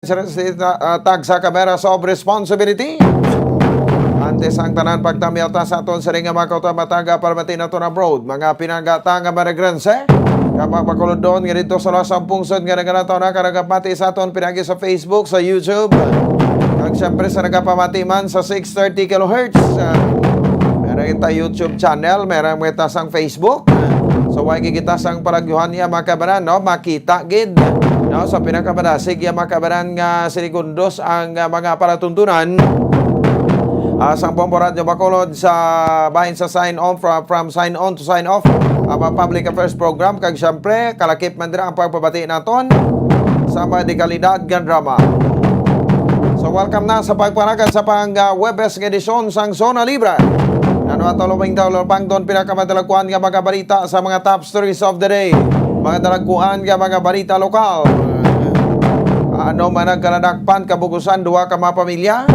Tag sa kameras of responsibility. Antes ang tanan pagtamyata sa aton sa ring nga mga kautamataga para matin aton abroad. Mga pinagata nga maragrense. Kapag pakulod doon nga dito sa lasang pungsod nga naganato na karagapati sa aton pinagi sa Facebook, sa YouTube. At syempre sa nagapamati man sa 630 kHz. Meron kita YouTube channel, meron kita sang Facebook. So why kita sang paragyuhan niya mga kabanan, no? Makita gid. No, sa pinakamadasig yung makabaran nga sinigundos ang mga palatuntunan sang pomporat nyo bakulod sa bahin sa sign on from sign on to sign off ang public affairs program kag syempre kalakip man dira ang pagpabati naton sa medikalidad nga drama. So welcome na sa pagpanagan sa pang Webes nga edisyon sang Zona Libre. Ano atoloming talopang doon pinakamadalakuan nga mga balita sa mga top stories of the day. Mga dalagkuan nga mga balita lokal. Ano man ang kaladakpan kabugusan duwa ka mga pamilya.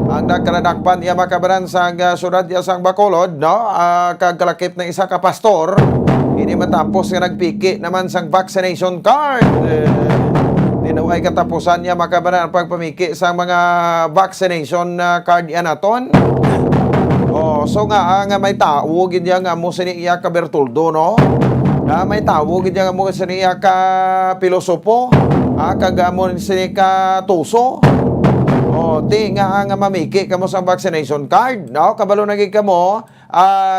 Ang nagkaladakpan iya makabaran sa syudad iya sang Bacolod, no? Kagkalakip ng isa ka pastor. Ini matapos nga nagpiki naman sang vaccination card. Dinaway katapusan niya makabaran ang pagpamiki sa mga vaccination card iya naton. Oh, so nga may tao gid nga mo sini iya ka Bertoldo, no? May tawag gid nga mo sini ka pilosopo, kagamon sini ka tuso. O di nga mamiki kamo sa vaccination card, no? Kabalo na gid kamo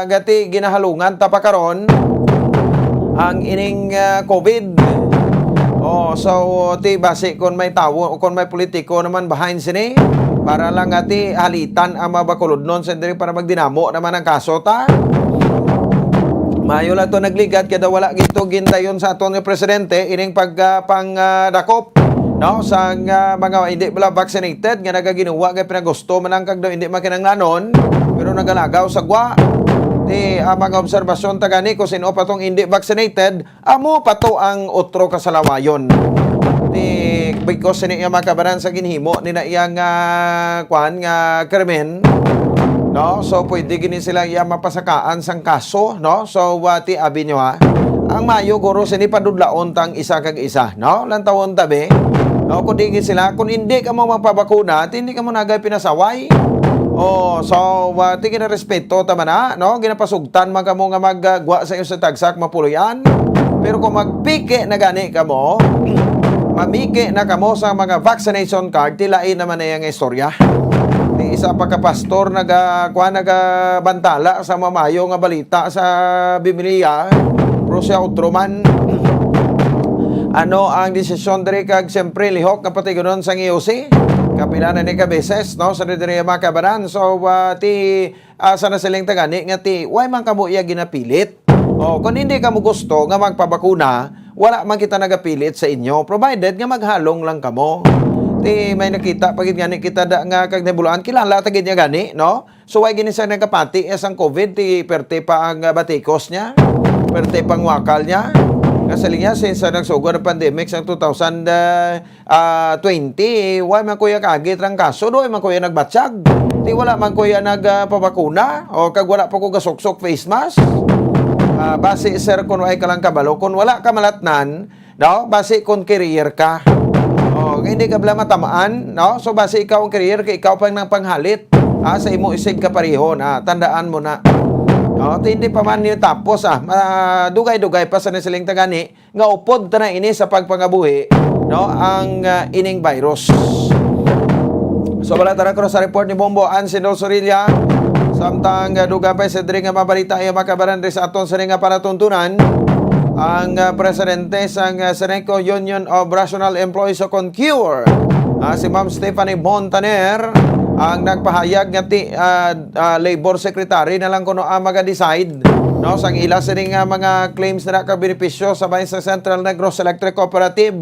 gati ginahalungan ta pa karon ang ining COVID. Oh, so ti base kon may tawo o kon may politiko naman behind sini para lang ati halitan ang mga Bacolodnon sendiri para magdinamo naman ang kaso ta. Mayo lang to nagligat kada wala gito gintayon sa aton nga presidente ining pagpangdakop no sa mga hindi bala vaccinated nga nagaginuwa kay pinagusto man ang kag daw hindi makinanglanon pero nagalagaw sa gwa di mga obserbasyon tagani kung sino pa tong hindi vaccinated amo pa to ang otro kasalawayon di because ni makabaran sa ginhimo ni na iyang kwan nga krimen. No, so pwede gini sila iya mapasakaan sang kaso, no? So ti abi nyo ha. Ang mayo guro sini padudlaon tang isa kag isa, no? Lantawon tabi. No, kun di sila kun hindi ka mo magpabakuna, hindi ka mo nagay pinasaway. Oh, so ti gina respeto tama na, no? Ginapasugtan man kamo nga maggwa sa iyo sa tagsak mapuloyan. Pero kung magpike na gani kamo, mamike na kamo sa mga vaccination card, tilain naman na yung istorya. Isa pa ka pastor nagabantala sa mamayo nga balita sa Biblia pero siya otro man ano ang desisyon diri kag siyempre lihok nga pati ganoon sang IOC kapila na ni ka beses no sa diri makabaran so sana siling tagani nga ti why man kamo iya ginapilit kung hindi kamo gusto nga magpabakuna wala man kita nagapilit sa inyo provided nga maghalong lang kamo. Ti may nakita pagid gani kita da nga kag nebulaan kilala tagid niya gani no so why gini sa nagapati ang COVID ti perte pa ang batikos niya perte pang wakal niya kasi linya since nagsugod ang pandemic sa 2020 why man kuya kagit rang kaso do man kuya nagbatsyag ti wala man kuya nagpabakuna o kag wala pa ko gasuksok face mask base sir kun ay kalang kabalo kun wala ka malatnan no base kun career ka. Hindi ka bala matamaan, no? So base ikaw ang career kay ikaw pang nang panghalit. Sa imo isig ka pareho na tandaan mo na. No, hindi pa man niyo tapos dugay-dugay pa sa siling tagani nga upod ta na ini sa pagpangabuhi, no? Ang ining virus. So wala tara ko sa report ni Bombo Ansinol Sorilla. Samtang duga pa sa diri nga mabalita ay makabaran sa aton sa nga panatuntunan. Ang presidente sang Seneco Union of Rational Employees o CONCUR si Ma'am Stephanie Montaner ang nagpahayag nga ti labor secretary na lang kuno maga-decide no sang ila sining mga claims na ka benepisyo sa bahin sa Central Negros Electric Cooperative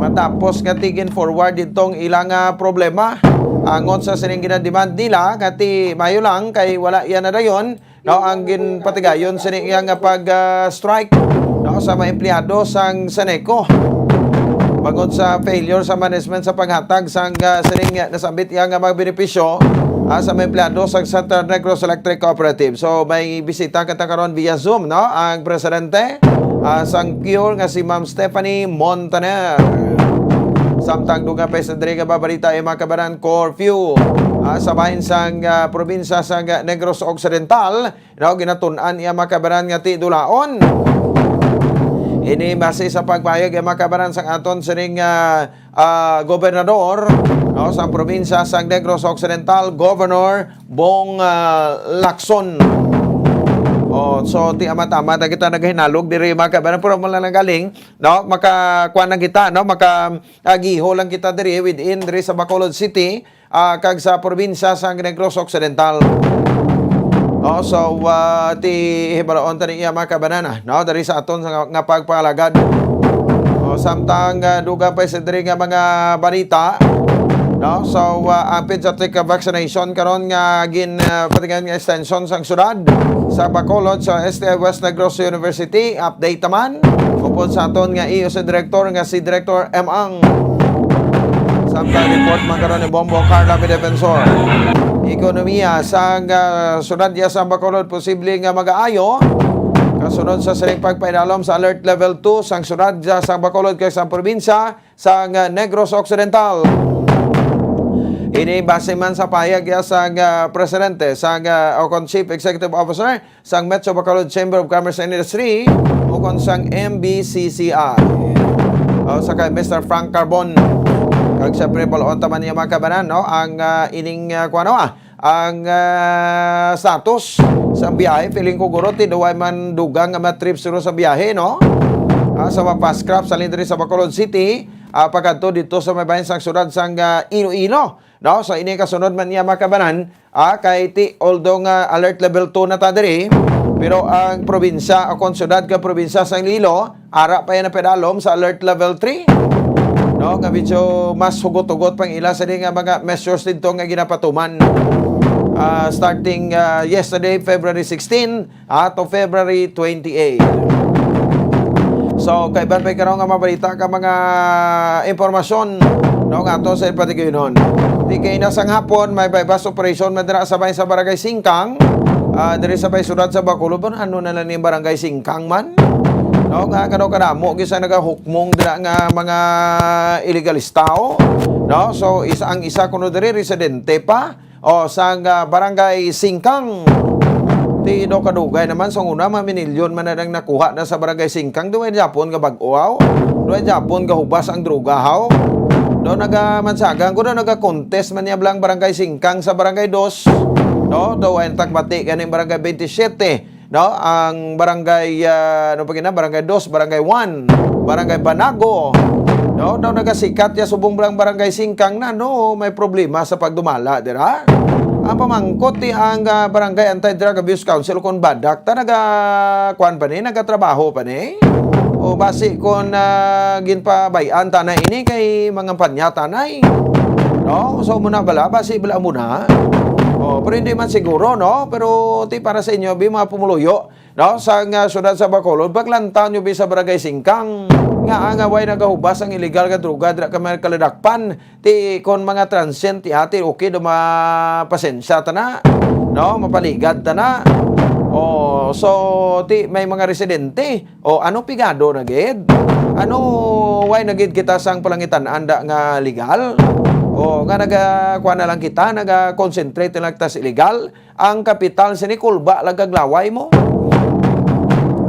matapos nga tigin forward itong ilang problema angon sa sining ginademand nila nga ti mayo lang kay wala yan na dayon no ang ginpatigayon sining iyang pag-strike no sa mga empleyado sang Seneco bangod sa failure sa management sa paghatag sang sining nasabit iyang mga benepisyo sa mga empleyado sang Central Negros Electric Cooperative. So may bisita kita karon via Zoom no ang presidente sang CONCUR nga si Ma'am Stephanie Montaner. Samtang dugang pa sa diri nga babalita ay makabaran curfew sa bahin sang probinsya sa Negros Occidental ginatun-an iya makabaran nga ti dulaon. Ini base sa pagpayag ay makabaran sang aton sining gobernador sa probinsya sa Negros Occidental, Governor Bong Lacson. So ti ama-tama ta kita naghinalog diri makabaran pero mo lang galing makakuan na kita makagiho lang kita diri within diri sa Bacolod City kag sa probinsya sa Negros Occidental. So ti hibalaon tani iya makabanana dari sa aton nga pagpalagad. Samtang duga pa sa diri nga mga balita so ang pediatric vaccination karon nga patingan nga extension sang syudad sa Bacolod sa STI West Negros University update naman upod sa aton nga iyo sa direktor nga si Director M. Ang. Samtang report magkaroon ni Bombo Carla Defensor. Ekonomiya sa syudad sa Bacolod posible nga mag-aayo kasunod sa siring pagpainalom sa alert level 2 sang syudad sa Bacolod kay sa probinsya sa Negros Occidental. Ini base man sa payag sa presidente sa Chief Executive Officer sang Metro Bacolod Chamber of Commerce and Industry o sang MBCCI sa kay Mr. Frank Carbon. Kag siyempre balon taman niya makabanan ang ining ang status sa biyahe. Feeling ko guro tinuway man dugang nga matrips sa biyahe sa mapaskrap sa lindri sa Bacolod City pagkadto dito sa may bahin sang syudad sang Iloilo. So ini kasunod man niya makabanan kay ti although nga alert level 2 na ta diri pero ang probinsya o syudad ka probinsya sa Iloilo ara pa yan na pedalom sa alert level 3. Nga medyo mas hugot-hugot pang ila sa nga mga measures dito nga ginapatuman. Starting yesterday, February 16 to February 28. So, kaiban pa karon nga mabalita ka mga impormasyon nga ato sa ipatiginon. Di kay nasang hapon, may bypass operation madira sabay sa Barangay Singkang. Diri sabay syudad sa Bacolod, ano na lang ni Barangay Singkang man? Nga kadamo gisa nagahukmong dira nga mga illegalistao. So ang isa kuno diri residente pa sang Barangay Singkang. Ti do kadugay naman sa una maminilyon man nang nakuha na sa Barangay Singkang duay Japon nga bag-oaw. Duay Japon nga hubas ang droga haw. Do nagamansagang ko naga-contest man niya blang Barangay Singkang sa Barangay 2. Do ay tagbati kaning Barangay 27. Ang barangay Barangay 2, Barangay 1, Barangay Banago. Daw nagasikat ya subong lang Barangay Singkang na may problema sa pagdumala dira. Ang pamangkot ti ang Barangay Anti-Drug Abuse Council kon badak ta nagatrabaho pa ni. O basi kon ginpabayan ta na ini kay mga panyata nay. So muna bala basi bala muna. Pero hindi man siguro, pero para sa inyo, mga pumuluyo, sa syudad sa Bacolod, paglantaw nyo sa Barangay Singkang, nga way nagahubas ang illegal ka droga, dra ka may kaladakpan, kon mga transient, ati, okay, pasensya ta na, mapaligad ta na. So, may mga residente, ano pigado na gid? Ano, way nagid kita sang palangitan, anda nga legal? Nga nagakuha na lang kita, nag-concentrate lang tas illegal. Ang kapital sa Nicolba, lagaglaway mo.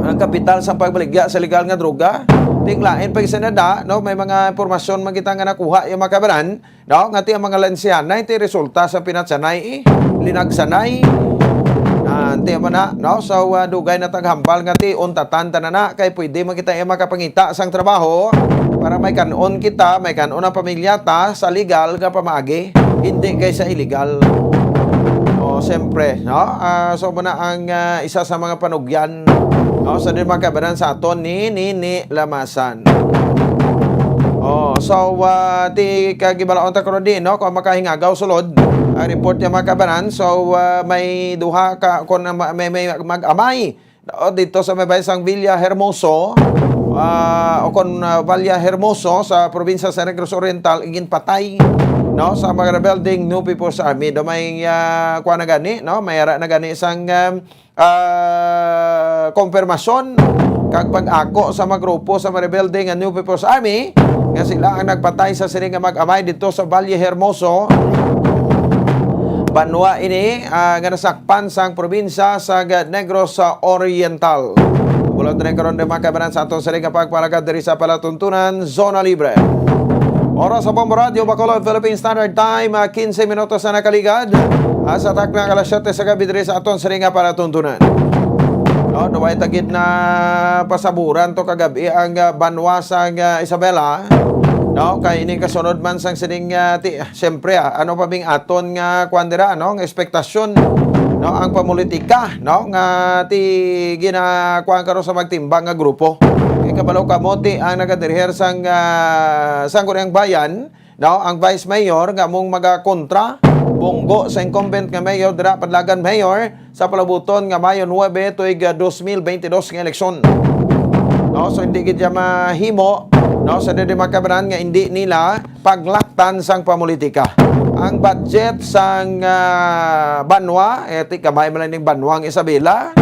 Ang kapital sa pagbaligya sa legal nga droga. Tinglain pag Senada, may mga impormasyon magita nga nakuha yung makabaran, nga ti ang mga lansianay, ti resulta sa pinatsanay, linagsanay. Ti man na, so dugay na taghambal nga ti untatan tanana, kay pwede makita yung makapangita sang trabaho, para may kanon kita, may kanon ang pamilya ta sa legal nga pamaagi, hindi kay sa illegal. Siyempre, so muna ang isa sa mga panugyan, sa din makabaran sa aton ni Lamasan. So ti kagibalaon ta karon din, kung makahingagaw sulod ang report niya makabaran. So may duha ka kon may mag-amay dito sa may baysang Villa Hermoso. Villa Hermoso sa probinsya sa Negros Oriental igin patay sa mga rebelding New People's Army. Do may kuha na gani, mayara na gani isang konfirmasyon kag pag-ako sa mga grupo sa mga rebelding New People's Army nga sila ang nagpatay sa sini nga mag-amay dito sa Valle Hermoso. Banwa ini nga nasakpan sang probinsya sa Negros Oriental. Bulot na karon de makabanan sa atong sini nga pagpalagad diri sa palatuntunan Zona Libre. Oras sa Bombo Radio, Bacolod, Philippine Standard Time, 15 minutos na nakaligad. Sa takna alas 7 sa gabi diri sa aton siringa para tuntunan. No, naway tagid na pasaburan to kagabi ang banwa sa Isabela. No, kay ini kasunod man sang sining siyempre ano pa bing aton nga kwandira no, ng ekspektasyon no ang pamulitika no nga ti ginakuan karon sa magtimbang nga grupo. Kabalo kamote ang nagadiriher sang Sangguniang Bayan, no, ang Vice Mayor nga mong magakontra bunggo sa incumbent nga mayor dira Padlagan Mayor sa palabuton nga Mayo 9 tuig 2022 nga eleksyon. No, so hindi gid mahimo no sa dili makabanan nga hindi nila paglaktan sang pamulitika. Ang budget sang banwa ti kamay man ning banwang Isabela.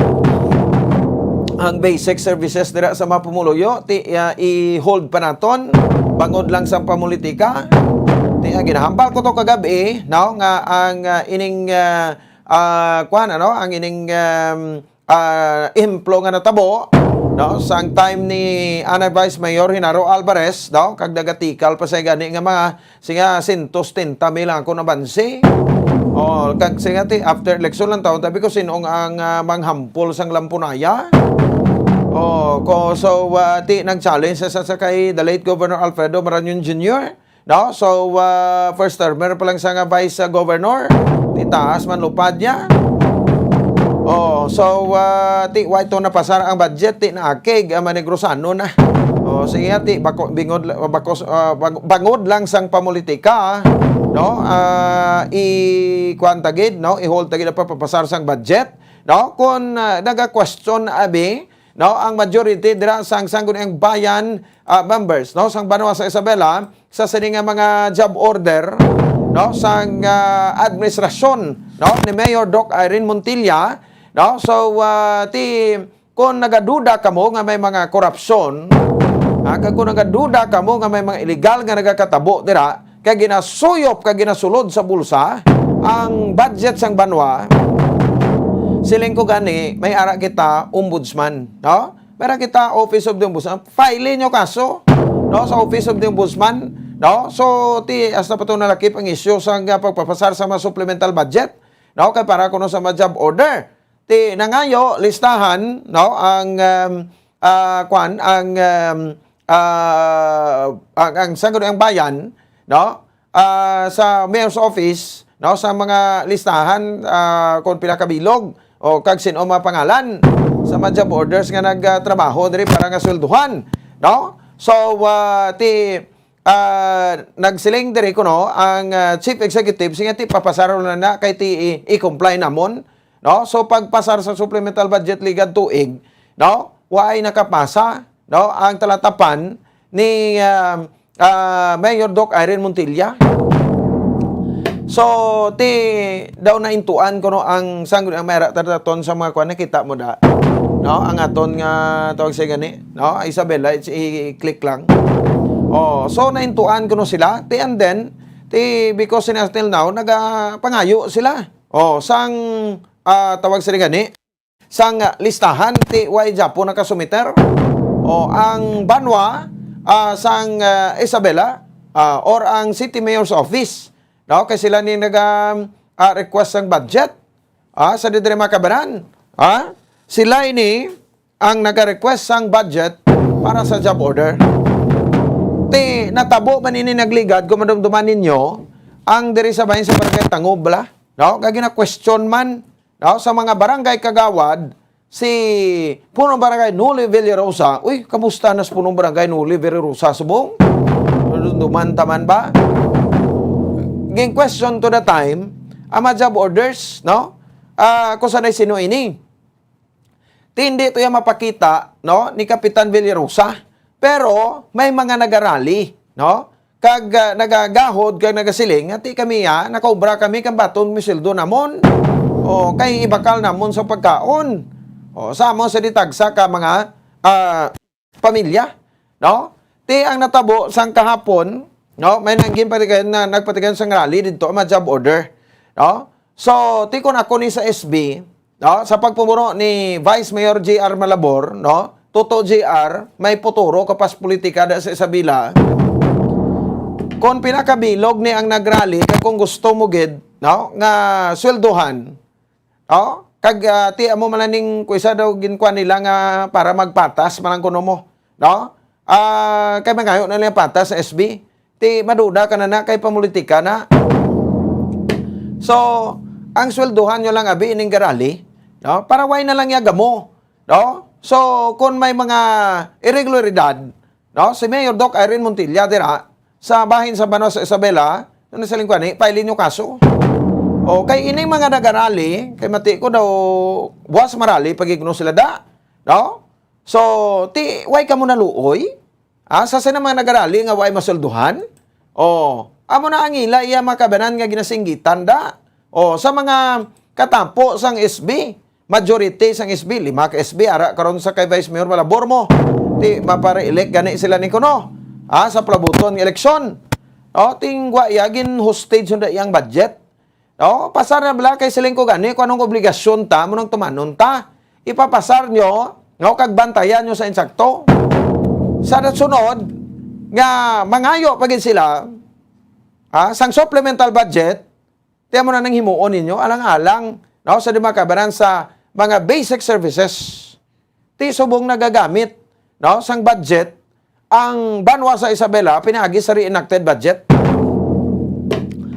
Ang basic services dira sa mga pumuluyo i-hold pa naton bangod lang sa pamulitika. Ginahambal ko to kagabi no nga ang ining ang ining implo nga natabo no sang time ni Vice Mayor Genaro Alvarez no kag nagatikal pa sa gani nga mga singa 130,000 ako na bansi. Kag singa after election lang taon tabi ko sinong ang manghampol sang lampunaya. Nag-challenge sa kay the late Governor Alfredo Marañon Jr. No? So, first termer pa lang sa nga Vice Governor. Titaas man lupad niya. Why to napasar ang budget, na akig, manigrosano na. Sige, bangod lang sang pamulitika, no? I-kwantagid, no? I-hold tagid na papasar sang budget, no? Kung naga-question abi, no, ang majority dira sang Sangguniang Bayan members no sang banwa sa Isabela sa sining mga job order no sang administrasyon no ni Mayor Doc Irene Montilla no so kung nagaduda kamo nga may mga korupsyon kung nagaduda kamo nga may mga illegal nga nagakatabo dira kay ginasuyop kay ginasulod sa bulsa ang budget sang banwa. Siling ko gani, may ara kita ombudsman, no? May ara kita Office of the Ombudsman. File nyo kaso, no? Sa Office of the Ombudsman, no? So, hasta pa ito nalakip ang issue sa pagpapasar sa mga supplemental budget, no? Kaya para kuno sa mga job order. Nangayo, listahan, no? Ang Sangguniang Bayan, no? Sa Mayor's Office, no? Sa mga listahan, kung pinakabilog, o kag sino mga pangalan sa mga job orders nga nagtrabaho diri para nga swelduhan no so nagsiling diri ko no ang chief executive singa papasaro na kay i-comply namon no so pagpasar sa supplemental budget ligad tuig no waay nakapasa no ang talatapan ni Mayor Doc Irene Montilla. So, daw na intuan ko no ang Sangguniang Mera tataton sa mga kuan nakita mo da. No, ang aton nga tawag sa gani, no, Isabela, i-click lang. So naintuan ko no sila, and then because until now nagapangayo sila. Sang tawag sa gani, sang listahan why Japo nakasumiter. Ang banwa sang Isabela or ang City Mayor's Office. No, kasi sila ni request ng budget sa didire makabanan. Sila ini ang nag-request ng budget para sa job order. Natabo man ini nagligad kung madumduman ninyo ang diri sa bahin sa barangay Tangubla. No, kaya gina-question man no, sa mga barangay kagawad si punong barangay Nuli Villarosa. Uy, kamusta na sa punong barangay Nuli Villarosa subong? Madumduman taman ba? Ging question to the time, ama job orders, no? Kung sanay sino ini. Hindi ito yung mapakita, no? Ni Kapitan Villarosa. Pero, may mga nagarali, no? Kag nagagahod, kag nagasiling, ati kami nakaubra kami, kang baton misildo namon. Kay ibakal namon sa pagkaon. Sa mo sa ditagsa ka mga pamilya, no? Ti ang natabo sang kahapon, no, may nanggin patigan na nagpatigan sang rally dito ma job order, no? So, ti kon ako ni sa SB, no, sa pagpumuno ni Vice Mayor JR Malabor, no, Toto JR, may puturo kapas politika da sa Isabela. Kon pinakabilog ni ang nagrally kag kung gusto mo gid, no, nga sweldohan, no, kag ti amo malaning kuisa daw ginkuan nila nga para magpatas manang kuno mo, no? Kay mangayo na lang patas sa SB. Ti maduda ka na kay pamulitika na. So, ang sweldohan nyo lang abi ining garali, no? Para way na lang yaga mo, no? So, kung may mga irregularidad, no? Si Mayor Doc Irene Montilla dira sa bahin sa Banos sa Isabela, no sa lingkuan pailin yung kaso. O kay ining mga nagarali, kay mati ko daw buwas marali pagigno sila da, no? So, ti way ka mo naluoy. Sa mga nagarali nga way masulduhan. Amo na ang ila iya makabanan nga ginasinggitan da. Sa mga katampo sang SB, majority sang SB, 5 ka SB ara karon sa kay Vice Mayor Malabor mo. Ti mapare-elect gani sila ni kuno. Sa plabuton ng eleksyon. Tingwa yagin hostage hunda iyang budget. Pasar na bala kay siling ko gani kung anong obligasyon ta mo nang tumanon ta. Ipapasar nyo, kag bantayan nyo sa insakto. Sa sunod, nga mangayo pagin sila, sang supplemental budget, tiyan mo na nang himuon ninyo, alang-alang, sa di makabaran sa mga basic services. Ti subong nagagamit, sang budget, ang Banwa sa Isabela, pinagi sa reenacted budget.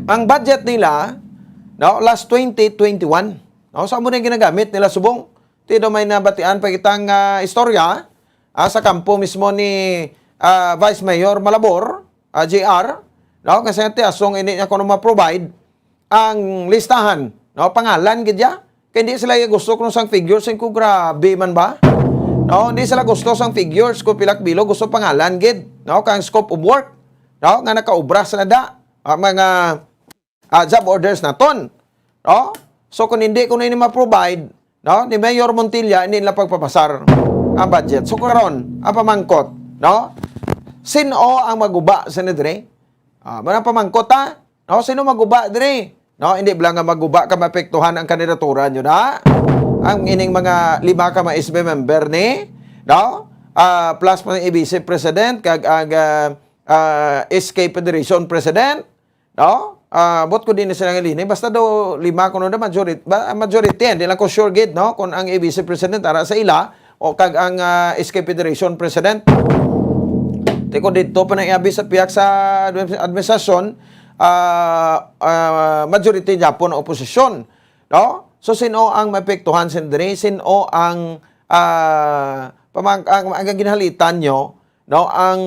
Ang budget nila, last 2021, saan mo na ginagamit nila subong? Ti do may nabatian pa kitang istorya, sa kampo mismo ni Vice Mayor Malabor, JR, kasi iti asong ini niya kuno ma-provide ang listahan, pangalan gidya. Kaya hindi sila gusto kung sang figures, ko grabe man ba? Hindi sila gusto sang figures, kung pilak bilo, gusto pangalan gid, kang scope of work, nga nakaubras na da, mga job orders na ton. So kung hindi ko na ini ma-provide, ni Mayor Montilla, hindi nila pagpapasar ang budget. So karon, ang pamangkot, sino ang maguba sa nidre? Manang pamangkot sino maguba dire? Hindi blang nga maguba ka mapektuhan ang kandidatura nyo na. Ang ining mga 5 ka mga SB member ni, plus pa ng ABC President, kag ang SK Federation President, bot ko din sila ng lining. Basta daw 5 kuno na majority, hindi lang ko sure gid, kung ang ABC President ara sa ila, o kag ang SK Federation President. Teko dito pa nang iabi sa piyak sa administrasyon, majority Japon ang oposisyon. So sino ang mapektuhan sindri? Sino ang ang ginhalitan nyo, ang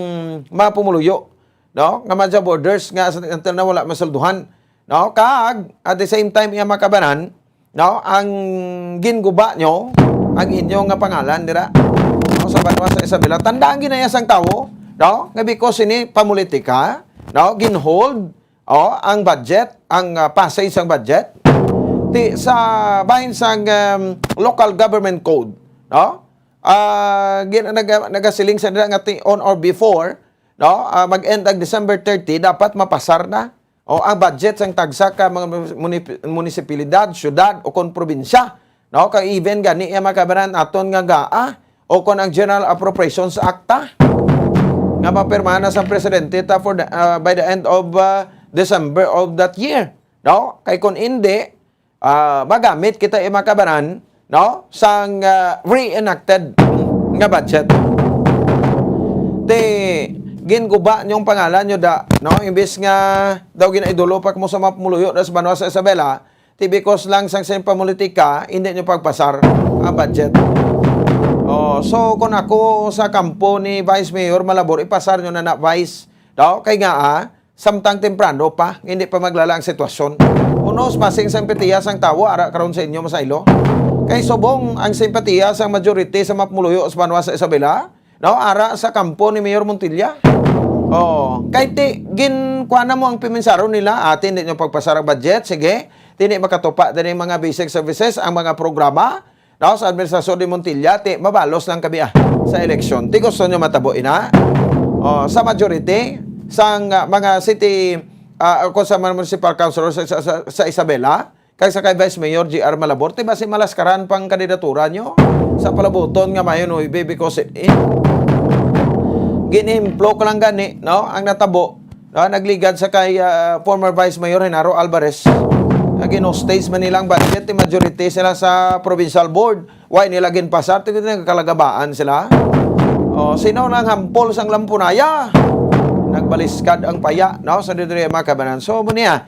mapumuluyo, nga madya borders nga until na wala masalduhan. Kag at the same time iya makabanan, ang ginguba nyo, ang inyong pangalan dira sa Banwa sa Isabela, tandaan ginaya sang tawo, nga because ini pamulitika, ginhold ang budget, ang passage sang budget sa bahin sang local government code, nagasiling sa nga on or before, mag-end ang December 30 dapat mapasar na ang budget sang tagsa ka mga munisipalidad, syudad o kon probinsya. Kay even gani makabaran aton nga gaa o kon ang General Appropriations Acta nga mapirmahan na sa presidente for by the end of December of that year. Kay kon hindi magamit kita makabaran sang reenacted nga budget. Ginguba niyong pangalan nyo imbes nga daw ginaidolo pa mo sa mapumuluyo sa Banwa sa Isabela, because lang sang pamulitika, hindi nyo pagpasar ang budget. So, kung ako sa kampo ni Vice Mayor Malabor, ipasar nyo na Vice. Kaya nga, samtang temprano pa, hindi pa maglala ang sitwasyon. Unos, masing simpatiya sang tawo, ara karon sa inyo masaylo. Kay subong ang simpatiya sang majority sa mapumuluyo sa Banwa sa Isabela, ara sa kampo ni Mayor Montilla. Kay ginkuana mo ang piminsaro nila, atin hindi nyo pagpasar ang budget, sige, hindi makatupa din yung mga basic services, ang mga programa, sa administrasyon ni Montilla, mabalos lang kami sa eleksyon. Gusto nyo matabuin Sa majority sang mga city ako sa mga municipal councilor sa Isabela, kag sa kay Vice Mayor GR Malabor, ti basi malaskaran pang kandidatura nyo sa palabuton nga mayon uibe because ginimplo ko lang gani, no? Ang natabo, nagligad sa kay former Vice Mayor Genaro Alvarez. Gino-stage man nilang budget, majority sila sa provincial board. Why nila ginpasar? Ito kalagabaan sila. Sino nang hampol sang lampunaya? Nagbaliskad ang paya, no? Sa dito mga kabanan. So, muna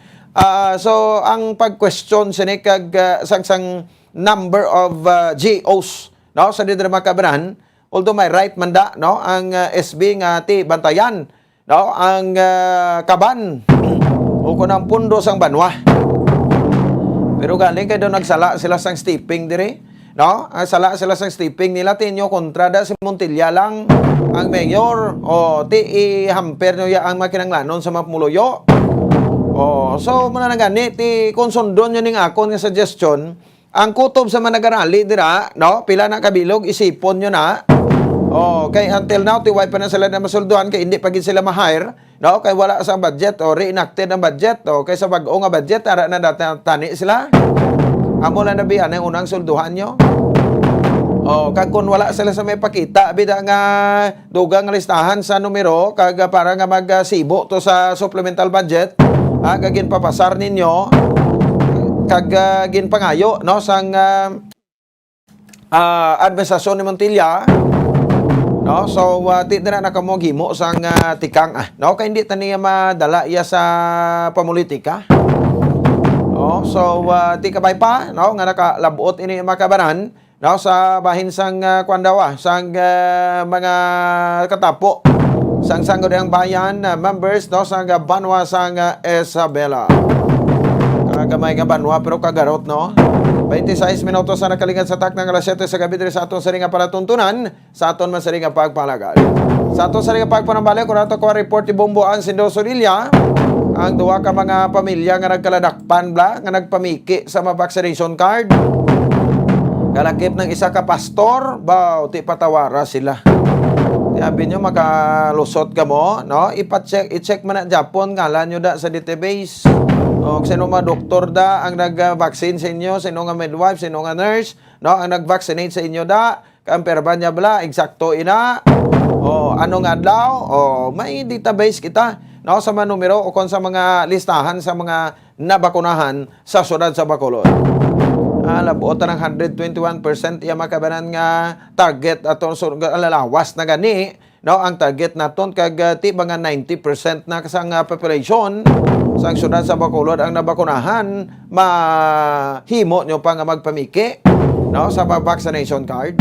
so, ang pag-question sini kag sang number of GOs, no? Sa dito mga kabanan, although may right manda, no? Ang SB nga ti bantayan, no? Ang kaban o kunang pundo sang banwa. Pero galing kayo doon nagsala sila sang steeping dire, no? Sala sila sang steeping nila tinyo kontrada si Montilla lang ang mayor o ti hamper nyo ya ang makinanglanon sa mapumuloyo. So muna na gani ti konsundon nyo ning akon nga suggestion ang kutob sa managarali dira, no? Pila na kabilog isipon nyo na. Kay until now ti way pa na sila na masulduhan kay hindi pa gid sila ma-hire, no? Kay wala sa budget o reenacted ang budget kay sa bag-o nga budget ara na tani sila. Amo lang nabihan ang unang sulduhan nyo. Kag kun wala sila sa may pakita bida nga dugang nga listahan sa numero kag para nga magsibo to sa supplemental budget, kag ginpapasar ninyo kag ginpangayo, no, sang administrasyon ni Montilla. No, so ti na nakamo gimo sang tikang no kay hindi tani madala iya sa pamulitika. So ti kabay pa, no, nga nakalabuot ini makabaran, no, sa bahin sang kwandawa sang mga katapo sang sanggol ang bayan members, no, sang banwa sang Isabela. Kagamay nga banwa pero kagarot, no. 26 minutos sa nakalingan sa tak ng alas 7 sa gabi diri sa aton sa ringa palatuntunan sa aton man sa ringa pagpalagad. Sa aton sa ringa pagpanambalik kung ato ko report ti Bomboan Sindo Sorilla ang duwa ka mga pamilya nga nagkaladakpan bla nga nagpamiki sa vaccination card. Kalakip ng isa ka pastor ba ti patawara sila. Sabi nyo makalusot ka mo, no? I-check man na Japon ngalan nyo da sa database. Sino mga doktor da ang nag-vaccine sa inyo, sino nga midwife, sino nga nurse, no, ang nag-vaccinate sa inyo da, kamper ba niya bala, eksakto ina, anong adlaw, may database kita, no, sa mga numero o kung sa mga listahan sa mga nabakunahan sa syudad sa Bacolod. Labuotan ng 121% iya makabanan nga target aton alalawas na gani, no, ang target naton kag ti mga 90% na kasang population sang syudad sa Bacolod ang nabakunahan, mahimo nyo pa nga magpamiki, no, sa vaccination card.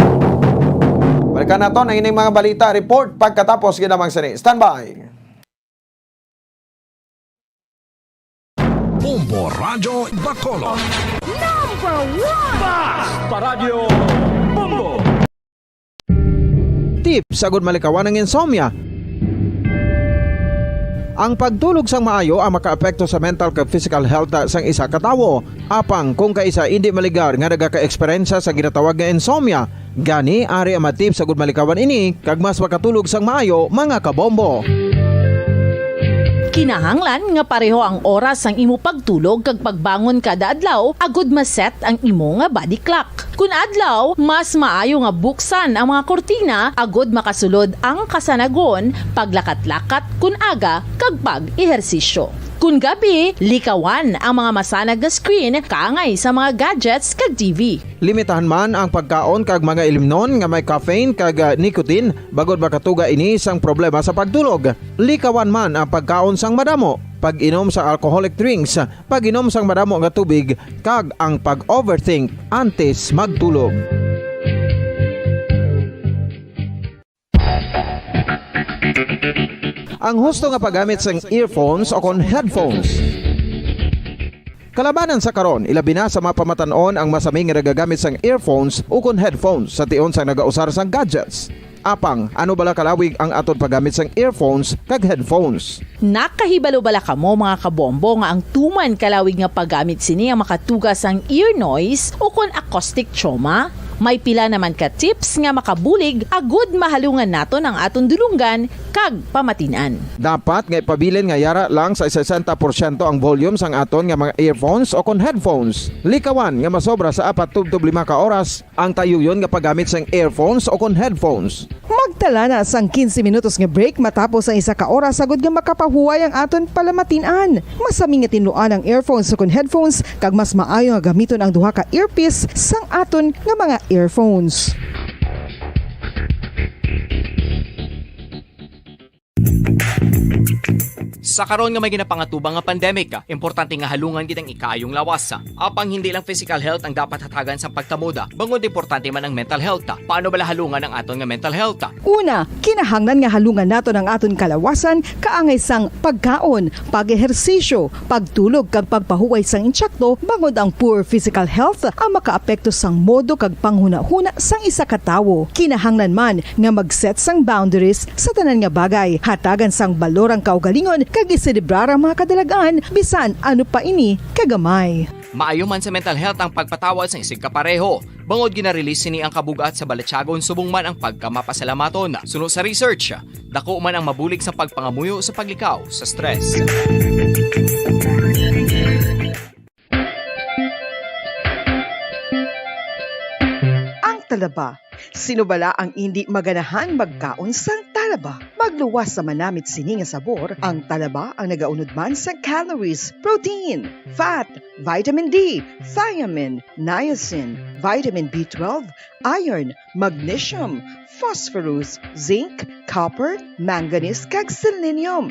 Balikan naton ang ining mga balita report pagkatapos ginamang sini. Standby. Bombo Radio Bacolod. Number 1! Basta Radio Bombo. Tips sagud malikawan ng insomnia. Ang pagtulog sang maayo ang makaapekto sa mental kag physical health sang isa ka tawo. Apang kung kaisa hindi maligar nga nagaka-eksperyensya sa ginatawag nga insomnia, gani ari ang matip sagud malikawan ini kag mas makatulog sang maayo mga kabombo. Kinahanglan nga pareho ang oras ang imo pagtulog kag pagbangon kada adlaw agud maset ang imo nga body clock. Kun adlaw, mas maayo nga buksan ang mga kortina agud makasulod ang kasanagon, paglakat-lakat kun aga kag pag-ehersisyo. Kun gabi, likawan ang mga masanag nga screen kaangay sa mga gadgets kag TV. Limitahan man ang pagkaon kag mga ilimnon nga may caffeine kag nicotine bagod makatuga ini sang problema sa pagtulog. Likawan man ang pagkaon sang madamo, pag-inom sa alcoholic drinks, pag-inom sang madamo nga tubig kag ang pag-overthink antes magtulog. Ang husto nga paggamit sang earphones o kon headphones. Kalabanan sa karon, ilabi na sa mga pamatanon ang masaming nga nagagamit sang earphones o kon headphones sa tion sang nagausar sang gadgets. Apang, ano bala kalawig ang aton paggamit sang earphones kag headphones? Nakahibalo bala kamo mga kabombo nga ang tuman kalawig nga paggamit sini ang makatugas ang ear noise o kon acoustic trauma? May pila naman ka tips nga makabulig agud mahalungan naton ang aton dulungan kag pamatinan. Dapat nga ipabilin nga yara lang sa 60% ang volume sang aton nga mga earphones o kon headphones. Likawan nga masobra sa 4 to 5 ka oras ang tayuyon nga paggamit sang earphones o kon headphones. Magtala na sang 15 minutos nga break matapos ang 1 ka oras sagod nga makapahuway ang aton palamatinan. Masami nga tinluan ang earphones o kon headphones kag mas maayo nga gamiton ang duha ka earpiece sang aton nga mga earphones. Sa karon nga may ginapangatubang nga pandemic, importante nga halungan kitang ikayong lawas. Apang hindi lang physical health ang dapat hatagan sa pagtamuda, bangod importante man ang mental health. Paano bala halungan ang aton nga mental health? Una, kinahanglan nga halungan naton ang aton kalawasan kaangay sang pagkaon, pag-ehersisyo, pagtulog kag pagpahuway sang insyakto bangod ang poor physical health ang makaapekto sang modo kag panghuna-huna sang isa ka tawo. Kinahanglan man nga mag-set sang boundaries sa tanan nga bagay, hatagan sang balorang kaugalingon kag iselebrar ang mga kadalagaan bisan ano pa ini kagamay. Maayo man sa mental health ang pagpatawad sa isig kapareho. Bangod gina-release ni ang kabugat sa Balatyagon subong man ang pagkamapasalamaton. Sunod sa research, dako man ang mabulig sa pagpangamuyo sa paglikaw sa stress. Ang talaba. Sino bala ang hindi maganahan magkaon sang talaba? Magluwas sa manamit sini nga sabor, ang talaba ang nagaunod man sa calories, protein, fat, vitamin D, thiamine, niacin, vitamin B12, iron, magnesium, phosphorus, zinc, copper, manganese kag selenium.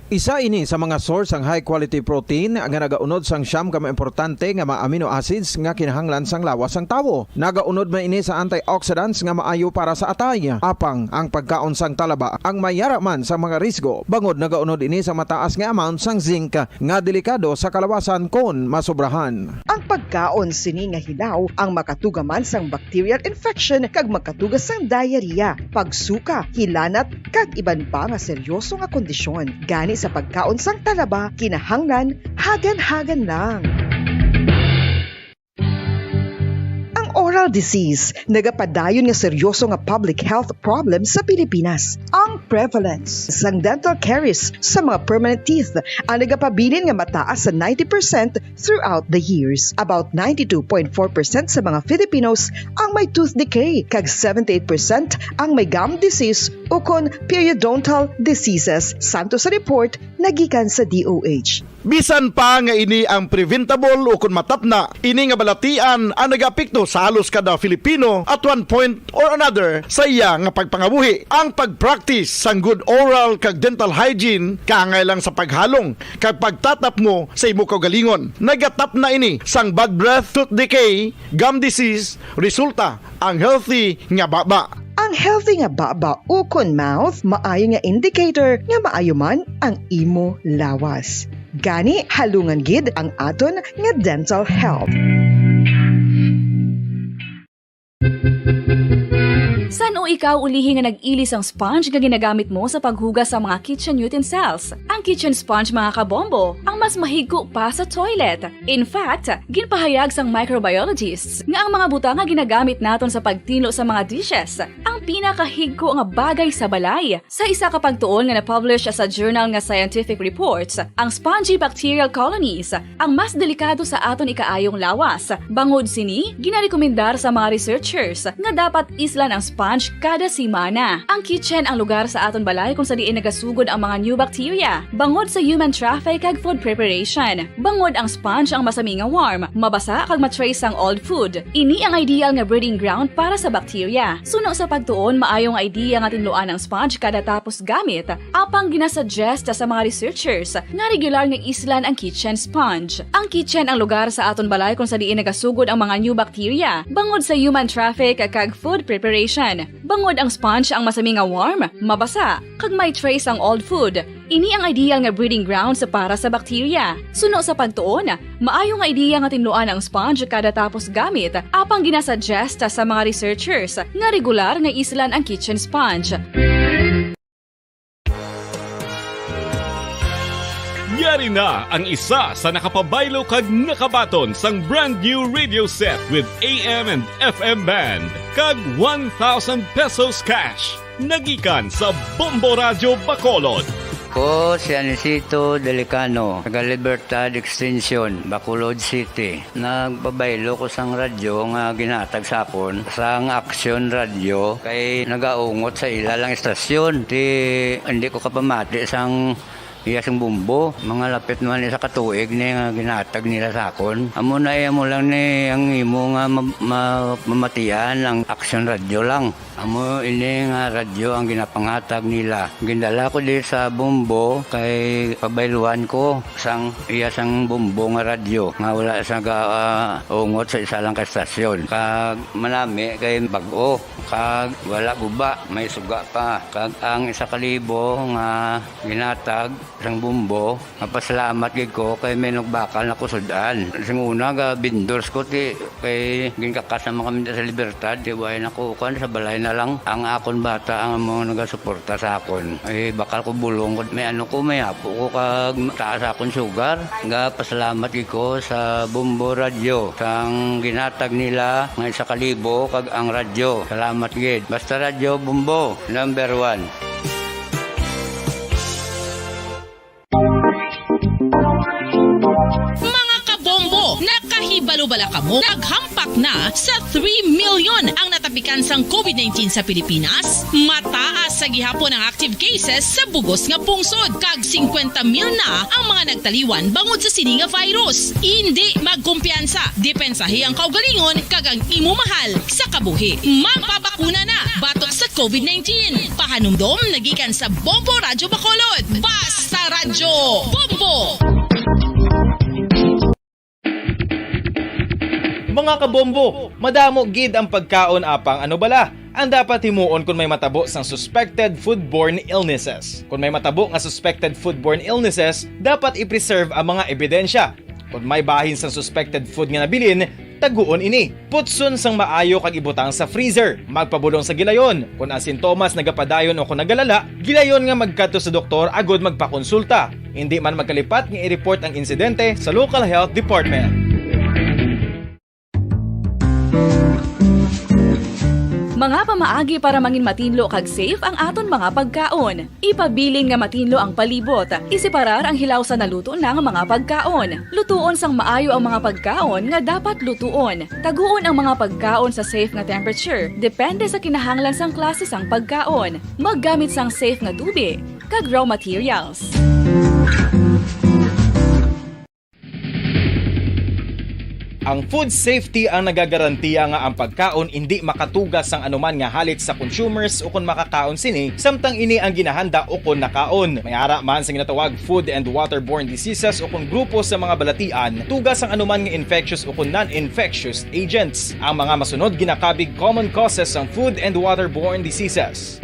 Isa ini sa mga source ang high quality protein nga nagaunod sang siyam ka importante nga mga amino acids nga kinahanglan sang lawas sang tawo. Nagaunod man ini sa antioxidants nga maayo para sa atay. Apang ang pagkaon sang talaba ang mayara man sa mga risgo. Bangod nagaunod ini sa mataas nga amount sang zinc nga delikado sa kalawasan kon masobrahan. Ang pagkaon sini nga hilaw ang makatuga man sang bacterial infection kag makatuga sang diarrhea, pagsuka, hilanat kag iban pa nga seryoso nga kondisyon. Gani sa pagkaon sang talaba, kinahanglan hagan-hagan lang. Oral disease, nagapadayon nga seryoso nga public health problem sa Pilipinas. Ang prevalence sang dental caries sa mga permanent teeth ang nagapabilin nga mataas sa 90% throughout the years. About 92.4% sa mga Filipinos ang may tooth decay, kag 78% ang may gum disease o kon periodontal diseases, santo sa report nagikan sa DOH. Bisan pa nga ini ang preventable o kung matapna, ini nga balatian ang nagapikto sa halos kada Filipino at one point or another sa iya nga pagpangabuhi. Ang pag-practice sang good oral kag dental hygiene kaangay lang sa paghalong kag pagtatap mo sa imo kaugalingon. Nagatap na ini sang bad breath, tooth decay, gum disease, resulta ang healthy nga baba. Ang healthy nga baba o kon mouth, maayo nga indicator nga maayo man ang imo lawas. Gani halungan gid ang aton nga dental health. Saan o ikaw ulihi nga nag-ilis ang sponge nga ginagamit mo sa paghugas sa mga kitchen utensils? Ang kitchen sponge mga kabombo, ang mas mahigko pa sa toilet. In fact, ginpahayag sang microbiologists nga ang mga butang nga ginagamit naton sa pagtilo sa mga dishes ang pinakahigko nga bagay sa balay. Sa isa ka pagtuon nga na-publish sa journal nga Scientific Reports, ang spongy bacterial colonies ang mas delikado sa aton ikaayong lawas. Bangod sini, ginarekomendar sa mga researchers nga dapat islan ang sponge kada simana. Ang kitchen ang lugar sa aton balay kung sa diin nagasugod ang mga new bacteria. Bangod sa human traffic kag food preparation. Bangod ang sponge ang masami nga warm, mabasa kag matrace ang old food. Ini ang ideal nga breeding ground para sa bacteria. Suno sa pagtuon, maayong idea nga tinluan ang sponge kada tapos gamit. Apang ginasuggest sa mga researchers nga regular nga islan ang kitchen sponge. Ang kitchen ang lugar sa aton balay kung sa diin nagasugod ang mga new bacteria. Bangod sa human traffic kag food preparation. Bangod ang sponge ang masami nga warm, mabasa, kag may trace ang old food. Ini ang ideal nga breeding ground sa para sa bacteria. Suno sa pagtuon, maayo nga ideya nga tinluan ang sponge kada tapos gamit, apang ginasuggest sa mga researchers nga regular nga islan ang kitchen sponge. Yari na ang isa sa nakapabaylo kag nakabaton sang brand new radio set with AM and FM band kag 1,000 pesos cash. Nagikan sa Bombo Radio Bacolod. Ko si Anisito Delicano, taga Libertad Extension, Bacolod City. Nagpabaylo ko sang radyo nga ginatag sa akon sang Action Radio kay nagaungot sa ilalang estasyon. Hindi ko kapamati sang iyasang bumbo, mga lapit naman sa katuig ni nga ginatag nila sa akon. Amo na mo lang ni ang imo nga mamatian ang Action Radio lang. Amo ini nga radyo ang ginapangatag nila. Gindala ko di sa bumbo kay pabayluan ko sang iyasang bumbo nga radyo nga wala sa ungot sa isa lang ka estasyon. Kag manami kay bag-o, kag wala guba, may suga pa. Kag ang 1,000 nga ginatag sang bumbo, mapasalamat gid ko kay may nagbakal na kusudan. Sing una ga bindors ko ti kay ginkakasama kami sa Libertad, di way nako kan sa balay na lang ang akon bata ang mga nagasuporta sa akon. Ay bakal ko bulong may may apo ko kag taas akon sugar. Nga pasalamat gid ko sa Bumbo Radio sang ginatag nila nga 1,000 kag ang radyo. Salamat gid. Basta Radio Bumbo number 1. Mga kabombo, nakahibalo-bala ka mo. Naghampak na sa 3 million ang natapikan sang COVID-19 sa Pilipinas. Mataas sa gihapon ang active cases sa bugos nga pungsod. Kag 50 mil na ang mga nagtaliwan bangod sa sini nga virus. Hindi magkumpiyansa. Depensahe ang kaugalingon kag ang imo mahal sa kabuhi. Magpabakuna na batok sa COVID-19. Pahanumdom nagikan sa Bombo Radio Bacolod. Basta Radyo Bombo! Mga kabombo, madamo gid ang pagkaon apang ano bala. Ang dapat himuon kung may matabo sang suspected foodborne illnesses. Kung may matabo nga suspected foodborne illnesses, dapat i-preserve ang mga ebidensya. Kung may bahin sang suspected food nga nabilin, taguon ini. Putson sang maayo kag ibutang sa freezer. Magpabulong sa gilayon. Kung ang sintomas nagapadayon o kung nagalala, gilayon nga magkadto sa doktor agod magpakonsulta. Hindi man magkalipat nga i-report ang insidente sa local health department. Mga pamaagi para mangin matinlo kag safe ang aton mga pagkaon. Ipabilin nga matinlo ang palibot. Isiparar ang hilaw sa naluto ng mga pagkaon. Lutuon sang maayo ang mga pagkaon nga dapat lutuon. Taguon ang mga pagkaon sa safe nga temperature. Depende sa kinahanglan sang klase sang pagkaon. Maggamit sang safe nga tubig kag raw materials. Ang food safety ang nagagarantiya nga ang pagkaon hindi makatugas sang anuman nga halit sa consumers o kung makakaon sini, samtang ini ang ginahanda o kung nakaon. May ara man sa ginatawag food and waterborne diseases o kung grupo sa mga balatian, tugas ang anuman nga infectious o kung non-infectious agents. Ang mga masunod ginakabig common causes ng food and waterborne diseases.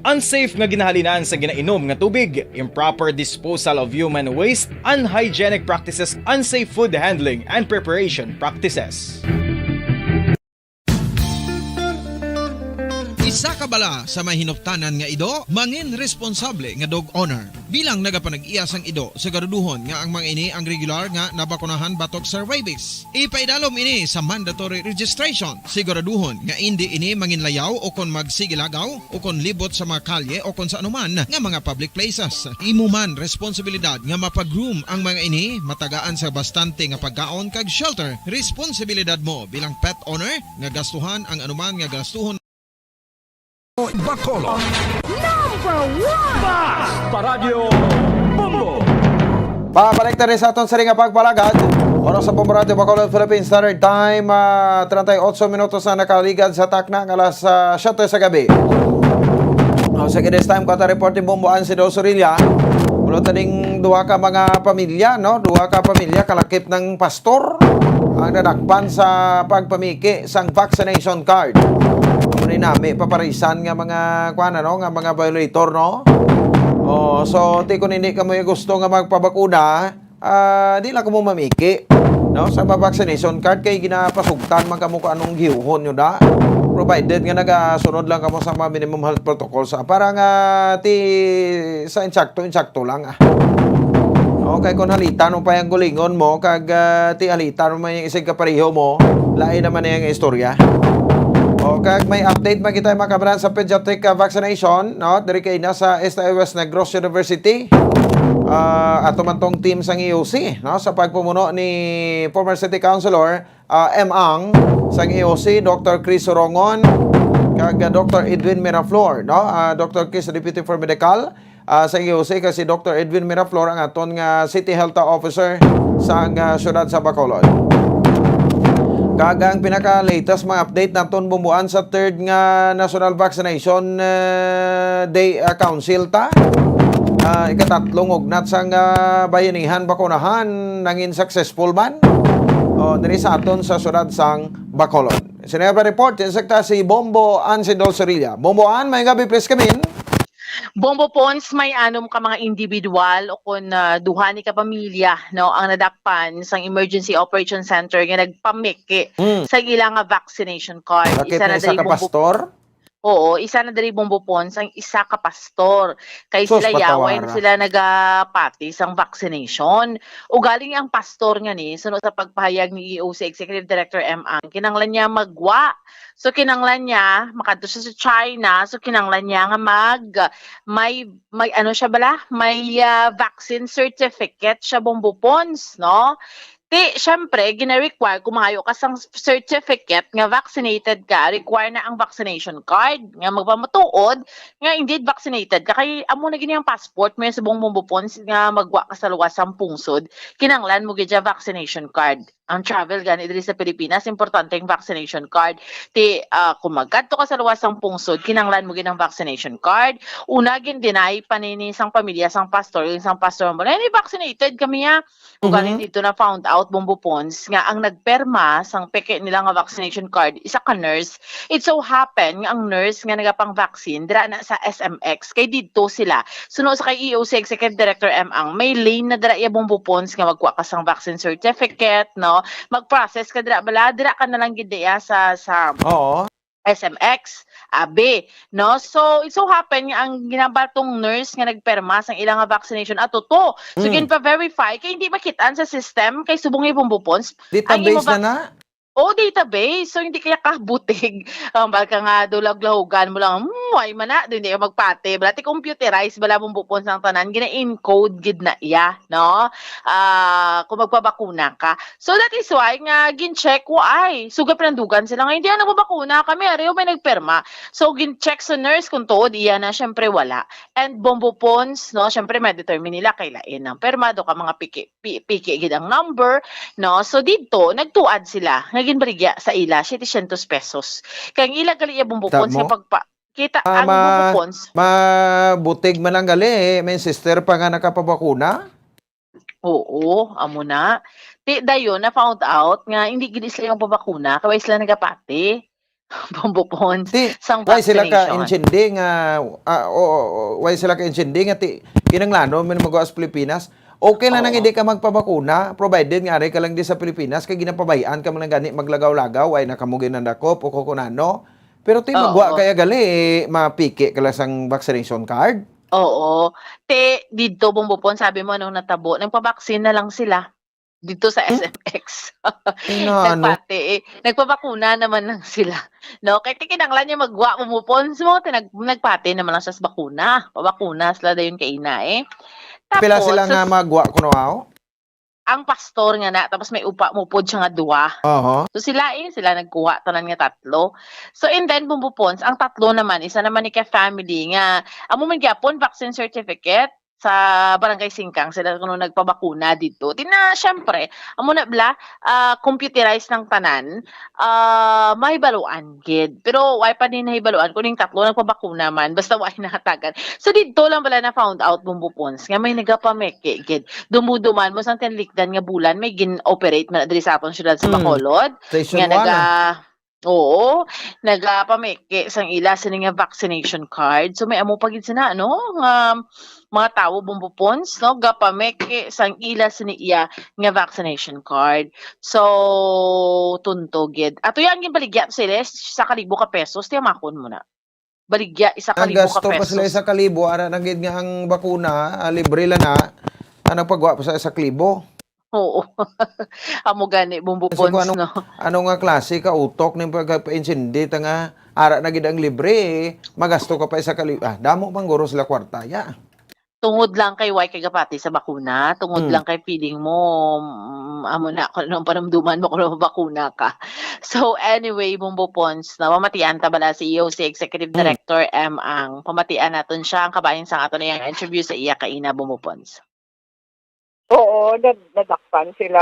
Unsafe nga ginahalinan sa ginainom nga tubig, improper disposal of human waste, unhygienic practices, unsafe food handling and preparation practices. Isa ka bala sa mahinuptanan nga ido, mangin responsable nga dog owner. Bilang nagapanag-iyas ang ido, siguraduhon nga ang mga ini ang regular nga nabakunahan batok sa rabies. Ipaidalom ini sa mandatory registration. Siguraduhon nga hindi ini manginlayaw o kon magsigilagaw o kon libot sa mga kalye o kon sa anuman nga mga public places. Imo man responsibilidad nga mapag-groom ang mga ini, matagaan sa bastante nga pagkaon kag shelter. Responsibilidad mo bilang pet owner nga gastuhan ang anuman nga gastuhon Bacolod. Number 1! Basta Radio Bombo. Pabalik na rin sa aton sa ring pagpalagad. Oras sa Bombo Radio Bacolod, Philippine Standard Time. 38 minutos na nakaligad sa takna ng alas 7 sa gabi. Sa this time, kata reporting Bomboan si Dosorilla. Ulo taning duha ka mga pamilya, no? Duha ka pamilya kalakip ng pastor ang nadakpan sa pagpamiki sang vaccination card. Muna nami paparisan nga mga nga mga violator, no? So ti kun hindi ka mo gusto nga magpabakuna, di lang mo mamiki, no? Sa vaccination card kay ginapasugtan man kamo kung anong gihuhon nyo da. Provided nga nagasunod lang kamo sa mga minimum health protocols para nga ti sa insakto lang. kay kung halitan mo pa yung gulingon mo, kag ti halitan mo yung isig kapareho mo, lain naman yung istorya. O kag may update magkita mga kabaran sa pediatric vaccination, no? Diri kay nasa West Negros University. Ato man tong team sang EOC, no? Sa pagpumuno ni former City Councilor M. Ang sang EOC, Dr. Chris Sorongon, kag Dr. Edwin Miraflor, no? Dr. Chris Deputy for Medical sa EOC, kasi Dr. Edwin Miraflor ang aton nga City Health Officer sa syudad sa Bacolod. Kagang pinaka-latest mga update naton bumuan sa third nga National Vaccination Day Council ta. Ikatatlong ugnat sang bayanihan bakunahan nangin successful man. Diri sa aton sa syudad sang Bacolod. Sineba report insekta si Bombo Ann Sindol-Cerilla. Bombo Ann, may gabi please kamin. Bombo Pons, may anom ka mga individual o kung duha ni ka pamilya, no, ang nadakpan sa Emergency Operation Center nga nagpamiki sa ilang vaccination card. Bakit na isa ka pastor? Oo, isa na dari Bombo Pons ang isa ka pastor. Kay Sus, sila yaway patawara. sila nagapati sang vaccination. O galing ang pastor nga ni, sunod sa pagpahayag ni EOC Executive Director M. Ang, kinanglan niya magwa. So kinanglan niya, makadto siya sa China, so kinanglan niya nga may ano siya bala? May vaccine certificate siya Bombo Pons, no? Syempre, gina-require kung maayo ka sang certificate nga vaccinated ka, require na ang vaccination card nga magpamatuod nga indeed vaccinated ka. Kay amo na gini ang passport mo sa buong Bombo Pons nga magwa ka sa luwas sang pungsod, kinanglan mo gid vaccination card. Ang travel gani diri sa Pilipinas, importante ang vaccination card. Kung magkadto ka sa luwas sang pungsod, kinanglan mo gid ang vaccination card. Una gin dinay panini sang pamilya sang pastor, yung sang pastor mo, "Ni vaccinated kami ya." Kung galing dito na found out Bombo Pons nga ang nagperma sang peke nila nga vaccination card isa ka nurse. It so happen nga ang nurse nga nagapang vaccine dira na sa SMX kay didto sila. Suno sa kay EOC Executive Director M. Ang may lane na dira iya Bombo Pons nga magkuha ka sang vaccine certificate, no? Mag-process ka dira bala, dira ka na lang gid iya sa Oo. SMX, AB, no? So, it so happen nga ang ginabatong nurse nga nagperma sang ilang nga vaccination to. So, pa-verify kay hindi makitaan sa system kay subong Bombo Pons. Database na. Database. So, hindi kaya kabutig. Baka nga dulag-lahugan mo lang, ay mana, hindi ka magpate. Balati computerize, bala mong bupon sang tanan, gina-encode, gid na iya, no? Kung magpabakuna ka. So, that is why nga, gin-check, suga pinandugan sila nga, hindi na nagbabakuna kami, ariyo may nagperma. So, gin-check sa nurse kung tuod, iya na, syempre wala. And Bombo Pons, no, syempre may determine nila kailain ng perma, do ka mga piki gid ang number, no? So, dito, nagtuad sila, naging barigya sa ila, 700 pesos. Kaya ang ila gali iya Bombo Pons, kapag kita ang Bombo Pons. Mabutig man lang gali, may sister pa nga nakapabakuna. Oo, amo na. Dayon na found out nga hindi gid sila yung pabakuna, kaya sila nagapati. Bombo Pons sang Why sila ka vaccination. intindi nga why sila ka intindi nga kinanglano man magawa sa Pilipinas. Okay lang nang hindi ka magpabakuna, provided nga ka lang di sa Pilipinas, kay ginapabayaan ka man lang gani maglagaw-lagaw, ay nakamugin ng dakop o kukunano. Pero magwa kaya gali, mapiki ka lang sang vaccination card. Oo. Dito Bombo Pons, sabi mo nung natabo, nagpabaksin na lang sila dito sa SMX. Nagpabakuna naman lang sila. No, kay kinanglan niya magwa Bombo Pons mo, nagpati naman lang sa bakuna. Pabakuna sila dayon kay ina Tapos, Pila sila nga magwa kuno aw? Ang pastor nga na, tapos may upa mo pod siya nga duwa. So sila nagkuha tanan nga tatlo. So and then Bombo Pons, ang tatlo naman, isa naman ni ka family nga amo man gyapon vaccine certificate sa Barangay Singkang sila kuno nagpabakuna dito. Syempre, amo na bla computerized ng tanan, may baluan gid. Pero why pa din nahibaluan kuning tatlo nagpabakuna man basta why nahatagan. So dito lang bala na found out Bombo Pons nga may nagapameke gid. Dumuduman mo sang tinlikdan nga bulan may gin-operate man diri sa aton syudad sa Bacolod. Nga nagapameke sang ila sa nga vaccination card. So may amo pagid sina mga tao Bombo Pons, no, gapameke sang ila siniya nga vaccination card. So tunto gid. Ato yang ginbaligya sila sa 1,000 ka pesos, tiyamakon mo na. Baligya 1,000 ka Ang gasto pesos. pa sila 1,000, ara nang gid nga ang bakuna, libre la na. Anong pagwa pa sa klibo? Oo. Amo gani bumbo Kasi kung pons anong, no. ano nga klase ka utok ng pagka-insindi nga ara na gid ang libre magasto ka pa sa kalibo. Damo bang guro sila kwarta ya. Tungod lang kay why kay gapati sa bakuna, tungod Hmm. lang kay feeling mo amo na kung anong paramduman mo kung bakuna ka. So anyway, Bumbo Pons, na mamatian ta bala si EOC Executive Director M. Ang pamatian naton siya ang kabayan sa aton iyang interview sa iya kaina Bumbo Pons. Oo, nadakpan sila.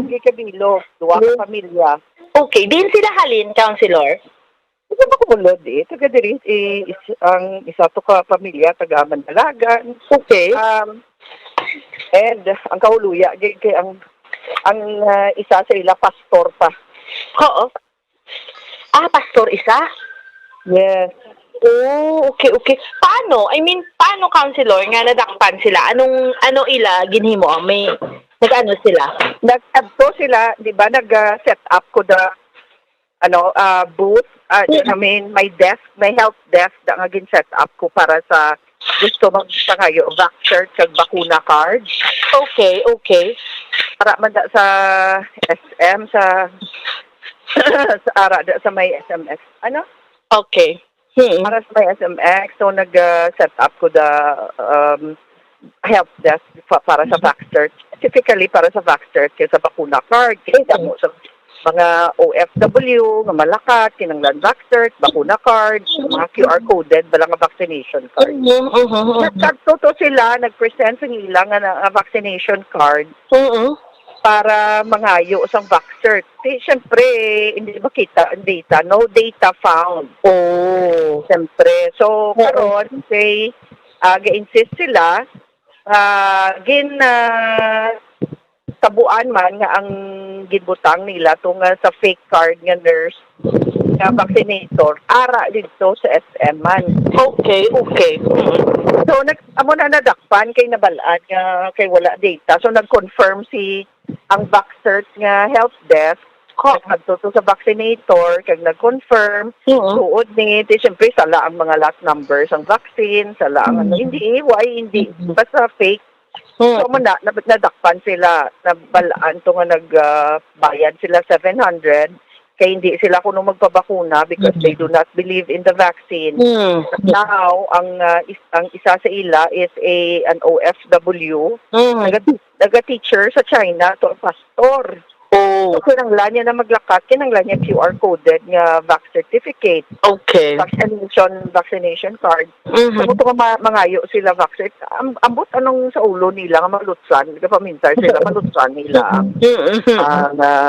Gikabilo, duwa ka pamilya. Okay, din sila halin, Councilor? Ito ba kumulod taga diri ang isa to ka pamilya, taga Mandalagan. Okay. And ang kahuluya, kay ang isa sa ila pastor pa. Oo. Pastor isa? Yes. Oh, okay. Paano? Paano, Councilor, nga nadakpan sila? Ano ila ginhimo? May nag-ano sila? Nag-adto sila, di ba, nag-set up ko booth. May desk, may help desk na nga gin-set up ko para sa gusto magpangayo, vaccine kag bakuna card. Okay. Para man sa SM, sa sa may SMX. Ano? Okay. Para sa may SMX, so nag-set up ko help desk para sa vaccine. Specifically para sa vaccine kaya sa bakuna card. Kaya mo sa mga OFW, nga malakat, kinanglan vaccine, bakuna card, mga QR coded, bala nga vaccination card. Nagtagtuto sila, nag-present sa ilang nga vaccination card para mangayo sa vaccine. Siyempre, hindi makita ang data. No data found. Oh. Siyempre. So, karon ga-insist sila, tabuan man nga ang gibutang nila tong sa fake card nga nurse nga vaccinator ara dito sa SM man. Okay. So amo na nadakpan kay nabalaan nga kay wala data. So nag-confirm ang vaccert nga help desk nagtuto sa vaccinator kag nag-confirm tuod ni siyempre sala ang mga lot numbers ang vaccine sala ang hindi basta fake. So, nadakpan sila, nabalaan to nga nagbayad sila 700 kaya hindi sila kuno magpabakuna because they do not believe in the vaccine. Now, ang isa sa ila is an OFW, naga-teacher sa China, to pastor. So, kinanglan niya na maglakat, kinanglan niya QR coded nga vac certificate. Okay. Vaccination card. So, ito mangayo sila vaccine. Ambot anong sa ulo nila nga malutsan, kapamintar sila malutsan nila ang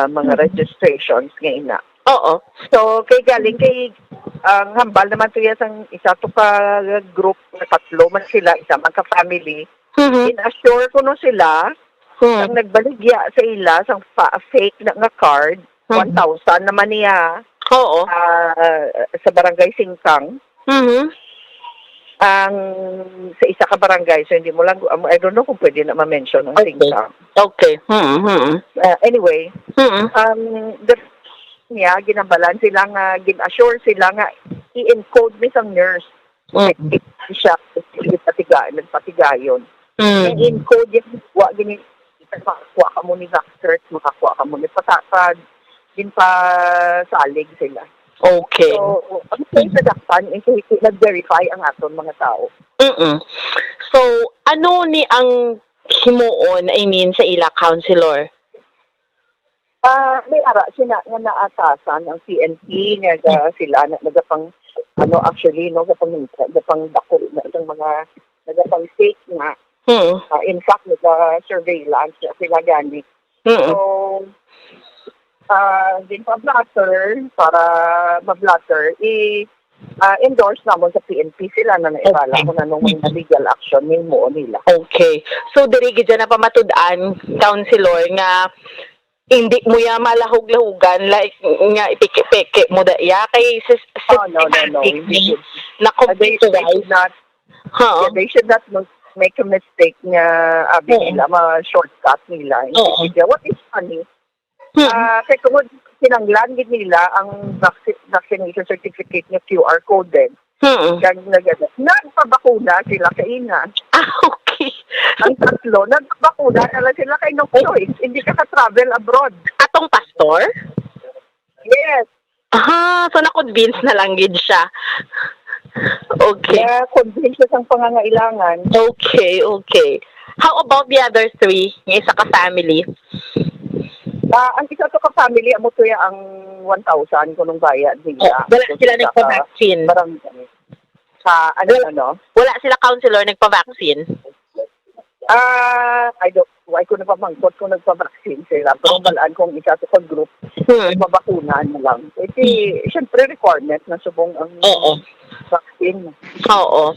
mga registrations ngayon na. Oo. So, kay galing kay ang hambal naman to yung isa to ka group na tatlo man sila, isa man ka family. In-assure ko no sila ang nagbaligya sa ila sang fake na nga card 1,000 naman niya. Oo. Sa barangay Singkang. Ang sa isa ka barangay, so hindi mo lang I don't know kung pwede na ma-mention ang Singkang. Okay. Anyway, niya ginabalan sila nga gin-assure sila nga i-encode ni sang nurse. Siya nagpatigayon. I-encode yung gini makakuha ka mo ni vaccine, makakuha ka mo ni patatad, din pa salig sila. Okay. So, ang sadakpan, nag-verify ang aton mga tao. So, ano ni ang himuon, sa ila, Councilor? May ara sila nga naatasan ang PNP, nga sila nagapang, gapang dako na itong mga nagapang fake nga. In fact, nag-surveillance sila gani. So, din pa blatter, para ma-blatter, endorse naman sa PNP sila na naibala kung anong mga legal action nila. Okay. So, dirigi dyan na pamatud-an, Councilor, nga hindi mo ya malahog-lahugan like nga ipike-peke mo da ya kay no. Na-complete they should not make a mistake nga nila ma-shortcut nila. What is funny? Kaya kung sinanglan nila ang vaccination certificate na QR coded, nagpabakuna sila kainan. Okay. Okay. Ang tatlo, nagbakuna na sila kay no choice. Hindi ka ka-travel abroad. Atong pastor? Yes. So na-convince na lang gid siya. Okay. Kaya convince siya ang pangangailangan. Okay. How about the other three? Yung isa ka family? Ang isa to ka-family, amo to ang 1,000 kunong bayad nila. Wala sila nagpa-vaccine? Parang ano? Wala sila counselor nagpa-vaccine? I ko nagpamangkot kung nagpa-vaccine sila. Pero balaan kong isa to sa group, mabakunan na lang. Siyempre requirement na subong ang vaccine. Oo.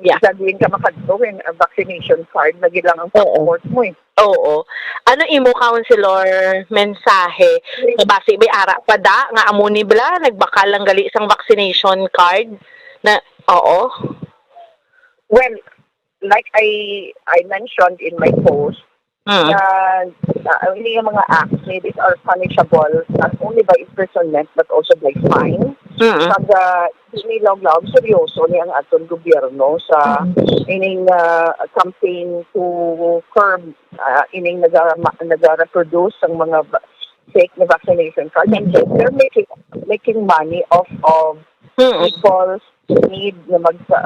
Sabihin ka makagawin ang vaccination card, lagi lang ang passport mo eh. Oo. Ano imo counselor mensahe? Basi may ara pa da nga amo ni bla nagbakal lang gali isang vaccination card na Well, like I mentioned in my post, hindi yung mga acts these are punishable not only by imprisonment but also by fine. Pag inilawlaw, seryoso ni ang atong gobyerno sa ining campaign to curb ining nag-reproduce ang mga fake na vaccination card. And they're making money off of people's need na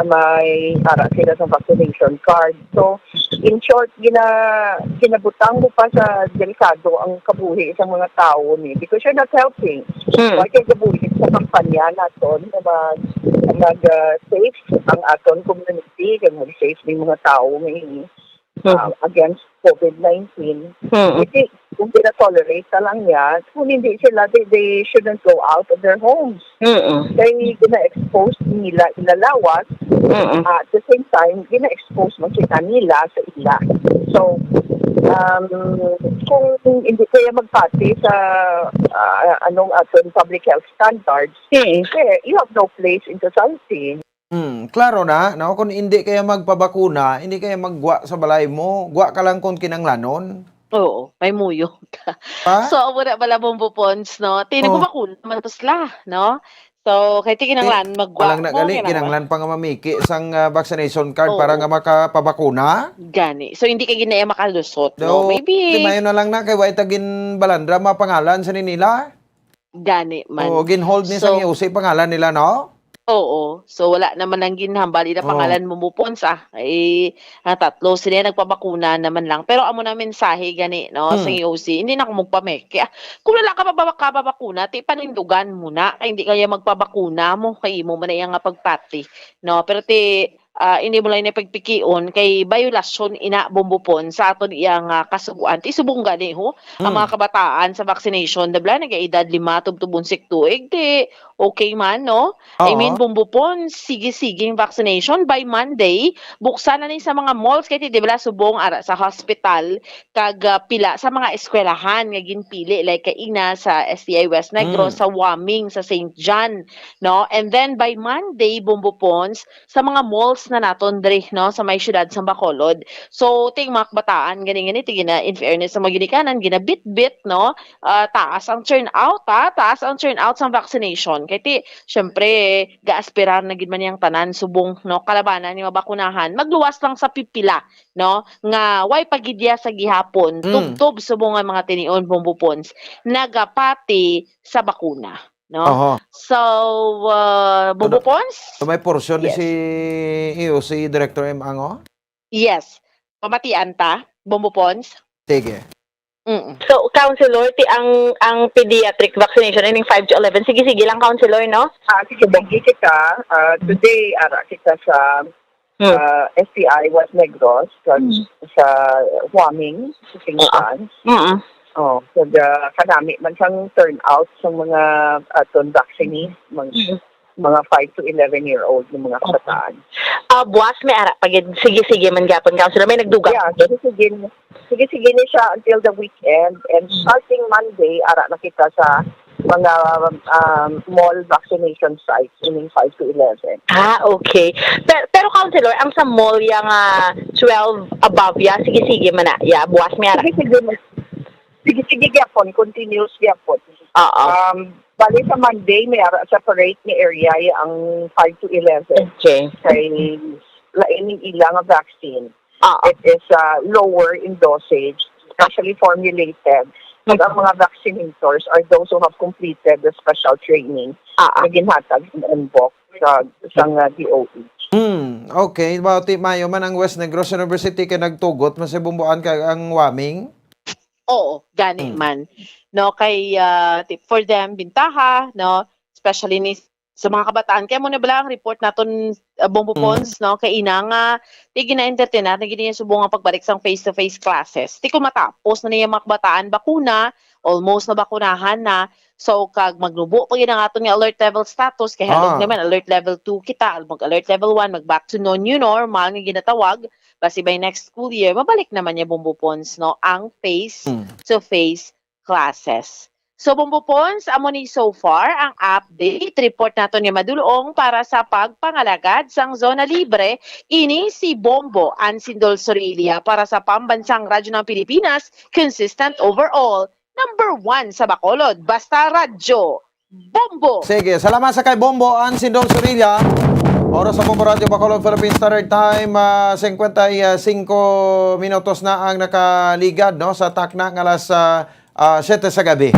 may ara sila sa vaccination card. So, in short, ginabutang mo pa sa delikado ang kabuhi sa mga tao ni because you're not helping. Why kaya kabuhi sa kampanya naton na mag-safe ang aton community, kaya mag-safe ng mga tao may against COVID-19. Kasi kung pinatolerate na lang niya, kung hindi sila, they shouldn't go out of their homes. Kaya gina-expose nila ilalawas, at the same time, gina-expose mo kita nila sa ila. So, kung hindi kaya magpati sa anong aton public health standards, you have no place in society. Klaro na, no? Kung hindi kaya magpabakuna, hindi kaya magwa sa balay mo, gwa ka lang kung kinanglanon. Oo, may muyo ka. So, wala pala bumbupons, no? Tinagpabakuna naman to sila, no? So, kahit kinanglan, magwa Walang nagali, kinanglan pa nga mamiki isang vaccination card para nga makapabakuna. Gani. So, hindi ka ginaya makalusot, So, no? Maybe. Mayo na lang na, kay wa itagin balandra, mapangalan sa nila. Gani man. O, ginhold ni sa iusi pangalan nila, no? Oo. So, wala naman lang ginhambali na pangalan mo mupons, tatlo sila nagpabakuna naman lang. Pero amo na mensahe gani, no, sa EOC, hindi na ako magpameke. Kung wala ka babakuna, ti panindugan mo na. Kaya hindi kaya magpabakuna mo, kay mo man na nga pagpati. No? Pero hindi mo lang pagpikion kay violation ina bumbupon sa aton iyang kasubuan. Ti subong gani ho, ang mga kabataan sa vaccination, dabla nag-edad 5 tubtubon siktuig, okay man, no? I mean, bumbupon, sige-siging vaccination by Monday, buksan na ni sa mga malls, kaya di ba subong ara sa hospital, kag pila sa mga eskwelahan, nga ginpili, like kaina sa STI West Negros, sa Waming, sa St. John, no? And then by Monday, bumbupons, sa mga malls na naton diri, no? Sa may syudad sa Bacolod. So, ting mga kabataan, gani-gani, in fairness sa mga ginikanan, ginabit-bit, no? Taas ang turnout, taas ang turnout sa vaccination. Kaya syempre, ga-aspirar na gid man yang tanan subong, no, kalabanan ni mabakunahan. Magluwas lang sa pipila, no, nga way pagidya sa gihapon, tubtob subong nga mga tinion bumbupons, nagapati sa bakuna, no. So, bumbupons? So may portion ni si EOC Director M. Ango? Yes. Pamatian ta, bumbupons? Sige. So, counselor, ang pediatric vaccination, ining 5 to 11, sige lang, counselor, no? Sige kita. Today, kita sa STI West Negros, sa Huaming, sa Singpan. So, kanami man siyang turnout sa mga aton vaccinees, mga 5 to 11-year-old ng mga kabataan. Buwas, may ara, sige man gapon, counselor, may nagduga. Yeah, sige ni siya until the weekend, and starting Monday, ara na kita sa mga mall vaccination sites, meaning 5 to 11. Okay. Pero counselor, ang sa mall yung 12 above ya, sige man na, buwas may ara. Sige gyapon, continuous gyapon. Bali sa Monday, may separate ni area ang 5 to 11. Okay. Kay lain ilang vaccine. It is lower in dosage, specially formulated. At ang mga vaccinators are those who have completed the special training na ginhatag in NBOC sa DOH. Okay. Bauti mayo man ang West Negros University kay nagtugot masibumbuan kay ang waming. Oo, gani man. No, kay for them bintaha, no, especially ni sa mga kabataan. Kaya mo na bala ang report naton Bombo Pons, no, kay ina nga di gina-entertain natin gini yung subong ang pagbalik sa face-to-face classes. Di ko matapos na niya mga kabataan bakuna, almost na bakunahan na. So kag magnubo pag ina nga aton nga alert level status kay hello naman alert level 2 kita, mag-alert level 1, mag-back to new normal nga ginatawag. Basi by next school year, mabalik naman niya Bombo Pons, no, ang face-to-face classes. So, Bombo Pons, amo ni so far ang update report nato ni madulong para sa pagpangalagad sang zona libre. Ini si Bombo Ansindol Sorilia para sa pambansang radyo ng Pilipinas, consistent overall, number 1 sa Bacolod, basta radyo. Bombo! Sige, salamat sa kay Bombo Ansindol Sorilia. Oras sa Bombo Radio Bacolod Philippines Standard Time, 55 minutos na ang nakaligad, no, sa takna ng alas 7 sa gabi.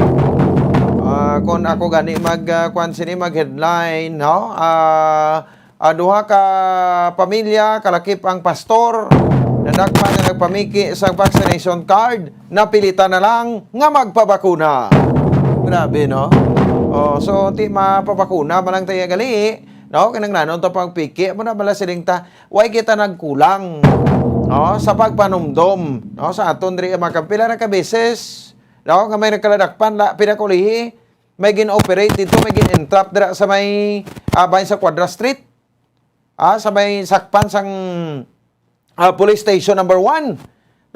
Kung ako gani mag-headline, no? Duha ka pamilya, kalakip ang pastor, nadagpan na nagpamiki sa vaccination card, napilitan na lang nga magpabakuna. Grabe, no? So, ti mapabakuna, malang tayo gali, no? Kanang nanon to pagpiki, mo na bala siling ta, way kita nagkulang, no? Sa pagpanumdom, no? Sa aton diri makampila na ka beses, no? Nga may nagkaladakpan, pinakulihi, may gin-operate dito, may gin-entrap dira sa may bayan sa Quadra Street. Sa may sakpan sang police station number 1.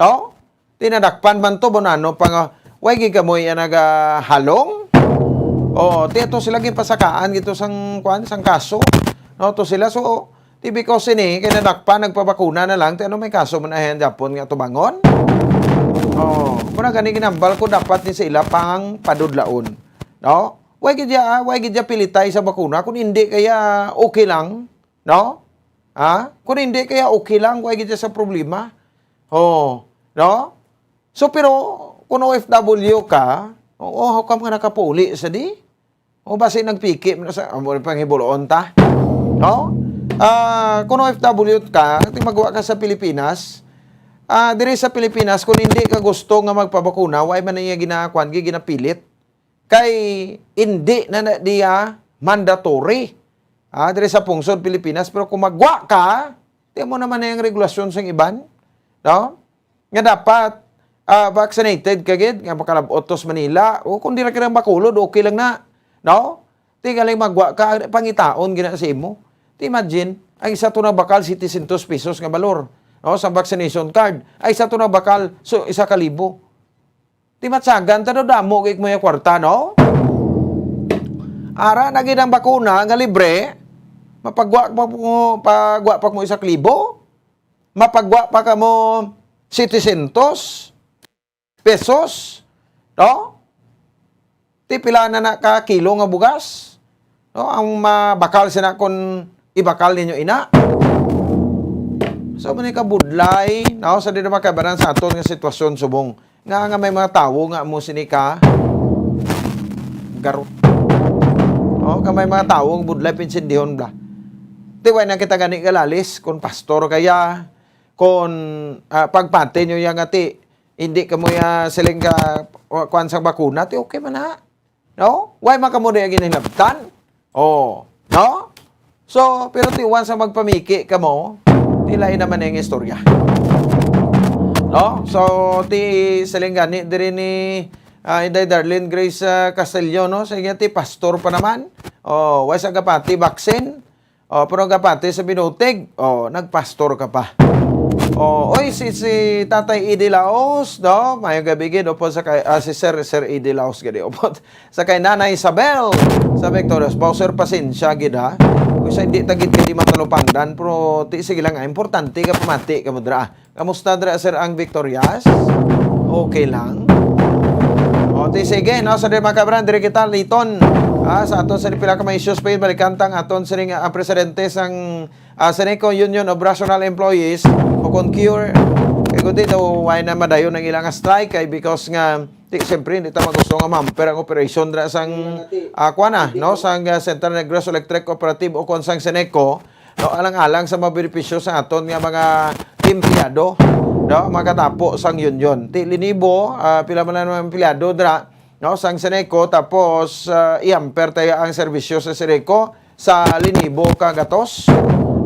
No? Tinadakpan man to, bonano, pang way gigamoy nagahalong. Tito sila gipasakaan gito sang kaso. No, to sila so because ini kay nadakpan nagpabakuna na lang, ano may kaso man ayan Japon nga tubangon. Muna gani ginambal ko dapat ni sila pang padudlaon. No? Why gidya pilitay sa bakuna kung hindi kaya okay lang, no? Kung hindi kaya okay lang, why gidya sa problema? No? So pero kung OFW ka, how come nga nakapuli sa di? Basi nagpiki sa panghibuloon ta. No? Kung OFW ka, magawa ka sa Pilipinas, diri sa Pilipinas kung hindi ka gusto nga magpabakuna, why man niya ginapilit? Kay hindi na diya mandatory. Diri sa pungsod Pilipinas, pero kung magwa ka, di mo naman na yung regulasyon sa iban. No? Nga dapat vaccinated kagid nga makalabot tos Manila. Kung di na ka ng Bacolod, okay lang na. No? Di galing magwa ka, pangitaon gina sa imo. Di imagine, ang isa to na bakal 700 pesos nga balor. No? Sa vaccination card. Ay isa to na bakal, so 1,000. Di matsagan, tano damo kay mo yung kwarta, no? Ara, naging ang bakuna, nga libre, mapagwa pa mo 1,000, mapagwa pa ka mo 700 pesos, no? Di pila na ka kilo nga bugas, no? Ang mabakal sina kung ibakal ninyo ina. So, manika budlay, no? Sa di na makabaran sa aton nga sitwasyon subong. Nga may mga tao nga mo sinika garot. May mga tao ang budlay pinsindihon bla. Tiway na kita gani galalis kung pastor kaya kung pagpate nyo yang ati hindi ka mo siling ka kuan sa bakuna ti okay man ha. No? Why makamu di ginhinabtan? No? So, pero tiwan sa magpamiki ka mo, tilain naman yung istorya. No? So, ti salingani diri ni Inday Darlene Grace Castillo, no? Sa inyo ti pastor pa naman. Why sa gapati vaccine? Pero gapati sa binutig. Nagpastor ka pa. Oy, si Tatay Edi Laos, no? Mayong gabi gid opo sa kay si Sir Edi Laos gid opo. Sa kay Nanay Isabel sa Victorious Bowser pasensya gid ha. Kung sa hindi tagit kay di matalupangdan, pero ti sige lang importante ka pamati ka mo dra. Kamusta dra sir ang Victorious? Okay lang. Ti sige, no, sa mga kabran, dire kita liton. Sa aton sa pila ka may issues pa yun, balikantang aton sa ring ang presidente sang Seneco Union of Rational Employees o Concure kundi daw why na madayon ng ilang strike kay because nga siyempre hindi ta magusto nga mamper ang operation dra sang kuana no sang Central Negros Electric Cooperative o kon sang Seneco no alang-alang sa mga benepisyo sa aton nga mga empleyado no makatapo sang union ti linibo pila man ang empleyado dra no sang Seneco tapos i-amper tayo ang serbisyo sa Seneco sa linibo ka gatos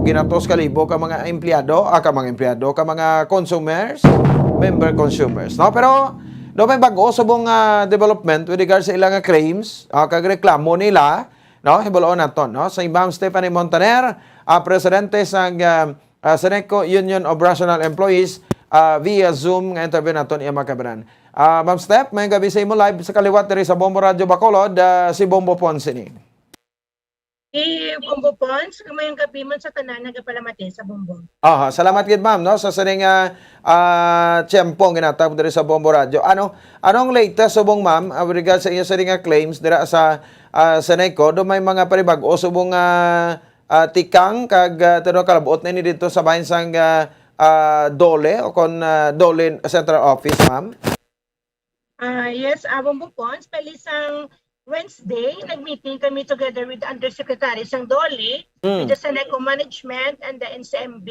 ginatos kalibo ka mga empleyado, ka mga consumers, member consumers. No? Pero, do may bago subong development with regards sa ilang claims, kagreklamo nila, no? Hibuloon naton, no? Sa Ma'am Stephanie Montaner, presidente sang Seneco Union of Rational Employees, via Zoom nga interview naton iya makabaran. Ma'am Steph, may gabi sa imo live sa kaliwat diri sa Bombo Radio Bacolod, si Bombo Ponce ni. Bombo Pons, kamayang gabi man sa tanan nagapalamati sa Bombo. Salamat gid ma'am no sa sining tiyempo ginatawag diri sa Bombo Radio. Anong latest subong ma'am with regards sa inyo sining claims dira sa Seneco do may mga panibag-o subong tikang kag kalabot na ni dito sa bahin sang Dole o kon Dole Central Office ma'am? Yes, Bombo Pons, palisang Wednesday, nag-meeting kami together with the Undersecretary sang Dole, with the Seneco Management and the NCMB.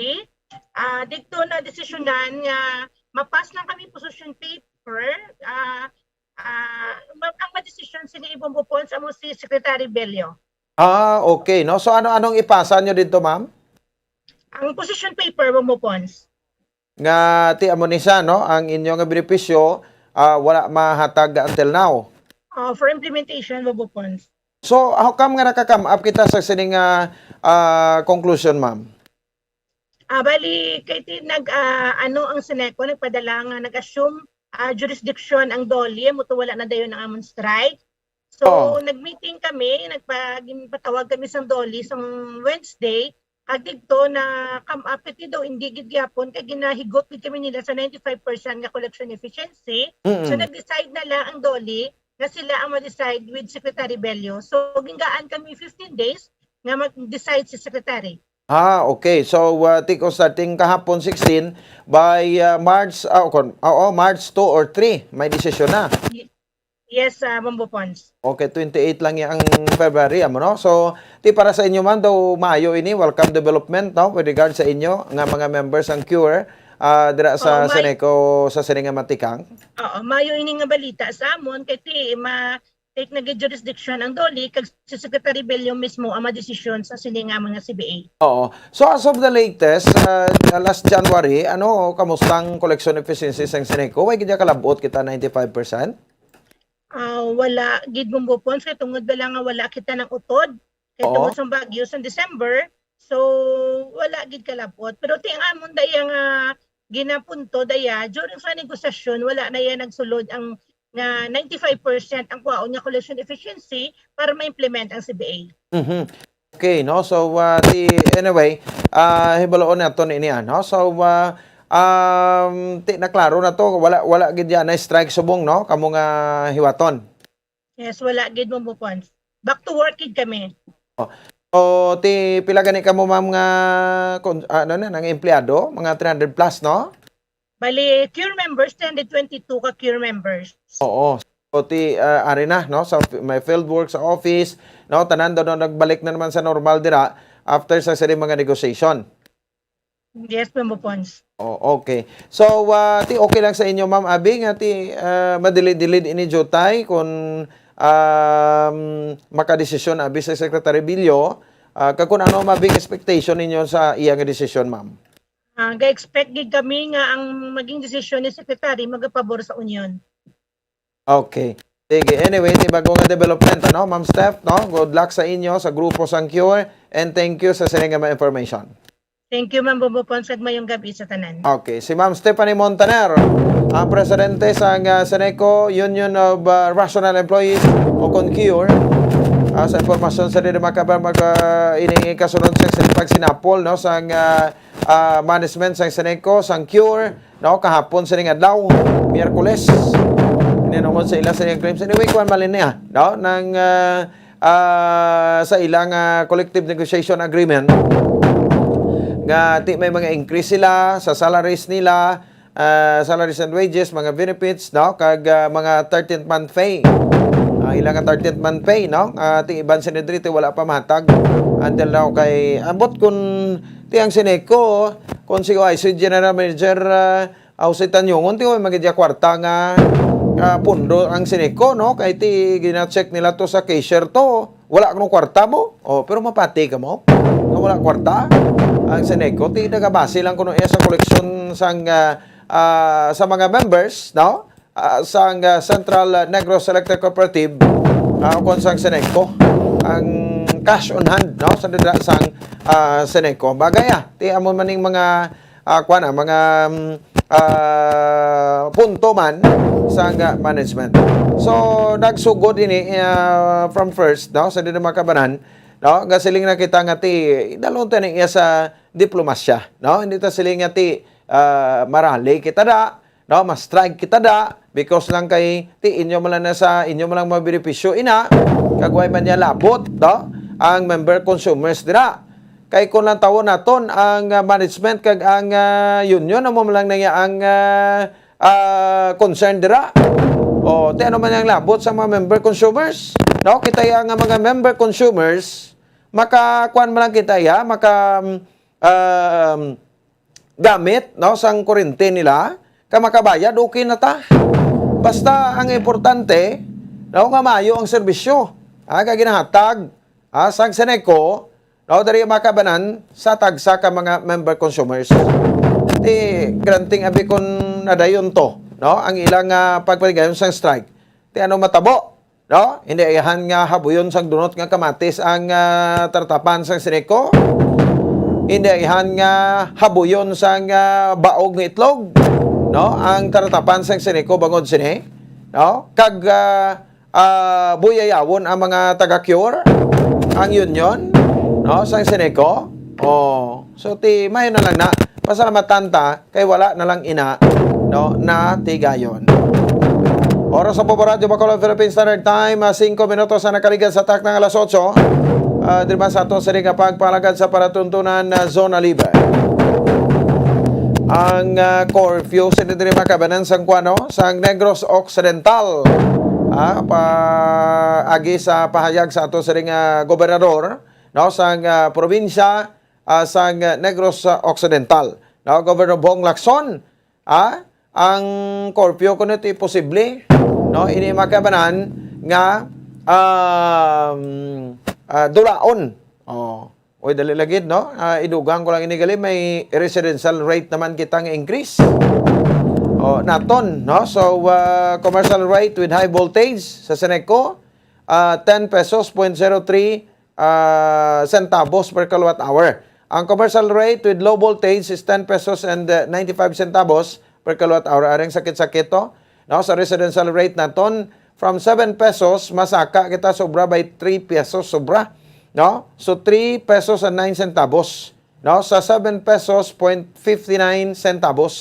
Dito na desisyonan nga mapas lang kami position paper. Ang madesisyon sila Bombo Pons amo si Secretary Bello. Okay. No? So anong ipasa nyo dito, ma'am? Ang position paper, Bombo Pons. Nga ti amo ni siya, no? Ang inyong benepisyo wala mahatag until now. For implementation, Bombo Pons. So, how come nga nakakam up kita sa sining conclusion, ma'am? Bali, kay ang Seneco, nagpadala nga, nag-assume jurisdiction ang Dole, muto wala na dayon ang amon strike. So, nag-meeting kami, nagpatawag kami sa Dole sa Wednesday, dito na come up iti daw hindi gid gyapon kay ginahigot gid kami nila sa 95% nga collection efficiency. So, nag-decide na lang ang Dole na sila ang mag-decide with Secretary Bello. So, gingaan kami 15 days nga mag-decide si Secretary. Okay. So, tiko starting kahapon 16, by March 2 or 3, may desisyon na. Yes, Bombo Pons. Okay, 28 lang yung February, no? So, para sa inyo man daw, maayo ini, welcome development, no? With regard sa inyo, nga mga members ang CURE, dira sa Seneco sa Sininga Matikang. Mayo ini nga balita sa amon kay take na jurisdiction ang Dole kag si Secretary Bello mismo ang madesisyon sa Sininga mga CBA. So as of the latest, last January, kamustang collection efficiency sa Seneco? Way gid kalabot kita 95%? Wala gid Bombo Pons kay tungod ba lang nga wala kita ng utod kay tungod sa bagyo sa December. So wala gid kalabot pero ting amon daya nga ginapunto daya during sa negosasyon wala na yan nagsulod ang nga 95% ang kuwaon niya collection efficiency para ma-implement ang CBA. Okay, no? So anyway, hibaloon nato ni niya, no? So naklaro na to wala gid yan na strike subong, no? Kamo nga hiwaton. Yes, wala gid mo Pons. Back to work gid kami. So, pila gani ka mo ma'am nga nang empleyado, mga 300 plus, no? Bali, CURE members, 322 ka CURE members. So, ari na, no? So, may field work sa office, no? Tanan daw nagbalik na naman sa normal dira after sa sari mga negotiation. Yes, Bombo Pons. Okay. So, okay lang sa inyo, ma'am Abi, nga madilid-dilid ini jutay kung makadesisyon abi sa Secretary Bello kung ano mabing expectation ninyo sa iyang desisyon, ma'am? Ga-expect gid kami nga ang maging desisyon ni Secretary magapabor sa union. Okay. Sige. Anyway, bago nga development, Ma'am Steph, no? Good luck sa inyo, sa grupo sang CURE, and thank you sa sininga mga information. Thank you, Ma'am Bombo Pons, kag mayong gabi sa tanan. Okay. Si Ma'am Stephanie Montaner, ang presidente sa Seneco Union of Rational Employees o CURE. Sa informasyon sa rin makabar iningi kasunod sa pagsinapol, no? Sa management sa Seneco, sa CURE, no? Kahapon sa adlaw, Miyerkules. Ninungod sa ilang sa ilang claims. Anyway, kuwan malin niya, no? Sa ilang collective negotiation agreement nga ti may mga increase sila sa salaries nila, salaries and wages, mga benefits, no? Kag mga 13th month pay. Ilang 13th month pay, no? Ti iban sinidrito wala pa matag until now kay ambot kun ti ang Sineco kung si IC General Manager Ausitan yung ti magidya kwarta nga pundo ang Sineco, no? Kay ti gina-check nila to sa cashier to. Wala kang kwarta mo. Pero mapati ka mo. Wala kwarta. Ang Sineco ti nagabase lang kuno sa koleksyon sa mga members, no? Sa Central Negros Electric Cooperative, kung sa Sineco, ang cash on hand, no? Sa dira sang Sineco. Bagay ti amon maning mga mga punto man sa management. So nagsugod ini from first, no? Sa dira makabanan, no? Gasiling na kita nga ti dalon ta niya sa diplomasya, no? Hindi ta siling nga ti marali kita da, no? Mas strike kita da because lang kay ti inyo man lang sa inyo man lang mabenepisyo ina kagway man niya labot, no? Ang member consumers dira. Kay kung lang tawon naton ang management kag ang union mo lang na ang concern dira. Ti ano man yang labot sa mga member consumers, no? Kita yang mga member consumers makakuan man lang kita gamit, no, sang kuryente nila ka makabayad okay na ta. Basta ang importante, no, nga maayo ang serbisyo kag ginahatag sang Sineco, no, dari makabanan sa tagsa ka mga member consumers. Ti granting abi kon nadayon to, no, ang ilang pagpaligayon sang strike. Ti ano matabo, no? Hindi ayahan nga habuyon sang dunot nga kamatis ang tartapan sang Sineco. Hindi ihan nga habuyon sang baog ng itlog, no? Ang taratapan sang Sineco bangod sini, no? Kag buyayawon ang mga taga-cure, ang union, no? Sang Sineco. So ti may na lang na pasalamatan ta kay wala na lang ina, no, na tigayon. Oras sa Poporadyo Bacolod Philippine Standard Time, 5 minutos na nakaligan sa tak ng alas 8. Diba sa ato sa ring pagpalagad sa paratuntunan na zona libre. Ang curfew sa diri makabanan sang kuano sang Negros Occidental. Agi sa pahayag sa ato sa ring gobernador, no, sang probinsya sang Negros Occidental. No, Governor Bong Lacson, ang curfew kuno ti posible, no, ini makabanan nga dulaon. Oy dali lagid, no? Idugang ko lang inigali may residential rate naman kitang increase. Naton, no? So commercial rate with high voltage sa Sineco 10 pesos 0.03 centavos per kilowatt hour. Ang commercial rate with low voltage is 10 pesos and 95 centavos per kilowatt hour. Aring sakit-sakit to, no? Sa residential rate naton from 7 pesos, masaka kita sobra by 3 pesos sobra, no? So 3 pesos and 9 centavos, no? Sa 7 pesos 0.59 centavos.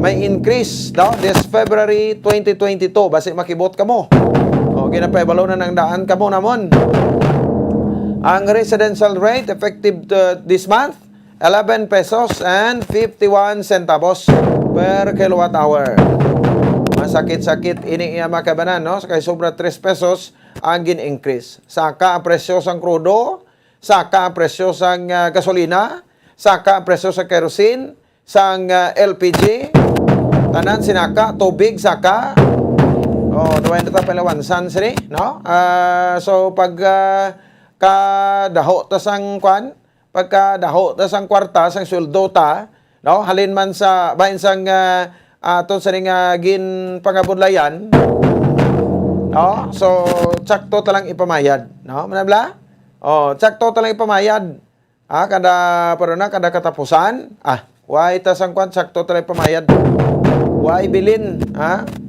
May increase, no? This February 2022, basi makibot ka mo. Ginapay-balo na ng daan ka mo namon. Ang residential rate effective this month, 11 pesos and 51 centavos per kilowatt hour. Masakit-sakit ini makabanan, no? Kay sobra 3 pesos ang gin-increase. Saka ang presyo sang krudo, saka ang presyo sang gasolina, saka ang presyo sa kerosene, sang LPG, tanan sinaka, tubig, saka. Duwain na palawansan sini, no? So pag kadaho ta sang kwan, pagkadaho ta sang kwarta, sang sweldo ta, no? Halin man sa bahin sang aton sa ring gin pangabudlayan, no? So tsakto ta lang ipamayad, no? Manabla? Tsakto ta lang ipamayad. Kada katapusan, why ta sang kwan tsakto ta lang ipamayad. Why bilin,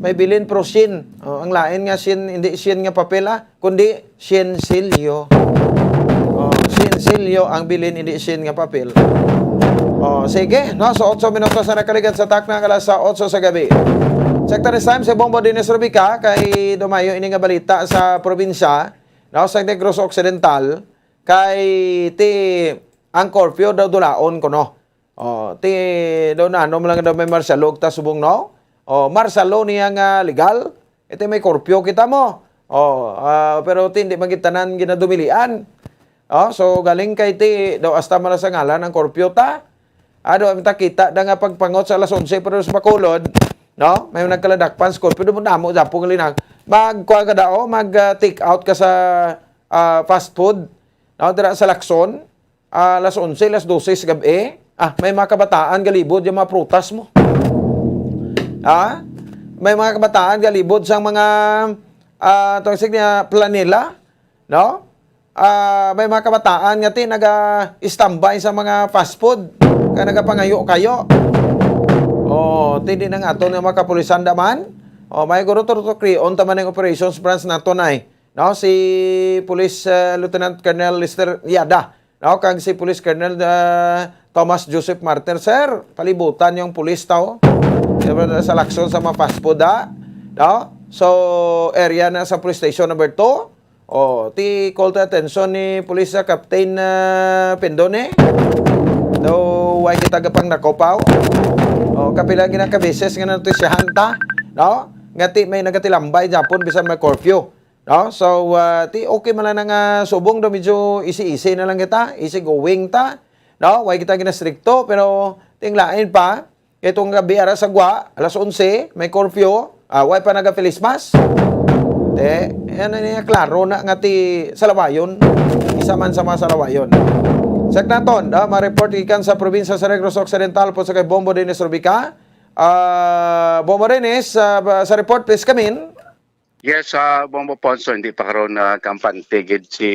may bilin pro sin. Ang lain nga sin, hindi sin nga papel, kundi sinsilyo. Sinsilyo ang bilin, hindi sin nga papel. Sige, no? So 8 minutos na nakaligan sa tak ng alas 8 sa gabi. Check this time sa Bombo Dines Rubica, kay dumayo ini nga balita sa probinsya, no? Sa Negros Occidental, kay ti ang curfew daw dulaon ko no. Ti daw na ano lang daw may marsalog ta subong no. Marsalo niya nga legal. Ito may curfew kita mo. Pero hindi magitanan ginadumilian. So galing kay ti daw hasta mala sa ngalan ang curfew ta. Amita kita da nga pagpangot sa alas 11 pero sa Bacolod, no? May nagkaladakpan sa curfew do mo damo japong linang. Magkuha ka daw, mag-take out ka sa fast food. No, dira sa Lacson, alas 11, alas 12 sa gabi. May mga kabataan galibod yung mga prutas mo. May mga kabataan galibod sa mga tawag niya planila, no? May mga kabataan nga ti naga-standby sa mga fast food. Kaya nagapangayo kayo. Tindi na nga ito ng mga kapulisan daman. May guro to kriyon taman ng operations branch na ito na no? Si Police Lieutenant Colonel Lister Yada. No? Kag si Police Colonel Thomas Joseph Martir. Sir, palibutan yung police tao. Sa Lacson sa mga fast food no? So, area na sa police station number 2. Ti call to attention ni Police Captain Pendone. Daw, ay kita gapang nakopaw. Kapila ginakabeses nga natisyahan ta. No? Ngati may nagatilambay Japon bisan may curfew. No? So, okay man lang nga subong do medyo easy na lang kita. Easy going ta. No? Way kita ginastrikto pero tinglain pa. Itong gabi ara sa gwa, alas 11, may curfew. Way pa nagapilismas. Yan niya klaro na ngati sa lawayon. Isa man sa mga salawayon. Saknaton, ma-report ikan sa probinsya sa Negros Occidental po sa kay Bombo Dennis Rubica. Bombo Dennis, sa report please come in. Yes, Bombo Ponso, hindi pa karoon na kampante gid si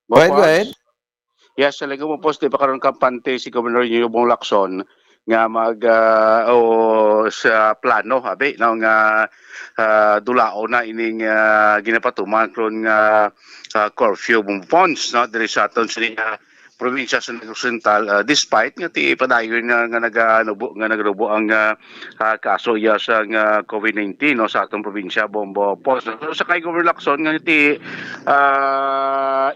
Go ahead. Yes, talaga mo post di pa karoon kampante si Governor Yubong Lacson nga sa plano abi nga dulao na ining ginapatuman kron nga curfew bonds no diri sa aton sa probinsya sa Negros Occidental despite nga ti padayon nga nagrubo ang kaso sa COVID-19 no sa atong probinsya Bombo Ponso. So, sa kay Governor Lacson nga ti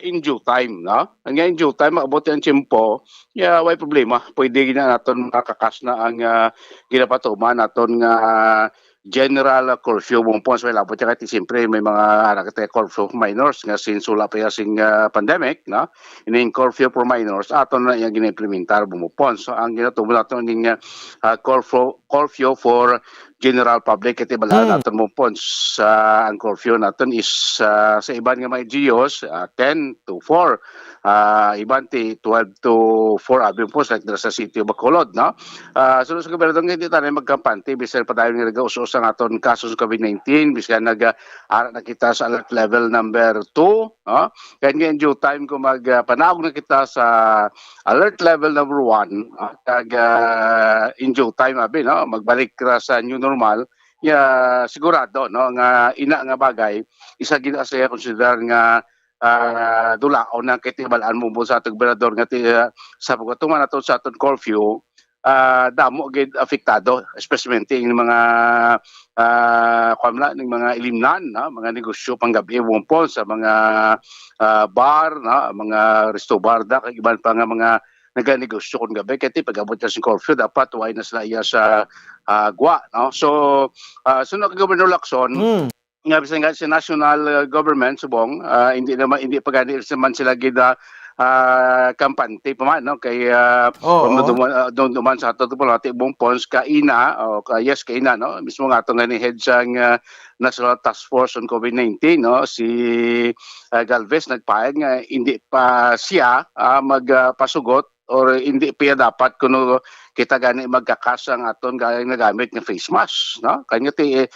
in due time no nga in due time maabot ang tiempo way problema pwede gina naton makakas na ang ginapatuman naton nga general curfew bumpons may labot kaya siyempre may mga nakita curfew minors nga since wala pa yung pandemic no ining curfew for minors aton na yung gina-implementar bumpons so ang ginatubo naton ning curfew for general public iti bala naton bumpons ang curfew naton is sa iban nga mga GOs 10 to 4 iban ti 12 to 4 abi po like sa City of Bacolod no sunod sa gobernador nga hindi tayo magkampante bisan pa tayo nga nag-usos ang aton kaso sa COVID-19 bisan nag-ara na kita sa alert level number 2 no kaya nga in due time kung magpanawag na kita sa alert level number 1 kag in due time abi no magbalik ra sa new normal sigurado no nga ina nga bagay isa gid sa consider nga dulao na kitibalaan mo sa atong gobernador nga sa pagtuman nato sa aton curfew damo gid apektado especially ning mga ning mga ilimnan mga negosyo panggabi bumpon sa mga bar mga resto bar kag iban pa nga mga naganegosyo kon gabi kay pag-abot sa curfew dapat way na sila iya sa gwa no so sunod kay Governor Lacson nga bisan nga sa national government subong hindi pa gani man sila gid kampante pa man no kay duman sa ato po natin bumpons kaina kaina no mismo nga ato nga ni head sang National Task Force on COVID-19 no si Galvez nagpayag nga hindi pa siya magpasugot or hindi pa dapat kuno kita gani magkakasang aton nagamit nga face mask no kanya ti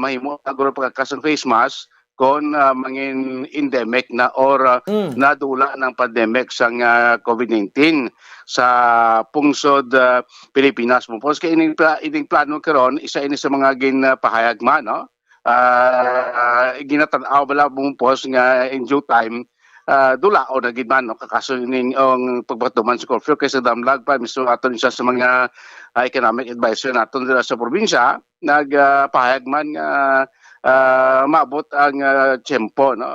mahimo aguro pagkakasang face mask kon mangin endemic na or nadula ng pandemic sa COVID-19 sa pungsod Pilipinas mo pos kay ining plano karon isa ini sa mga ginpahayag man no ginatan-aw bala bumpos nga in due time dulao na gid man no kakaso ning ang pagpatuman sa curfew kay sa damlag pa mismo aton isa sa mga economic advisor naton dira sa probinsya nagpahayag man nga maabot ang tiyempo, no?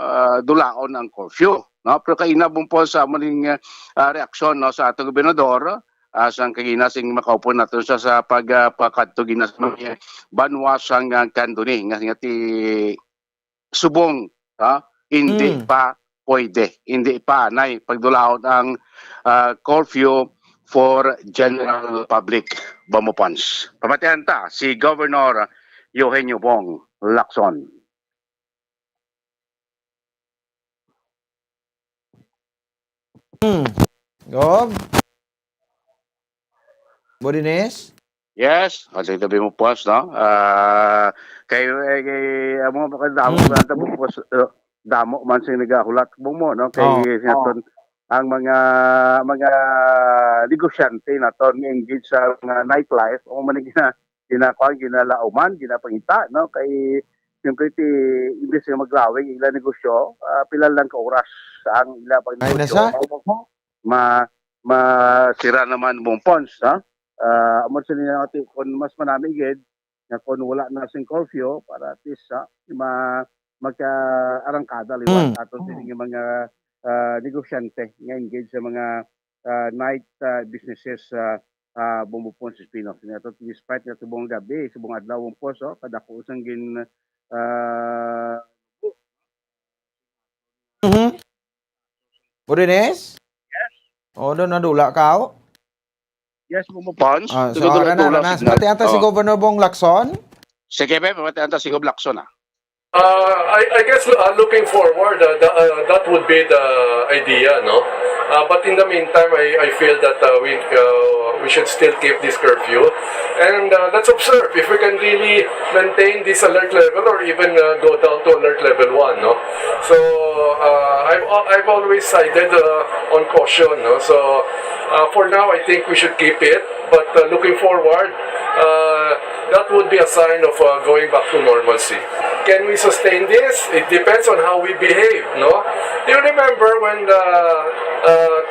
Dulaon ang curfew, no? Pero kaina po sa muling reaksyon, no, sa atong gobernador, sang kagina sing makaupo nato siya sa pagpakadto ginas mga banwasang kanduni nga ti subong, hindi pa pwede, hindi pa nay pagdulaon ang curfew for general public bumupons. Pamatihan ta si Governor Eugenio Bong Lacson. Gov? Bodines? Yes, kasi tabi mo po, no? Kay mga pakadamo na tabi po, damo man sing nagahulat mo, no? Kay sinaton ang mga negosyante naton engage sa mga nightlife o man ginalauman, ginapangita, no? Kay siyempre imbes nga maglawing ila negosyo, pila lang ka oras ang ila pag negosyo. Masira naman mong pons, ha? Amon sa natin kung mas manamigid na kung wala na sing curfew para at least magka-arangkada liwan ato sa mga negosyante nga engage sa mga night businesses bumupon sa Pinos. Ito despite na subong gabi, subong adlaw ang poso, kadako usang gin Bodines? Yes. O, doon nadula ka o? Yes, bumupons. So, pati ata si Governor Bong Lacson? Sige, pati ata si Gov Lacson, I guess looking forward, that would be the idea, no? But in the meantime, I feel that we should still keep this curfew, and let's observe if we can really maintain this alert level or even go down to alert level 1, no? So I've always sided on caution, no? So for now, I think we should keep it, but looking forward, that would be a sign of going back to normalcy. Can we sustain this? It depends on how we behave, no? Do you remember when the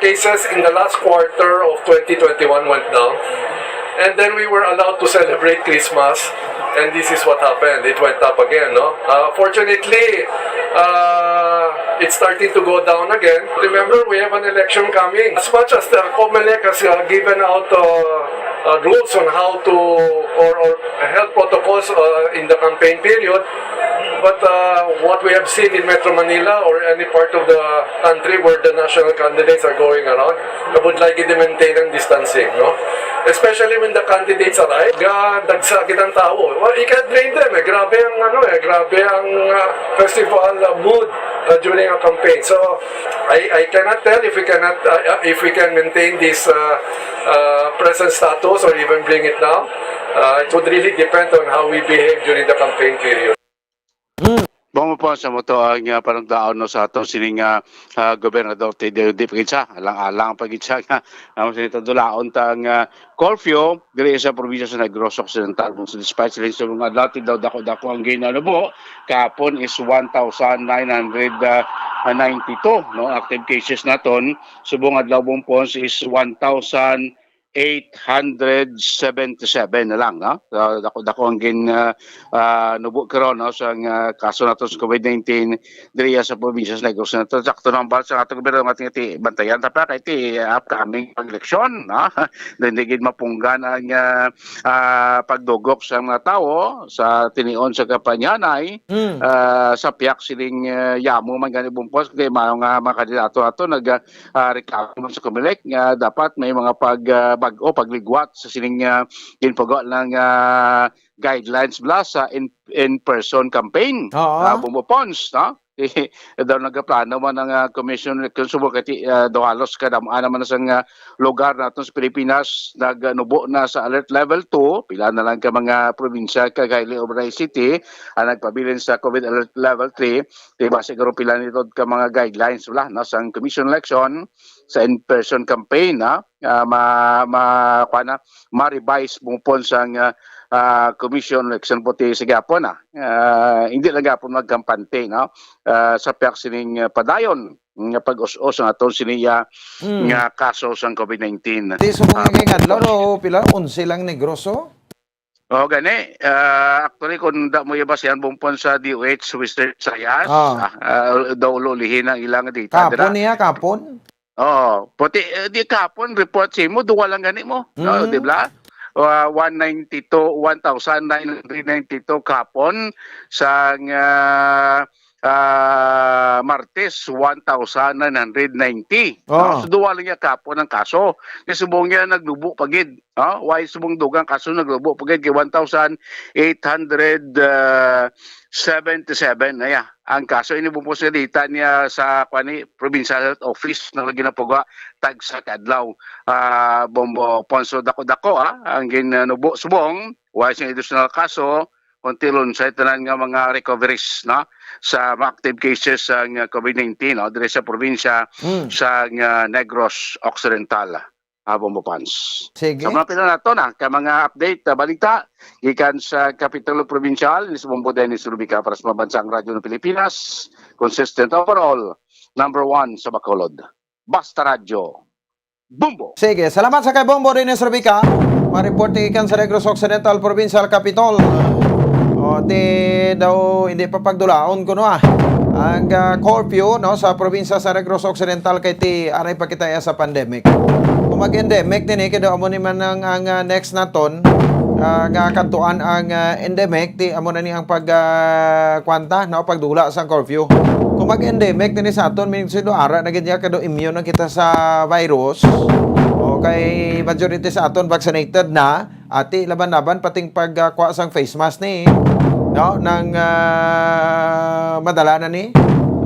cases in the last quarter of 2021 went down? And then we were allowed to celebrate Christmas, and this is what happened. It went up again, no? Fortunately, it's starting to go down again. Remember, we have an election coming. As much as the COMELEC has given out rules on how to, or health protocols in the campaign period, but what we have seen in Metro Manila or any part of the country where the national candidates are going around, I would like to maintain ang distancing, no? Especially when the candidates arrive, dagsagit ang tao. Well, you can't blame them. Grabe ang festival mood during a campaign. So I cannot tell if we can maintain this present status or even bring it down. It would really depend on how we behave during the campaign period. Bumupon sa moto ang panagdaon no sa atong sining gobernador Tedeo Di Pagitsa, alang-alang pagitsa nga ang sinita dulaon tang curfew diri sa probinsya sa Negros Occidental. So despite sila sa mga dati daw dako-dako ang ginalabo, kapon is 1,992 no active cases naton. Subong adlaw bumpon is 1,877 na lang, no? Dako ang nubo karon, no, sa kaso nato sa COVID-19 diri sa probinsya sa Negros. Sakto number sa atong gobernador ating bantayan ta kay ti upcoming pag-eleksyon, no? Dindigid mapunggan ang pagdugok sa mga tawo sa tinion sa kampanyanay sa piyak siling yamo man gani bumpos kay mga kandidato ato reklamo sa COMELEC nga dapat may mga pagligwat sa sining ginpagawa ng guidelines bla sa in-person campaign. Bumupons, no? Daw nagplano man ang Commission Consumo kati halos kadam-an naman sa lugar naton sa Pilipinas nagnubo na sa alert level 2, pila na lang ka mga probinsya kagaya Obray City ang nagpabilin sa COVID alert level 3, diba siguro pila nito ka mga guidelines wala no sa Commission election sa in-person campaign na ma-revise bumupon sa Commission election puti sa gapon hindi lang gapon magkampante, no? Sa piyak sining padayon nga pag-us-us ang aton siniya nga kaso sa COVID-19. Di sumangay nga adlaw pila 11 lang Negroso? O gani, actually kung da mo ibas yan bumpon sa DOH Western Visayas, daw ulihin ang ilang data. Kapon niya, kapon. Oo, puti di kapon report si mo duwa lang gani mo, no, di ba? 1,992 kapon sa Martes 1,990. So duwa lang niya kapon ang kaso. Kasi subong niya naglubo pagid. Why subong dugang kaso naglubo pagid kay 1,877 aya. Ang kaso ini bumusilita niya sa Provincial Health Office na ginapuga tag sa kadlaw. Bombo Ponso dako-dako ang ginubo subong why sa additional kaso kontilon sa tanan nga mga recoveries sa mga active cases sa COVID-19 dire sa probinsya sa Negros Occidental. Bombo Pans. Sige. Sa mga pinanato ka mga update balita gikan sa Kapitulo Provincial ni Bombo Dennis Rubica para sa Mabansang Radyo ng Pilipinas, consistent overall, number 1 sa Bacolod. Basta Radyo. Bombo. Sige, salamat sa kay Bombo Dennis Rubica. Ma-report ikan sa Negros Occidental Provincial Capitol. Daw hindi pa pagdulaon ko ang curfew sa probinsya sa Negros Occidental kay ti aray pa kita sa pandemic. Kung mag-endemic din kaya amo ni man ang next naton nga kantuan ang endemic ti amo na ni ang pagkwanta pagdula sa curfew. Kung mag-endemic din sa aton meaning sido ara na gid kado immune na kita sa virus. Okay, majority sa aton vaccinated na ati laban-laban pating pagkuha sang face mask ni nang madala na ni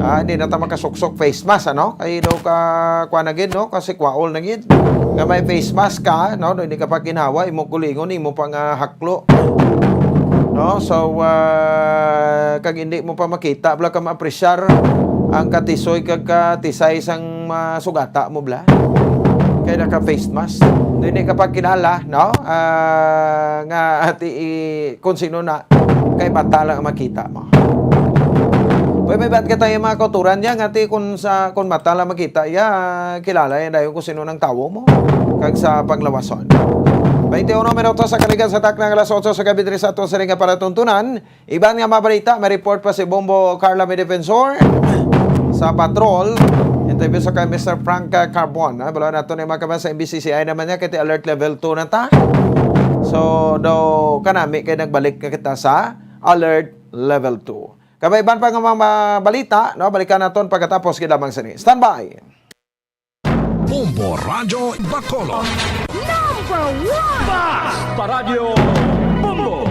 hindi na ta makasuksok face mask kay daw ka kuha na gid kasi kwaol na gid nga may face mask ka hindi ka pa ginawa imo kulingon imo pang haklo so kag hindi mo pa makita bla ka ma-appreciate ang katisoy kag katisay sang sugata mo bla kay naka face mask hindi ka pa kilala nga ati kung sino na kay bata lang makita mo. Pwede may bat ka tayo mga kauturan yan ati kung mata lang makita kilala yan dahil kung sino ng tawo mo kag sa panglawason. 21 minuto sa kaligan sa taknang alas 8 sa gabi sa ato sa ringa para tuntunan. Iban nga mabalita, may report pa si Bombo Carla May Defensor sa patrol. Interview sa kay Mr. Frank Carbon. Bala nato na mga kaman sa MBCCI naman niya kaya alert level 2 na ta. So, daw kanami kaya nagbalik ka kita sa alert level 2. Kabayban pa nga mga balita, balikan naton pagkatapos kidamang sini. Stand by! Bombo Radyo Bacolod. Number 1! Basta Radyo Bombo!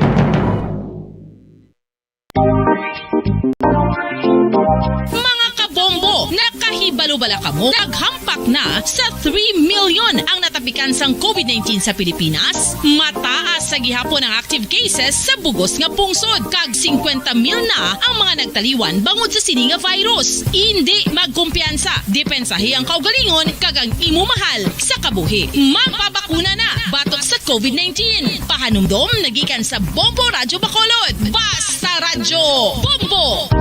Mga kabombo, nakahibalo-bala ka mo, naghampak na sa 3 million ang natapikan sang COVID-19 sa Pilipinas. Mataas sa gihapon ang active cases sa bugos nga pungsod. Kag 50 mil na ang mga nagtaliwan bangod sa sini nga virus. Hindi magkumpiyansa, depensahi ang kaugalingon kag ang imo mahal sa kabuhi. Magpabakuna na batok sa COVID-19. Pahanumdom nagikan sa Bombo Radyo Bacolod. Basta Radyo Bombo!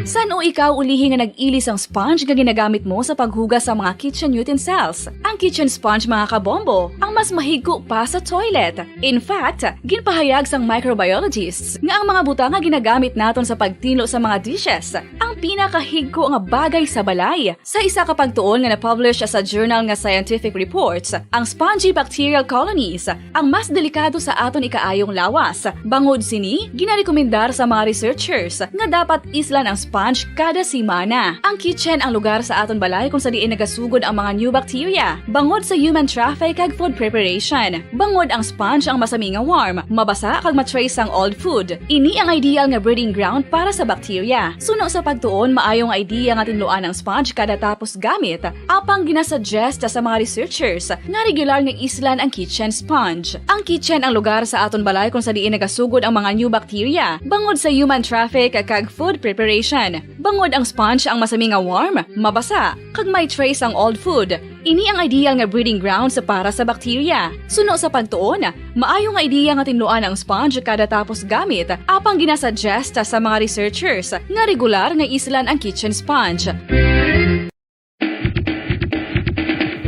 San o ikaw ulihi nga nag-ilis ang sponge nga ginagamit mo sa paghugas sa mga kitchen utensils? Ang kitchen sponge mga kabombo, ang mas mahigko pa sa toilet. In fact, ginpahayag sang microbiologists nga ang mga butang nga ginagamit naton sa pagtino sa mga dishes ang pinakahigko nga bagay sa balay. Sa isa ka pagtuon nga na-publish sa journal nga Scientific Reports, ang spongy bacterial colonies ang mas delikado sa aton ikaayong lawas. Bangod sini, ginarekomendar sa mga researchers nga dapat islan ang sponge kada simana. Ang kitchen ang lugar sa aton balay kung sa diin nagasugod ang mga new bacteria. Bangod sa human traffic kag food preparation. Bangod ang sponge ang masami nga warm, mabasa kag matrace ang old food. Ini ang ideal nga breeding ground para sa bacteria. Suno sa pagtuon, maayong idea nga tinluan ang sponge kada tapos gamit. Apang ginasuggest sa mga researchers nga regular nga islan ang kitchen sponge. Ang kitchen ang lugar sa aton balay kung sa diin nagasugod ang mga new bacteria. Bangod sa human traffic kag food preparation. Bangod ang sponge ang masami nga warm, mabasa, kag may trace ang old food. Ini ang ideal nga breeding ground sa para sa bacteria. Suno sa pagtuon, maayo nga idea nga tinluan ang sponge kada tapos gamit, apang ginasuggest sa mga researchers nga regular nga islan ang kitchen sponge.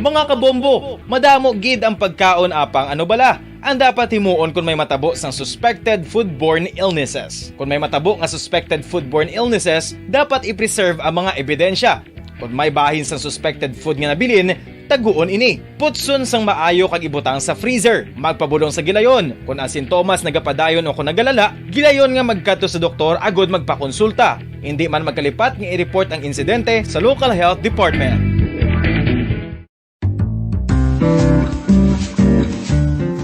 Mga kabombo, madamo gid ang pagkaon apang ano bala ang dapat himuon kung may matabo sang suspected foodborne illnesses. Kung may matabo nga suspected foodborne illnesses, dapat i-preserve ang mga ebidensya. Kung may bahin sang suspected food nga nabilin, taguon ini. Putson sang maayo kag ibutang sa freezer. Magpabulong sa gilayon. Kung ang sintomas nagapadayon o kung nagalala, gilayon nga magkadto sa doktor agud magpakonsulta. Hindi man magkalipat nga i-report ang insidente sa local health department.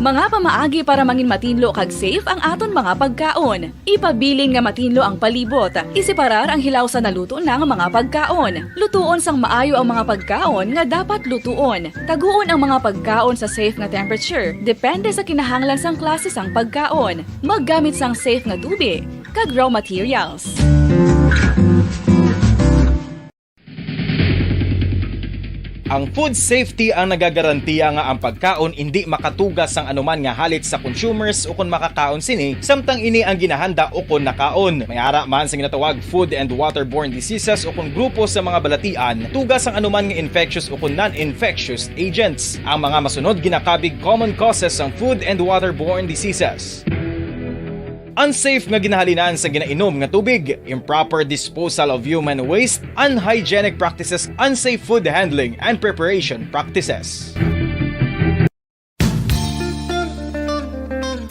Mga pamaagi para mangin matinlo kag safe ang aton mga pagkaon. Ipabilin nga matinlo ang palibot. Isiparar ang hilaw sa naluto ng mga pagkaon. Lutuon sang maayo ang mga pagkaon nga dapat lutuon. Taguon ang mga pagkaon sa safe nga temperature. Depende sa kinahanglan sang klase sang pagkaon. Maggamit sang safe nga tubig kag raw materials. Ang food safety ang nagagarantiya nga ang pagkaon hindi makatugas sang anuman nga halit sa consumers o kung makakaon sini, samtang ini ang ginahanda o kung nakaon. May ara man sa ginatawag food and waterborne diseases o kung grupo sa mga balatian, tugas ang anuman nga infectious o kung non-infectious agents. Ang mga masunod ginakabig common causes ng food and waterborne diseases. Unsafe nga ginahalinan sa ginainom nga tubig, improper disposal of human waste, unhygienic practices, unsafe food handling and preparation practices.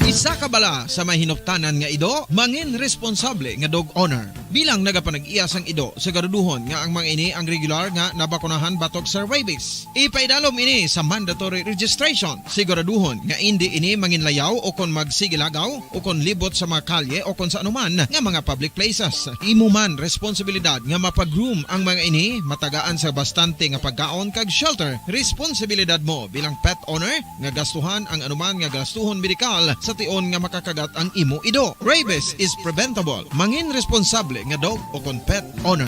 Isa ka bala sa mahinuptanan nga ido, mangin responsable nga dog owner. Bilang nagapanag-iyas ang ido, siguraduhon nga ang mga ini ang regular nga nabakunahan batok sa rabies. Ipaidalom ini sa mandatory registration. Siguraduhon nga hindi ini manginlayaw o kon magsigilagaw o kon libot sa mga kalye o kon sa anuman nga mga public places. Imo man responsibilidad nga mapag-groom ang mga ini, matagaan sa bastante nga pagkaon kag shelter. Responsibilidad mo bilang pet owner nga gastuhan ang anuman nga gastuhon medikal sa tion nga makakagat ang imo ido. Rabies is preventable. Mangin responsable nga dog o kon pet owner.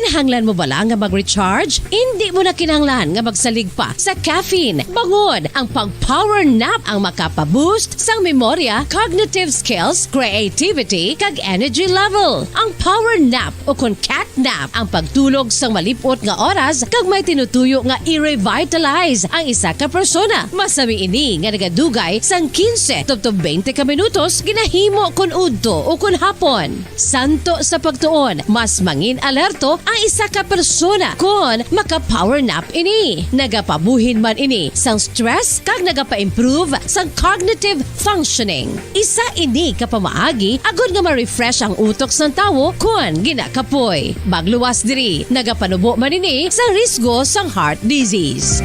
Kinahanglan mo bala nga mag-recharge? Hindi mo na kinahanglan nga magsalig pa sa caffeine. Bangod ang pag-power nap ang makapaboost sang memorya, cognitive skills, creativity, kag energy level. Ang power nap o kon cat nap ang pagtulog sang malipot nga oras kag may tinutuyo nga i-revitalize ang isa ka persona. Masami ini nga nagadugay sang 15 to 20 ka minutos ginahimo kun udto o kun hapon. Santo sa pagtuon, mas mangin alerto ang isa ka persona kung maka-power nap ini. Nagapabuhin man ini sang stress kag nagapa-improve sang cognitive functioning. Isa ini kapamaagi agud nga ma-refresh ang utok sang tawo kung ginakapoy. Bagluwas diri, nagapanubo man ini sang risgo sang heart disease.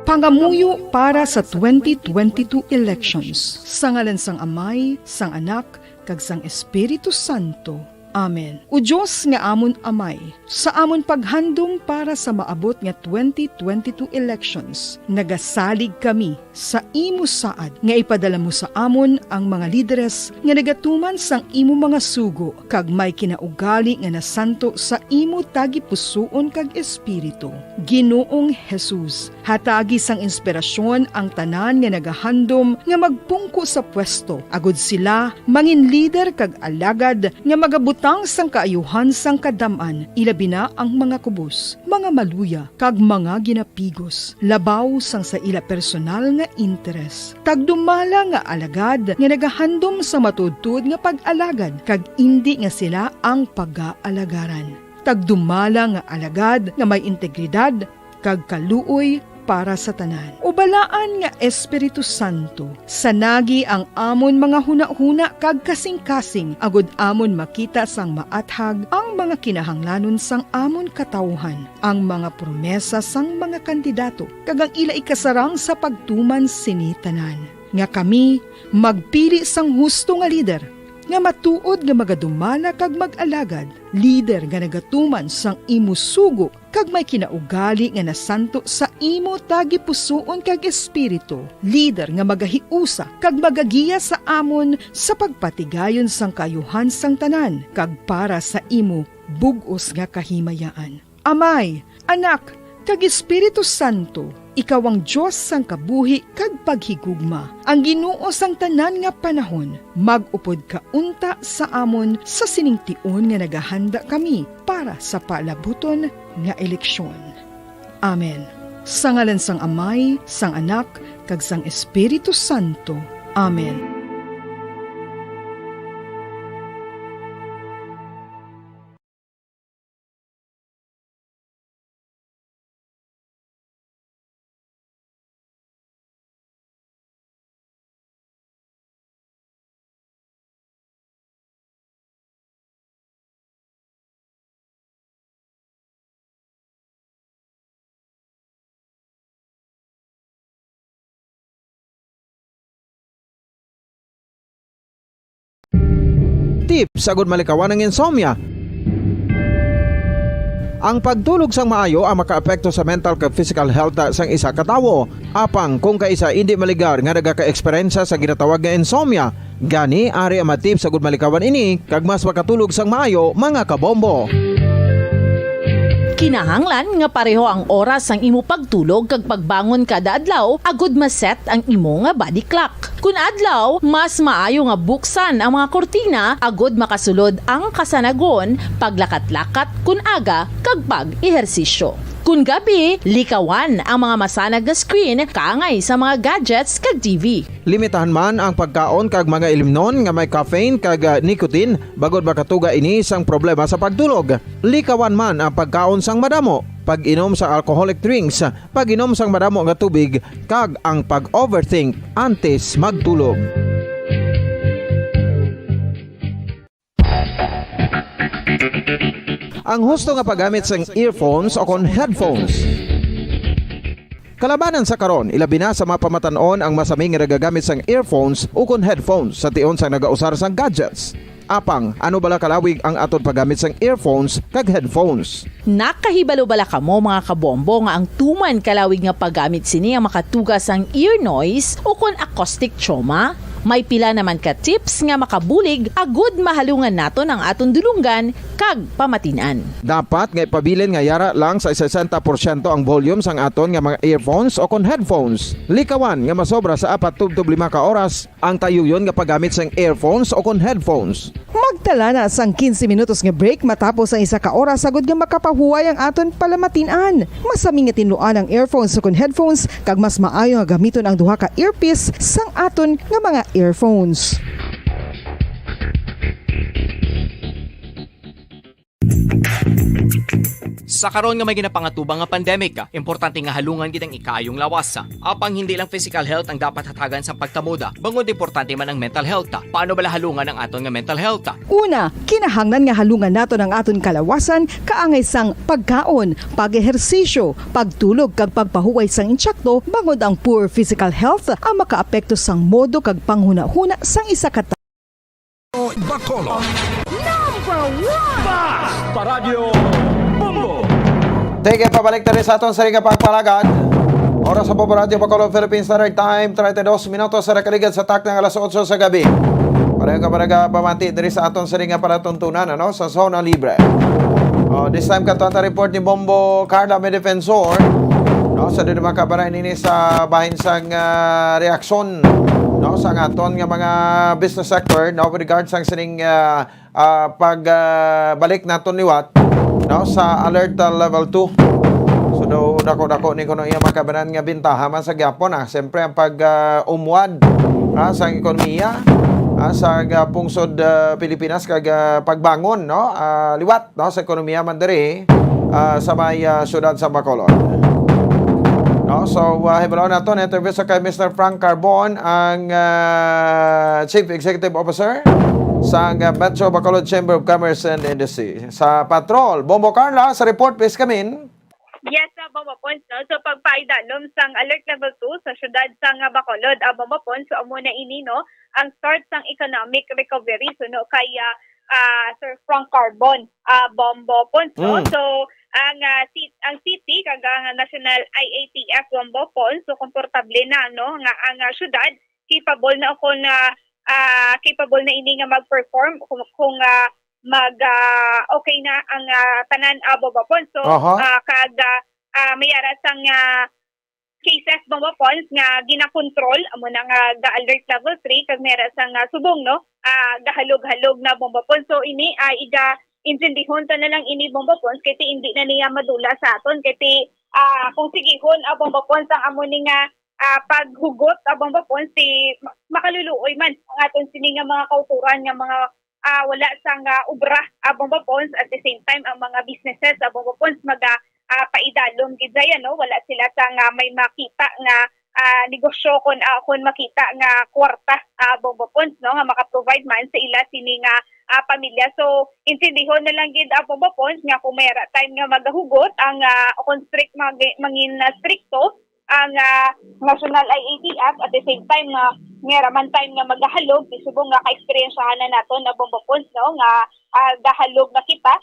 Pangamuyo para sa 2022 elections. Sa ngalan sang Amay, sang Anak, kag sang Espiritu Santo. Amen. O Diyos nga amon Amay, sa amon paghandom para sa maabot nga 2022 elections, nagasalig kami sa imo saad nga ipadala mo sa amon ang mga lideres nga nagatuman sang imo mga sugo kag may kinaugali nga nasanto sa imo tagi pusoon kag espiritu. Ginoong Jesus, hatagi sang inspirasyon ang tanan nga nagahandom nga magpungko sa pwesto. Agud sila mangin leader kag alagad nga magabutang sang kaayuhan sang kadaman, ilabi na ang mga kubos, mga maluya, kag mga ginapigos, labaw sang sa ila personal nga interes. Tagdumala nga alagad nga nagahandom sa matudtud nga pag-alagad, kag indi nga sila ang pag-aalagaran. Tagdumala nga alagad nga may integridad, kag kaluoy para sa tanan. Ubalaan nga Espiritu Santo, sanagi ang amon mga huna-huna kag kasing-kasing, agud amon makita sang maathag ang mga kinahanglanon sang amon katawhan, ang mga promesa sang mga kandidato, kag ang ila ikasarang sa pagtuman sini tanan. Nga kami magpili sang husto nga lider, nga matuod nga magadumala kag mag-alagad, leader nga nagatuman sang imo sugo kag may kinaugali nga nasanto sa imo tagi pusoon kag espiritu, leader nga magahiusa kag magagiya sa amon sa pagpatigayon sang kayuhan sang tanan kag para sa imo bugos nga kahimayaan. Amay, Anak, kag Espiritu Santo, ikaw ang Diyos sang kabuhi kag paghigugma. Ang Ginoo sang tanan nga panahon, mag-upod ka unta sa amon sa siningtion nga nagahanda kami para sa palabuton nga eleksyon. Amen. Sa ngalan sang Amay, sang Anak, kag sang Espiritu Santo. Amen. Tips sagud malikawan ng insomnia. Ang pagtulog sang maayo ang makaapekto sa mental kag physical health sang isa ka tawo. Apang kung kaisa hindi maligar nga nagaka-eksperyensya sa ginatawag nga insomnia, gani ari ang matip sagud malikawan ini kag mas makatulog sang maayo mga kabombo. Kinahanglan nga pareho ang oras ang imo pagtulog kag pagbangon kada adlaw agud maset ang imo nga body clock. Kun adlaw, mas maayo nga buksan ang mga kortina agud makasulod ang kasanagon, paglakat-lakat kun aga kag pag-ehersisyo. Kun gabi, likawan ang mga masanag na screen kaangay sa mga gadgets kag TV. Limitahan man ang pagkaon kag mga ilimnon nga may caffeine kag nicotine bagod makatuga ini sang problema sa pagtulog. Likawan man ang pagkaon sang madamo, pag-inom sa alcoholic drinks, pag-inom sang madamo nga tubig kag ang pag-overthink antes magtulog. Ang husto nga paggamit sang earphones o kon headphones. Kalabanan sa karon, ilabi na sa mga pamatanon ang masaming nga nagagamit sang earphones o kon headphones sa tion sang nagausar sang gadgets. Apang, ano bala kalawig ang aton paggamit sang earphones kag headphones? Nakahibalo bala kamo mga kabombo nga ang tuman kalawig nga paggamit sini ang makatugas ang ear noise o kon acoustic trauma? May pila naman ka tips nga makabulig agud mahalungan naton ang aton dulunggan kag pamatinan. Dapat nga ipabilin nga yara lang sa 60% ang volume sang aton nga mga earphones o kon headphones. Likawan nga masobra sa 4 to 5 ka oras ang tayuyon nga paggamit sang earphones o kon headphones. Magtala na sang 15 minutos nga break matapos ang 1 ka oras sagud nga makapahuway ang aton palamatinan. Masami nga tinluan ang earphones o kon headphones kag mas maayo nga gamiton ang duha ka earpiece sang aton nga mga earphones. Sa karon nga may ginapangatubang nga pandemic, importante nga halungan gid ang ikayong lawas. Apang hindi lang physical health ang dapat hatagan sa pagtamuda, bangod importante man ang mental health. Paano bala halungan ang aton nga mental health? Una, kinahanglan nga halungan naton ang aton kalawasan kaangay sang pagkaon, pag-ehersisyo, pagtulog kag pagpahuway sang insyakto bangod ang poor physical health ang makaapekto sang modo kag panghuna-huna sang isa ka Bacolod. Number 1! Basta Radio Bombo! Sige, pabalik na rin sa aton sa ringa pagpalagad. Oras sa Bombo Radio Bacolod, Philippines Standard Time, 32 minutos sa nakaligad sa tak ng alas 8 sa gabi. Pareho ka paraga pamati na rin sa aton sa ringa palatuntunan, sa Zona Libre. This time katuan report ni Bombo Carla Medefensor. Sa doon naman kabaray nini sa bahin sang reaksyon sa aton nga mga business sector with regards sang sining pagbalik naton liwat sa alert level 2. So do dako-dako ni kuno iya makabanan nga bintaha man sa gyapon siyempre ang pag-umwad sa ekonomiya sa pungsod Pilipinas kag pagbangon liwat sa ekonomiya man diri sa may syudad sa Bacolod. So, hibalaw nato na interview sa kay Mr. Frank Carbon, ang Chief Executive Officer sa Metro Bacolod Chamber of Commerce and Industry. Sa Patrol, Bombo Carla, sa report, please come in. Yes, Bombo Pons. So, pagpaidalom sang alert level 2 sa syudad sang Bacolod, Bombo Pons, so amuna ini, ang start ng economic recovery suno kaya Sir Frank Carbon Bombo Ponso. So ang city kag ang National IATF Bombo Ponso komportable na no nga ang syudad capable na ako na capable na ini nga mag-perform kung okay na ang tanan Bombo Ponso kag mayara sang cases Bombo Pons nga ginakontrol amo na nga ga-alert level 3 kag meron sang subong no gahalog-halog na Bombo Pons. So ini iga intindihon ta na lang ini Bombo Pons kay hindi na niya madula sa aton kay kung sigihon Bombo Pons ang amo ni nga paghugot Bombo Pons makaluluoy man ang aton sini nga mga kauturan nga mga wala sang ubra Bombo Pons at the same time ang mga businesses Bombo Pons paidalom gid yan no wala sila sa nga may makita nga negosyo kon makita nga kwarta Bombo Pons no nga maka-provide man sa ila sini nga pamilya. So intindihon na lang gid Bombo Pons nga kung mayra time nga magahugot ang kung strict mangin stricto ang National IATF at the same time nga mayra man time nga magahalog subong nga ka-experiencehan na nato na Bombo Pons no nga gahalog na kita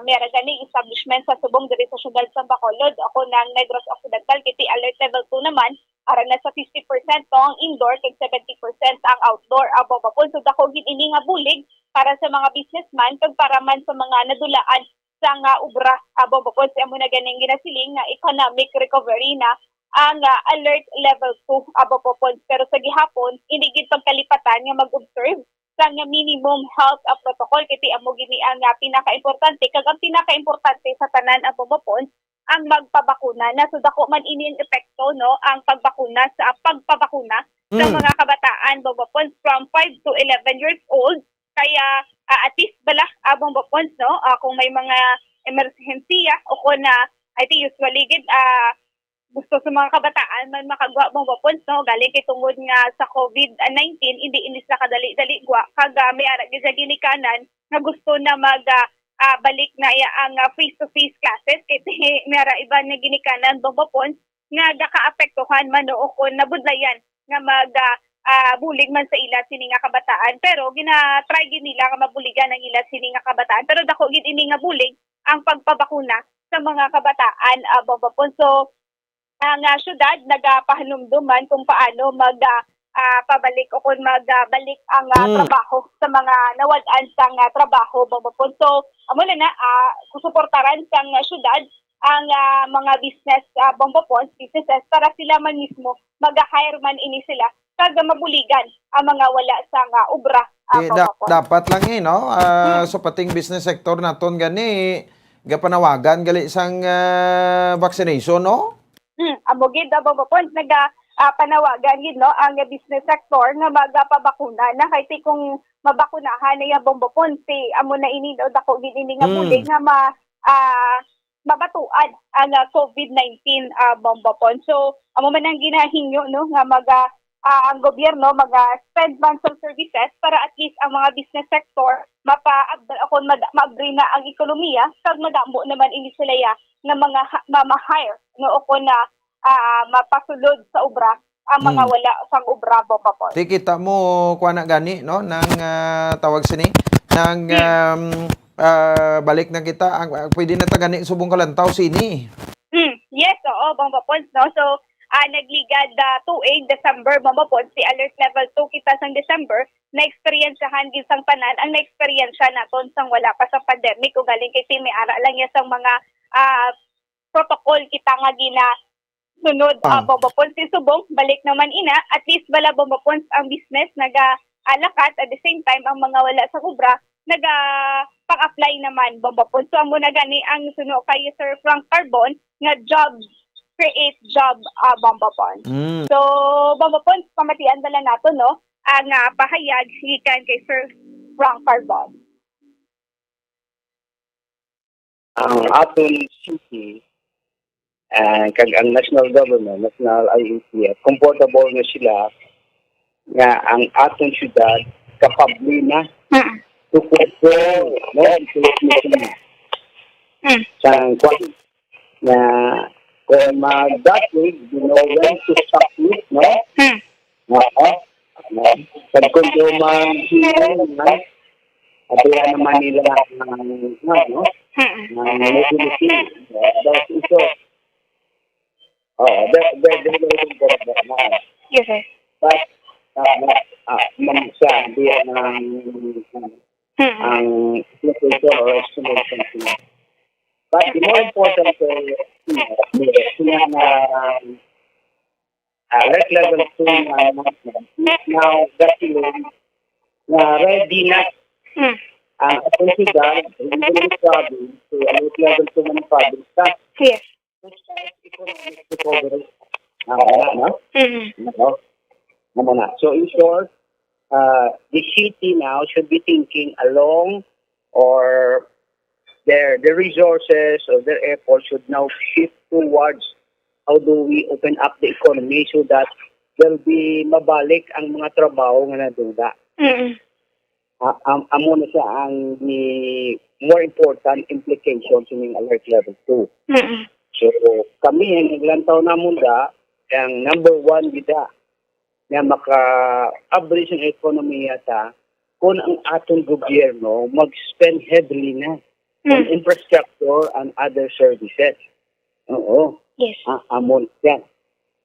mayra gani establishment sa subong diri sa syudad sa Bacolod ako ng Negros Occidental kiti alert level 2 naman ara na sa 50% to ang indoor kag 70% ang outdoor Bombo Pons. So dako gid ini nga bulig para sa mga businessman kag para man sa mga nadulaan sa nga ubra Bombo Pons amo na ganing ginasiling nga economic recovery na ang alert level 2 Bombo Pons. Pero sa gihapon hindi gid pagkalipatan nga mag-observe sa nga minimum health protocol kiti amo gini ang pinaka-importante kag ang pinaka-importante sa tanan Bombo Pons ang magpabakuna na so dako man ini ang epekto no ang pagbakuna sa pagpabakuna sa mga kabataan Bombo Pons from 5 to 11 years old kaya at least bala Bombo Pons no kung may mga emerhensiya o kung I think usually gid gusto sa mga kabataan man makagwa Bombo Pons no galing kay tungod nga sa COVID-19 hindi inis na kadali-dali gwa kag may ara gid sa ginikanan nga gusto na balik na ang face-to-face classes kay mera iba na ginikanan Bombo Pons nga gakaapektuhan man o kung nabudlayan nga bulig man sa ila sini nga kabataan pero gina-try gid nila nga mabuligan ang ila sini nga kabataan pero dako gid ini nga bulig ang pagpabakuna sa mga kabataan Bombo Pons. So ang syudad nagapahanumduman kung paano pabalik o kung magbalik ang trabaho sa mga nawad-an sang trabaho Bombo Pons. So amo na susuportaran sang syudad ang mga business Bombo Pons businesses para sila man mismo mag-hire man ini sila kag mabuligan ang mga wala sang ubra Bombo Pons. Dapat lang no so pating business sector naton gani gapanawagan gali sang vaccination no. Amo gid Bombo Pons panawagan gid no ang business sector nga magpabakuna na kay kung mabakunahan na Bombo Pons amo na ini daw dako gid ini nga bulig nga mabatuan ang COVID-19 Bombo Pons. So amo man ang ginahingyo no nga ang gobyerno mag-spend man sa services para at least ang mga business sector maabri na ang ekonomiya kag madamo naman ini sila nga mga ma-hire no o na mapasulod sa ubra ang mga wala sang ubra Bombo Pons. Di kita mo kuha na gani no nang tawag sini nang balik na kita ang pwede na ta gani subong kalantaw sini. Yes, Bombo Pons no. So nagligad tuig December Bombo Pons si alert level 2 kita sang December na experiencehan gid sang tanan ang na-experience naton sang wala pa sa pandemic o galing kay may ara lang ya sang mga protocol kita nga sunod Bombo Pons subong balik naman ina at least bala Bombo Pons ang business alakat at the same time ang mga wala sa ubra pang-apply naman Bombo Pons. So amo na gani ang suno kay Sir Frank Carbon nga jobs create job Bombo Pons. So Bombo Pons pamatian dala nato no ang pahayag gikan kay Sir Frank Carbon. Ang aton city kag ang national government, national IATF, comfortable na sila nga ang aton syudad kapable na to control sang kwan na kung mag-dating, you know when to stop it, no? Pagkunduman naman, abiyan naman nila ng mobility. That's ito. Very important na. Yes, sir. But, sa abiyan ang inflation or estimation sila. But the more important sila na alert level 2 na announcement is now document na ready na ang consider the problem to alert level 2 na problem sa Yes. economic recovery. No? So in short, the city now should be thinking along or the resources of their effort should now shift towards how do we open up the economy so that there'll be mabalik ang mga trabaho nga naduda. Amo na siya ang the more important implications in alert level 2. So kami ang naglantaw na munda ang number 1 gida na maka-average ang economy yata kung ang atong gobyerno mag-spend heavily na on infrastructure and other services. Oo. Yes. Amon yan.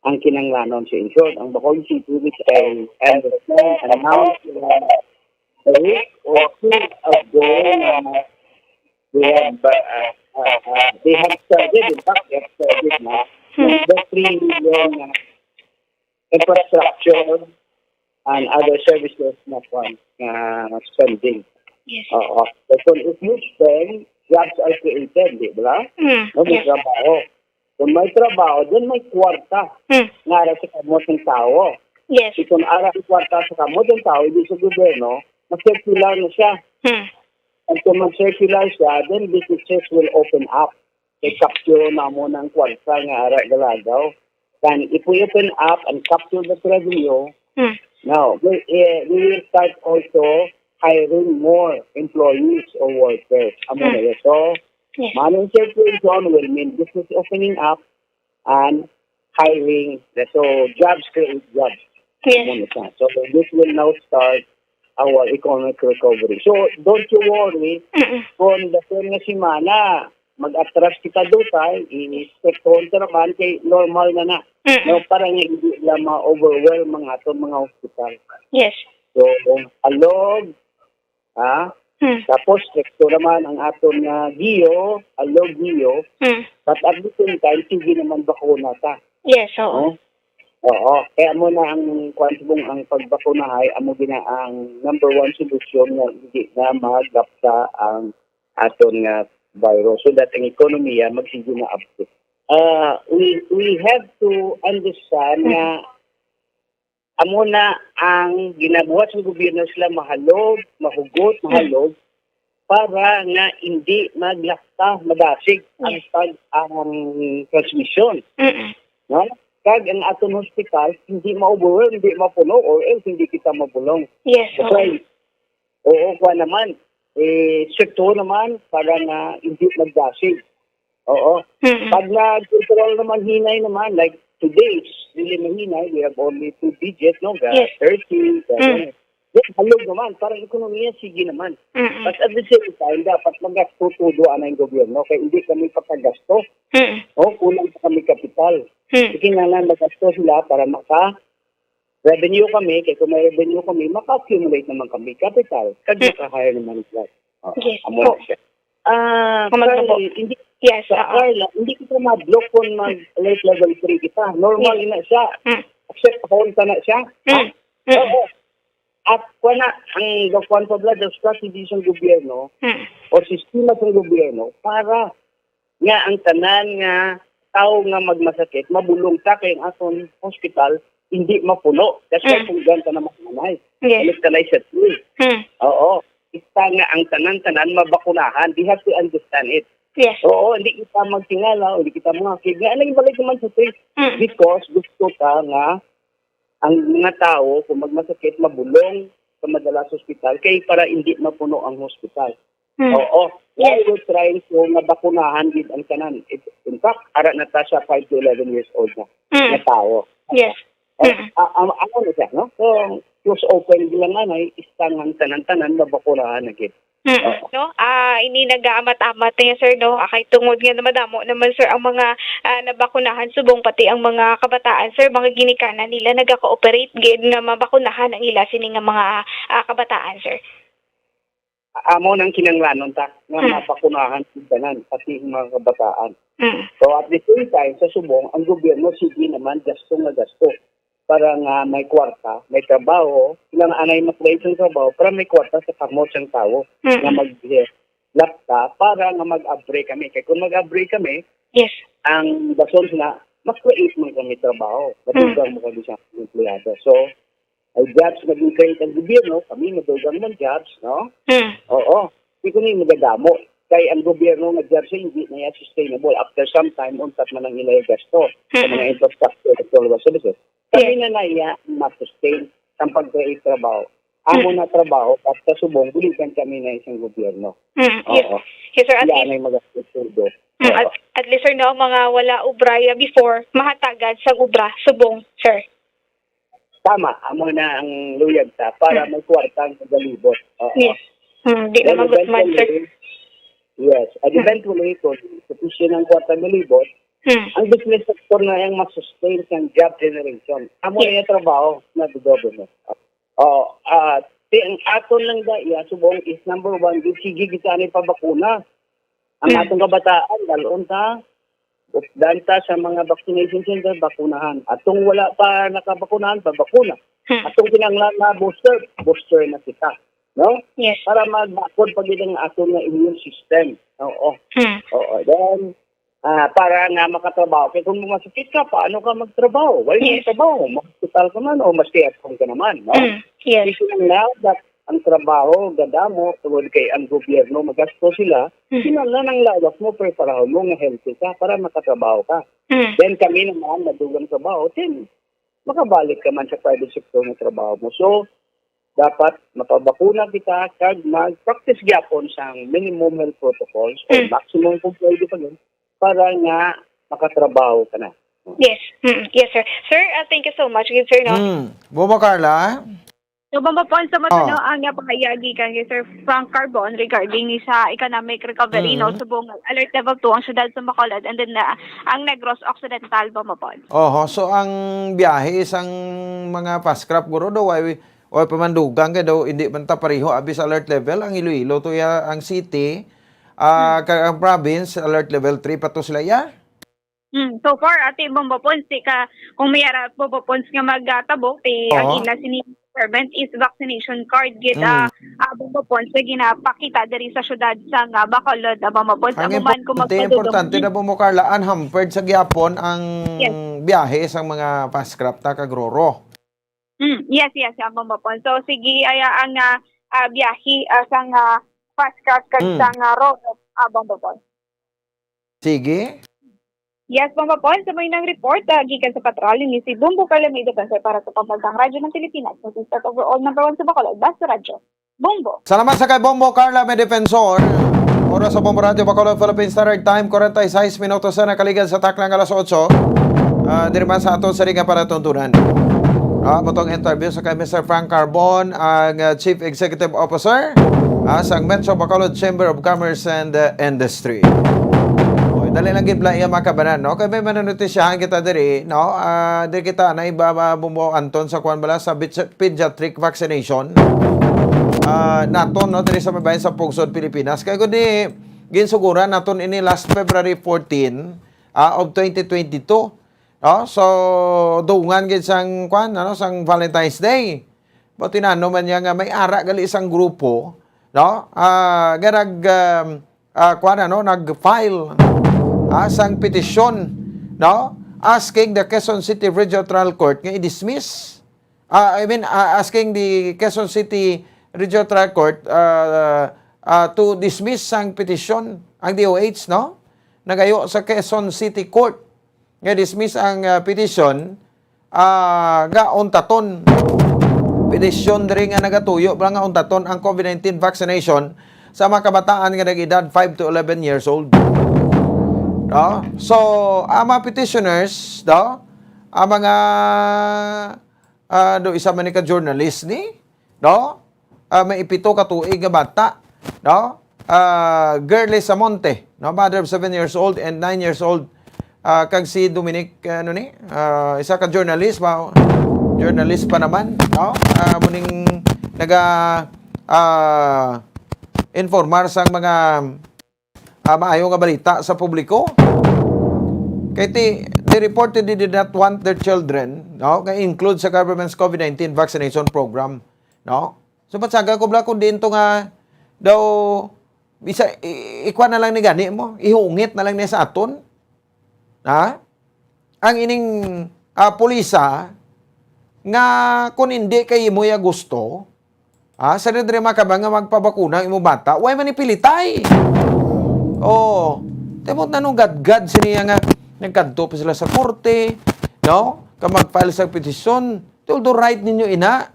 Ang kinanglanon sa inshort. Ang Bacolod City, which I understand, announced a week or 2 ago, they have started, in fact, they have started na, the 3 million infrastructure and other services na spending. Yes. So if you spend, jobs are created, di ba? May trabaho. Kung may trabaho, then may kwarta. Ngara sa kamot ng tao. Yes. Kung ara ang kwarta sa kamot ng tao, ibig sa gobyerno, mag-circular na siya. At kung mag-circular siya, then businesses will open up. I-capture na mo ng kwarta nga ara galagaw. And if we open up and capture that revenue, now, we will start also hiring more employees or workers. So, money circulation will mean business opening up and hiring. So, jobs create jobs. Yes. So, this will now start our economic recovery. So, don't you worry kung dapat nga simana, mag-atras kita dutay, i-spectron ka naman kay normal na. No, parang hindi lang ma-overwhelm mga itong mga hospital. Yes. So, alog, tapos sektor naman ang atong GIO, alog GIO, but at the same time, sige naman bakuna ta. Yes, oo. Oo. Kaya mo na ang kwantibong ang pagbakunahay, amo gina ang number 1 solution na hindi na maglapsa ang atong virus so that ang ekonomiya magsige na update. We have to understand na amo na ang ginabuhat ng gobyerno sila mahalog para nga hindi maglakta, madasig ang transmission. No? Kag ang atong hospital hindi ma-overwhelm, hindi mapuno or else hindi kita mabulong. Yes. Okay. Oo, kwa naman. Sektor naman para na hindi magdasig. Oo. Pag nag-control naman hinay naman, like today, really mahinay, we have only 2 digits, no? Yes. 30, halog naman, parang ekonomiya, sige naman. But at the same time, dapat mag-tutuduan ang gobyerno, kaya hindi kami papagasto. Kulang pa kami kapital. Sige nga lang, magasto sila para revenue kami, kaya kung may revenue kami, maka-accumulate naman kami capital. Kaya maka-hire naman sila. Yes. Hindi yes, Carla, hindi kita ma-block kung mag-alert level 3 kita. Normal na siya. Except hold ka na siya. Oo. At kung na, ang gawan pa blood of strategies ng gobyerno o sistema ng gobyerno para nga ang tanan nga tao nga magmasakit, mabulong ta kay ang aton hospital, hindi mapuno. That's why kung ganta na makanay. Alis ka na isa Oo. Isa nga ang tanan-tanan mabakunahan. We have to understand it. Yes. Oo, hindi kita magtingala, hindi kita makakig. Nga, balik naman sa trip. Because gusto ka nga ang mga tao, kung magmasakit, mabulong sa madalas hospital, kaya para hindi mapuno ang hospital. Oo. Yes. We're trying to mabakunahan din ang tanan. In fact, ara na ta siya 5 to 11 years old na tao. Yes. Ano na siya, no? So, close open bilang anay, istangan tanan-tanan, mabakulaan na gid. No, ini nag-aamat-amat niya sir no, kay tungod nga madamo naman sir ang mga nabakunahan subong pati ang mga kabataan sir, mga ginikanan nila naga-cooperate gid nga mabakunahan ang ila sini nga mga kabataan sir. Amo nang kinanglanon ta nga mapakunahan tanan pati ang mga kabataan. So at the same time sa subong ang gobyerno sige naman gasto nga gasto para nga may kwarta, may trabaho, ilang anay mag-create ng trabaho para may kwarta sa kamot ng tao na mag-lapta para nga mag-upgrade kami. Kaya kung mag-upgrade kami, ang dason na mag-create mo kami trabaho. Matugang mo kami sa empleyado. So, ay jobs nag-create ang gobyerno, kami matugang ng jobs, no? Oo. Hindi ko na magadamo. Kaya ang gobyerno nga jobs hindi na yan sustainable. After some time, untat man ang ilay gasto sa mga infrastructure at services. Kami na naiya ma-sustain ang pag-create trabaho. Amo na trabaho at sa subong, bulikan kami na isang gobyerno. Oo. Yes, sir. At yan ay mag-astudo. At least, sir, no, mga wala ubraya before, mahatagan sa ubra, subong, sir. Tama. Amo na ang luyag ta para may kwartang magalibot. Yes. Di na magutman, sir. Yes. At eventually, kung sufficient ang kwartang magalibot, ang business sector na yung masustain sa job generation. Amo na yung trabaho na government. Ang aton lang daya, subong is number 1, sige kita ni pabakuna. Ang atong kabataan, dalon ta, danta sa mga vaccination center, bakunahan. Atong wala pa nakabakunahan, pabakuna. Atong kinanglan na booster na kita. No? Yes. Para magbakod pag ang atong na immune system. Oo. Then, para nga makatrabaho. Kaya kung masakit ka, paano ka magtrabaho? Wala yung trabaho. Mag-hospital ka man o stay at home ka naman. No? Yes. Kasi lang that ang trabaho, gadamo, tungod kay ang gobyerno, magasto sila, sinala ng lawas mo, preparaho mo nga healthy ka para makatrabaho ka. Then kami naman, madugang trabaho, then makabalik ka man sa private sector ng trabaho mo. So, dapat mapabakuna kita kag mag-practice gyapon sa minimum health protocols o maximum kung pwede pa yun, para nga makatrabaho ka na. Yes. Yes, sir. Sir, thank you so much. Good, sir, no? Bobo Carla? So, bambapon sa matano ang napakayagi kan kay Sir Frank Carbon regarding ni sa economic recovery, no? Subong alert level 2 ang syudad sa Bacolod and then ang Negros Occidental, bambapon. So ang biyahe isang mga paskrap guro daw ay pamandugang kay daw hindi man ta pareho abis alert level ang Iloilo to ang city. Ang province, alert level 3 pa to sila, So far, ati bambapons, kung may bambapons nga magtabok, ang ila servant is vaccination card. Bambapons, ginapakita dari sa syudad sa Bacolod, bambapons. Ang importante na po mo, Carla, unhampered sa gyapon ang biyahe sa mga paskrap ta kagroro. Yes, bambapons. So, sige, ang biyahe sa paskat kag road bambapon. Sige. Yes, bambapon. Sa may nang report, gikan sa patrol ni si Bumbo Calamay Defense para sa pambansang radyo ng Pilipinas. So, start overall number 1 sa Bacolod, Basta Radyo. Bumbo. Salamat sa kay Bumbo Carla, may defensor. Oras sa Bumbo Radio, Bacolod, Philippines Standard Time, 46 minutos na nakaligan sa taklang alas 8. Diriman sa aton sa ringa para tuntunan. Matong interview sa kay Mr. Frank Carbon, ang Chief Executive Officer sa Metro Bacolod Chamber of Commerce and Industry. Dali lang gitla iya makabanan, no? Kaya may manonotisyahan kita diri, no? Diri kita na iba bumbo Anton sa kuan bala sa pediatric vaccination. Naton, no? Diri sa mabayan sa Pugsod, Pilipinas. Kaya kundi ginsuguran naton ini last February 14 of 2022. No? So, dungan gid sang kuan, ano, sang Valentine's Day. But tinano man niya nga may ara gali isang grupo, no? Garag kuan, ano, nag-file sang petisyon, no? Asking the Quezon City Regional Court nga i-dismiss. Asking the Quezon City Regional Court to dismiss sang petisyon ang DOH, no? Nagayo sa Quezon City Court nga dismiss ang petisyon nga untaton. Petisyon diri nga nagatuyo nga untaton ang COVID-19 vaccination sa mga kabataan nga nag-edad 5 to 11 years old. No? So, ang mga petitioners, no? Ang mga do isa man ni ka journalist ni, no? May ipito ka tuig nga bata, no? Girlie Samonte, no? Mother of 7 years old and 9 years old. Kag si Dominic, isa ka journalist ba? Journalist pa naman, no? Muning informar sang mga maayo nga balita sa publiko. Kaya they reported they did not want their children, no? Nga include sa government's COVID-19 vaccination program, no? So matsaga ko bla kung din to nga daw bisa ikwa na lang ni gani mo, ihungit na lang niya sa aton. Ha? Ang ining pulisa nga kung hindi kay mo ya gusto, sa dire makabang nga magpabakuna imo bata, way manipilitay. Oh, temot na nung gadgad siniya nga nagkadto pa sila sa korte, no? Ka mag-file sa petisyon, tuldo right ninyo ina.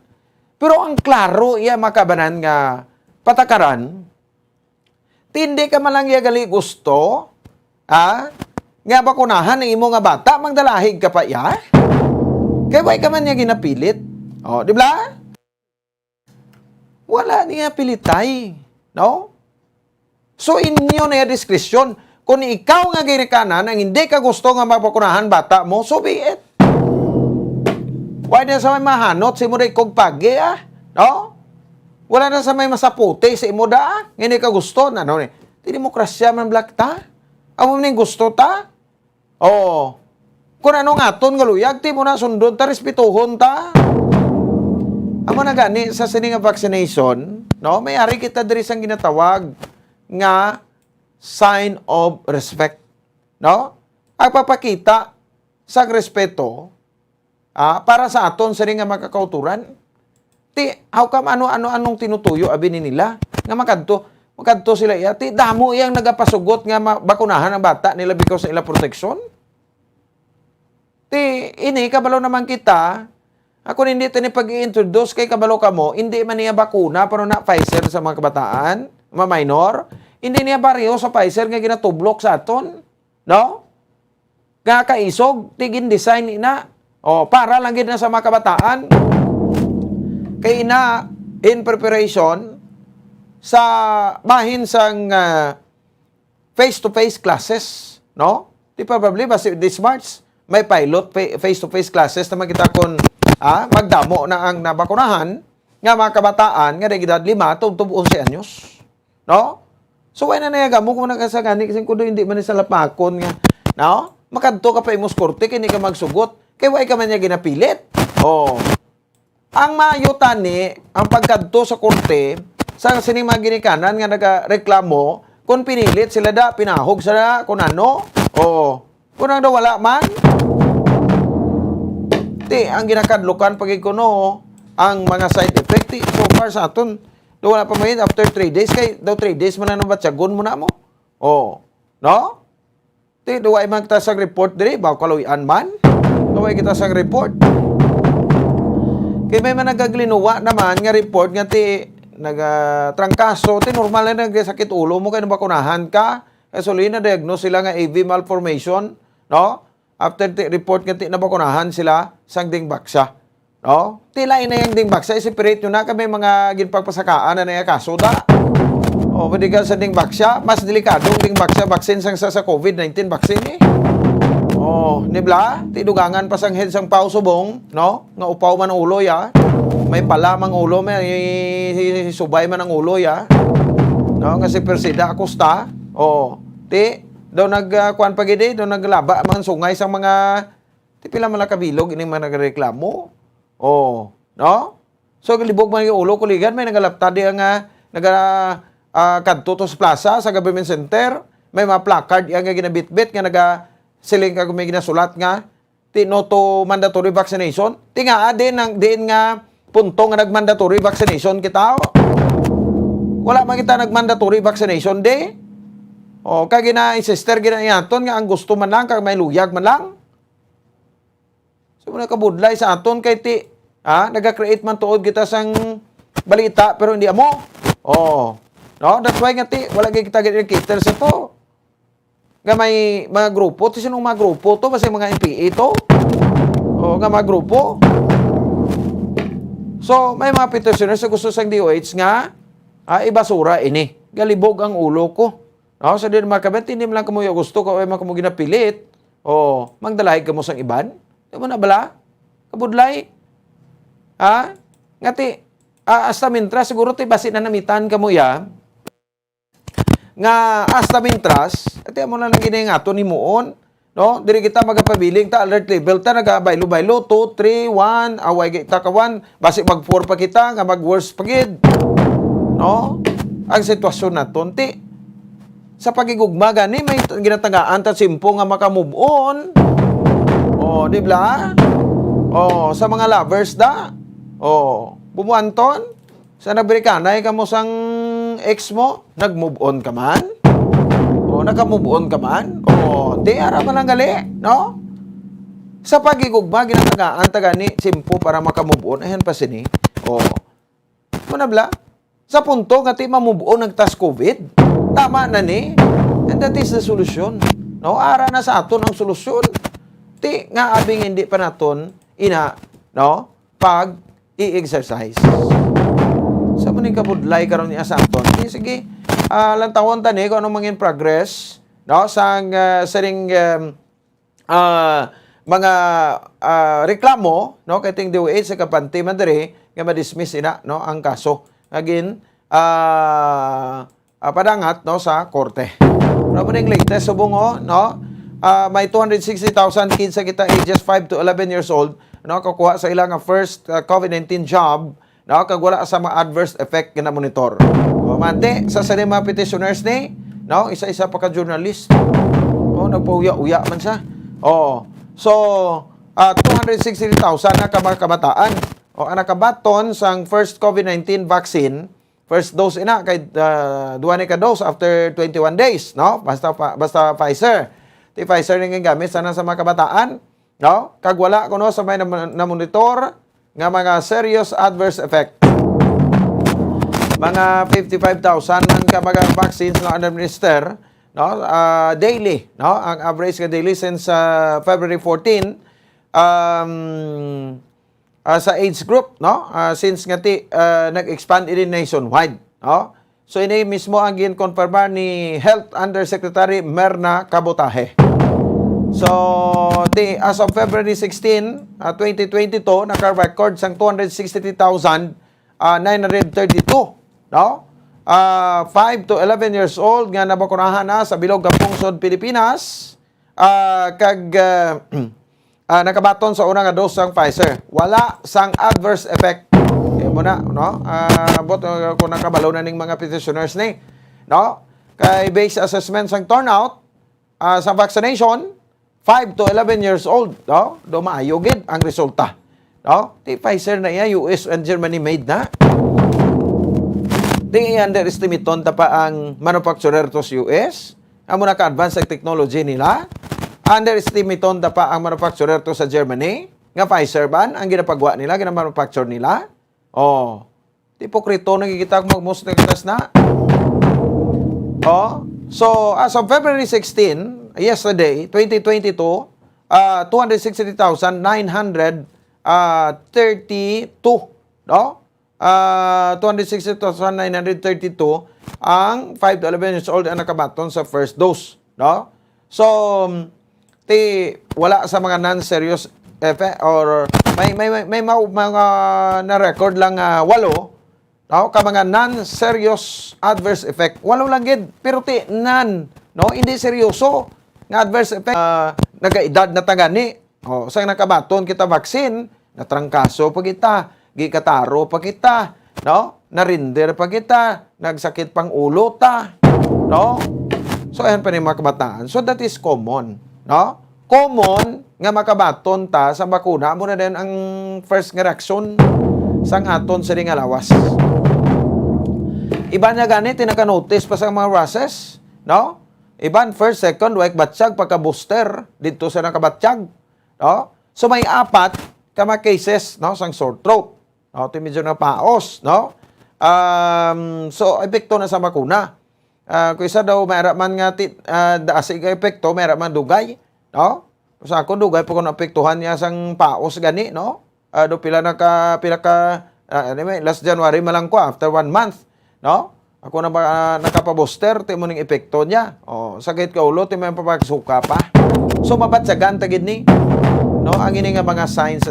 Pero ang klaro iya makabanan nga patakaran, tindi ka man lang iya gali gusto, nga bakunahan ng imo nga bata, magdalahig ka pa iya. Kaya way ka man niya ginapilit. O, di ba? Wala niya pilitay. No? So, inyo na yung diskresyon. Kung ikaw nga ginikanan ang hindi ka gusto nga mabakunahan bata mo, so be it. Why na sa may mahanot si mo rin kong pagi, No? Wala na sa may masaputi si mo da, hindi ka gusto. Ano ni? Di demokrasya man black ta? Amo ning gusto ta? Oh. Kung ano nga ton nga luyag, ti mo na sundon ta, respetuhon ta. Amo na gani sa sining vaccination, no? May ari kita diri sang ginatawag nga sign of respect, no? Ang papakita sa respeto para sa aton sining nga makakauturan. Ti how come anong tinutuyo abi ni nila nga makadto sila iya, ti damo iyang nagapasugot nga bakunahan ang bata nila because sa ila protection. Ti ini kabalo naman kita. Ako hindi tani pag-i-introduce kay kabalo kamo, hindi man niya bakuna pero na Pfizer sa mga kabataan, mga minor. Hindi niya bariyo sa Pfizer nga ginatublok sa aton, no? Nga kaisog tigin design ina. Para lang gid na sa mga kabataan. Kay ina in preparation sa bahin sang face-to-face classes, no? Di probably basi this March may pilot face-to-face classes na makita kon magdamo na ang nabakunahan nga mga kabataan nga edad 5 tungtong 11 anyos. No? So, why na nayagamo kung nakasagani kasi kung hindi man sa lapakon nga, no? Makadto ka pa imos korte, kini ka magsugot, kay why ka man niya ginapilit. Ang maayutan ni, ang pagkadto sa korte, sa sining mga ginikanan nga nagareklamo, kung pinilit sila da, pinahog sila, kung ano, kung ang wala man, ang ginakadlukan pag ikuno, ang mga side effect, so far sa aton, wala pa mahit, after 3 days, kay daw 3 days mo na nang batsagon mo na mo. No? Duway man kita sa report diri, baw kaluyan man, duway kita sa report. Kay may man nagaglinuwa naman, nga report, nga nagatrangkaso, normal na nagsakit ulo mo, kaya nabakunahan ka, kaya suli na diagnose sila nga AV malformation, no? After report nga nabakunahan sila sang dingbaksa. No? Tilain na yung dingbaksa, separate nyo na kami mga ginpagpasakaan na kaso da. Pwede ka sa dingbaksa, mas delikadong dingbaksa vaccine sang sa COVID-19 vaccine nibla, tidugangan pa sang head sang pao subong, no? Nga upaw man ang ulo ya. May pala mang ulo, may subay man ang ulo ya. No? Nga si Persida Acosta, daw nagkuan pagidi, daw naglaba mga sungay sang mga pila man kabilog ining mga nagreklamo. No? So galibog man yung ulo kuligan, may nagalapta di nga kadto to sa plaza sa government center, may mga placard yang ginabitbit nga siling ka may ginasulat nga no to mandatory vaccination. Tinga din nga punto nga nag-mandatory vaccination kita. Wala man kita nag-mandatory vaccination di. Kag gina-insister gina-iaton nga ang gusto man lang, kag may luyag man lang. So, muna kabudlay sa aton kay naga-create man tuod kita sang balita, pero hindi amo. No? That's why nga wala kita gina-cater sa to. Nga may mga grupo, sinong mga grupo to? Basta mga NPA to? Nga mga grupo. So, may mga petitioner sa gusto sang DOH nga, ibasura ini. Galibog ang ulo ko. No? So, din makabit, hindi mo lang kamo yung gusto, kung may kamo ginapilit, o magdalahi ka mo sang iban. Di mo na bala? Kabudlay. Ngati, hasta mintras, siguro ti basi na namitan ka mo ya, nga hasta mintras, ati mo na nang ginayangato ni Muon, no? Diri kita magapabiling ta alert level ta nagabaylo-baylo 2 3 1 away kita ka 1 basi mag 4 pa kita nga mag worse pagid. No? Ang sitwasyon naton ti sa pagigugma gani may ginatagaan ta simpo nga maka-move on. Oh, di ba? Oh, sa mga lovers da. Oh, bumuanton sa nabrikanay ka mo sang ex mo, nag-move on ka man? O, naka-move on ka man? O, di, ara man ang gali, no? Sa pagigugma, ginatagaan, tagani, simpo para maka-move on, ayan pa sini. O, manabla, sa punto, nga ti ma-move on, nagtas COVID, tama na ni, and that is the solution. No, ara na sa aton ang solusyon. Ti, nga abing hindi pa naton, no, pag i-exercise. Sa maning kabudlay karon ni asaton. Sige, lantawon tani kung anong mangin progress, no, sang saring mga reklamo, no, kay ting DOH sa kapanti man diri nga ma-dismiss ina, no, ang kaso. Again, padangat, no, sa korte. Pero maning latest subong, no, may 260,000 kids sa kita ages 5 to 11 years old, no, kukuha sa ilang first COVID-19 job. No, kag wala sa mga adverse effect nga monitor. O mante sa mga petitioners ni, no, isa-isa pa ka journalist. Oh, nagpauya-uya man siya. Oh. So, 260,000 na kabataan. O ang nakabaton sang first COVID-19 vaccine, first dose ina kay duwa ni ka dose after 21 days, no? Basta Pfizer. Ti Pfizer ning gamit sana sa mga kabataan, no? Kag wala kuno sa may na monitor nga mga serious adverse effect. Mga 55,000 man ka mga vaccines na administer, no, daily, no, ang average nga daily since February 14 sa age group, no, since nga nag-expand ini nationwide, no. So ini mismo ang ginkonfirmar ni Health Undersecretary Merna Cabutahe. So, as of February 16, 2022, naka-record sang 263,932, no? 5 to 11 years old nga nabakunahan na sa bilog ng pungsod Pilipinas, nakabaton sa unang dose sang Pfizer. Wala sang adverse effect. Kaya mo na, no? Kung nakabalo na ning mga petitioners ni, no? Kay base assessment sang turnout, sa vaccination, 5 to 11 years old, no? Dumaayogid ang resulta. No? Di Pfizer na iya, US and Germany made na. Di underestimate ton pa ang manufacturer to sa US. Amo na ka-advance ang technology nila. Underestimate ton pa ang manufacturer to sa Germany. Nga Pfizer ban ang ginapagawa nila, ginamanufacture nila. Oh. Di pokrito nakikita ko magmus na kitas na. Oh. So, as of February 16, yesterday, 2022, 260,932, no? 260,932 ang 5 to 11 years old ang nakabaton sa first dose, no? So, wala sa mga non-serious effect or may mga na-record lang 8, no? Ka mga non-serious adverse effect. Walo lang gid, pero no, hindi seryoso nga adverse effect. Nagaedad na tagani. O, sang nakabaton kita vaccine, natrangkaso pa kita, gikataro pa kita, no? Narinder pa kita, nagsakit pang ulo ta, no? So, ayan pa ni mga kabataan. So, that is common, no? Common nga makabaton ta sa bakuna mo na din ang first nga reaction sang aton sa ring alawas. Iba na ganit, tinaka-notice pa sa mga rashes, no? Iban first, second, wake batsyag, pagka-booster, dito sa nakabatsyag, no? So, may 4 kama cases, no? Sang sore throat, no? Ito medyo na paos, no? So, epekto na sa makuna. Kung isa daw, mayroon man nga, daasig epekto, mayroon man dugay, no? Sa ako, dugay po kung apektuhan niya sang paos gani, no? Do pila ka Anyway, last January malang ko, after 1 month, no? Ako na ba nakapabooster, ti mo ning epekto niya. Sakit ka ulo, ti mo yung papagsuka pa. So, mabatsagan tagid ni. No, ang ini nga mga signs,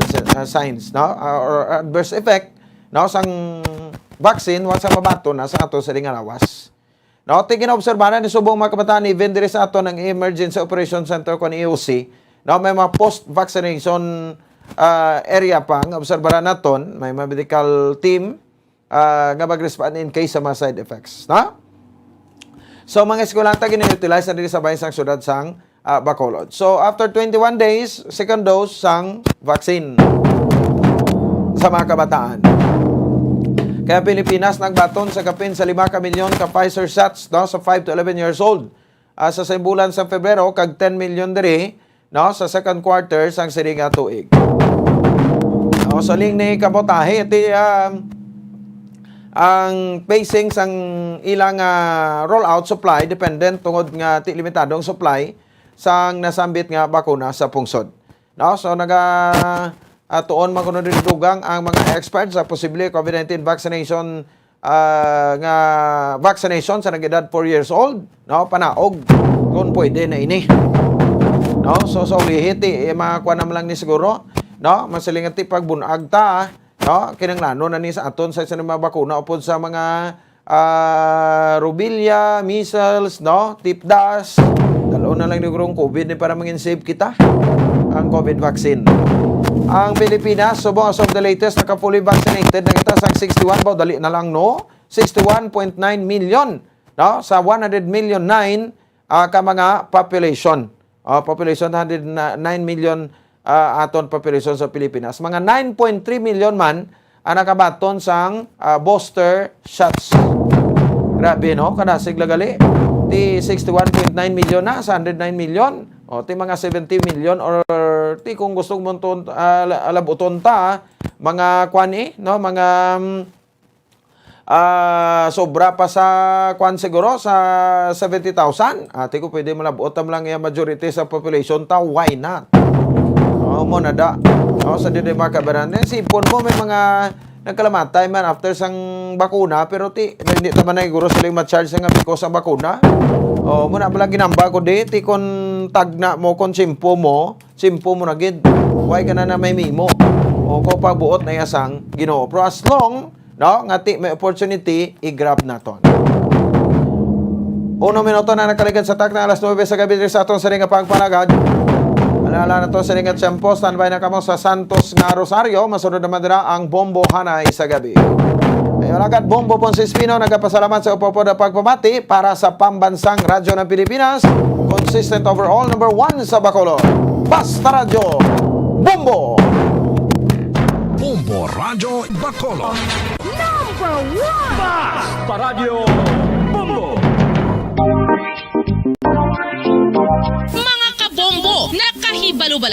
no? Or adverse effect, no? Sang vaccine, wag sa mabato na sa ato sa lawas. No, ti ginaobserbahan ni subong mga kabataan even diri sa ato ng Emergency Operation Center kon EOC, no, may mga post-vaccination area pa nga obserbahan naton, may mga medical team nga mag-respond in case sa mga side effects, no? So mga eskwelanta gini-utilize na diri sa bayan sang syudad sang Bacolod. So after 21 days, second dose sang vaccine sa mga kabataan. Kaya Pilipinas nagbaton sa kapin sa 5 ka milyon ka Pfizer shots, no, sa 5 to 11 years old. Sa simbulan sa Pebrero kag 10 milyon diri, no, sa second quarter sang siringa tuig. No, sa ling ni kabotahe iti ang pacing sang ilang rollout supply dependent tungod nga ti limitadong supply sang nasambit nga bakuna sa pungsod. No, so tuon man kuno din dugang ang mga experts sa posible COVID-19 vaccination nga vaccination sa nag-edad 4 years old, no, panaog kung pwede na ini. No, so lihit makakuha naman lang ni siguro, no, masalingan ti pagbunag ta, no, kinanglano na ni sa aton sa mga bakuna upod sa mga rubella, measles, no, tipdas. Dalaw na lang ni gurong COVID ni para mangin save kita ang COVID vaccine. Ang Pilipinas, subong as of the latest, naka-fully vaccinated na kita sa 61 ba, dali na lang, no? 61.9 million, no? Sa 100 million 9 ka mga population. Population 109 million aton population sa Pilipinas. Mga 9.3 million man ang nakabaton sang booster shots. Grabe, no? Kada siglagali. Ti 61.9 million na sa 109 million. Ti mga 70 million or ti kung gusto mong alabuton ta, mga kwani, no, mga sobra pa sa kwan siguro sa 70,000. Ti ko pwede malabutan lang yung majority sa population ta, why not? Mo na da. Sa dito mga kabaran, sipon mo may mga nagkalamatay man after sang bakuna, pero hindi naman na siguro sila ma-charge nga because sa bakuna. Muna pala ginamba ko ti kon tagna mo kon simpo mo na gid. Why ka na may mimo? Ko pagbuot na yasang Ginoo. Pero as long, no, ngati may opportunity, i-grab naton. 1 minuto na nakaligad sa tak na alas 9 sa gabi sa aton sa ring pagpanagad. Alala na to sa ring at Sempo, standby na kamo sa Santos nga Rosario. Masunod na madira ang Bombo Hanay sa gabi. Ayun agad, Bombo Ponsespino, nagpasalamat sa upo na pagpamati para sa pambansang radyo ng Pilipinas. Consistent overall, number 1 sa Bacolod. Basta Radyo, Bombo! Bombo Radyo Bacolod. Number 1! Basta Radyo, Bombo! Mga kabombo, nakahibalo-bala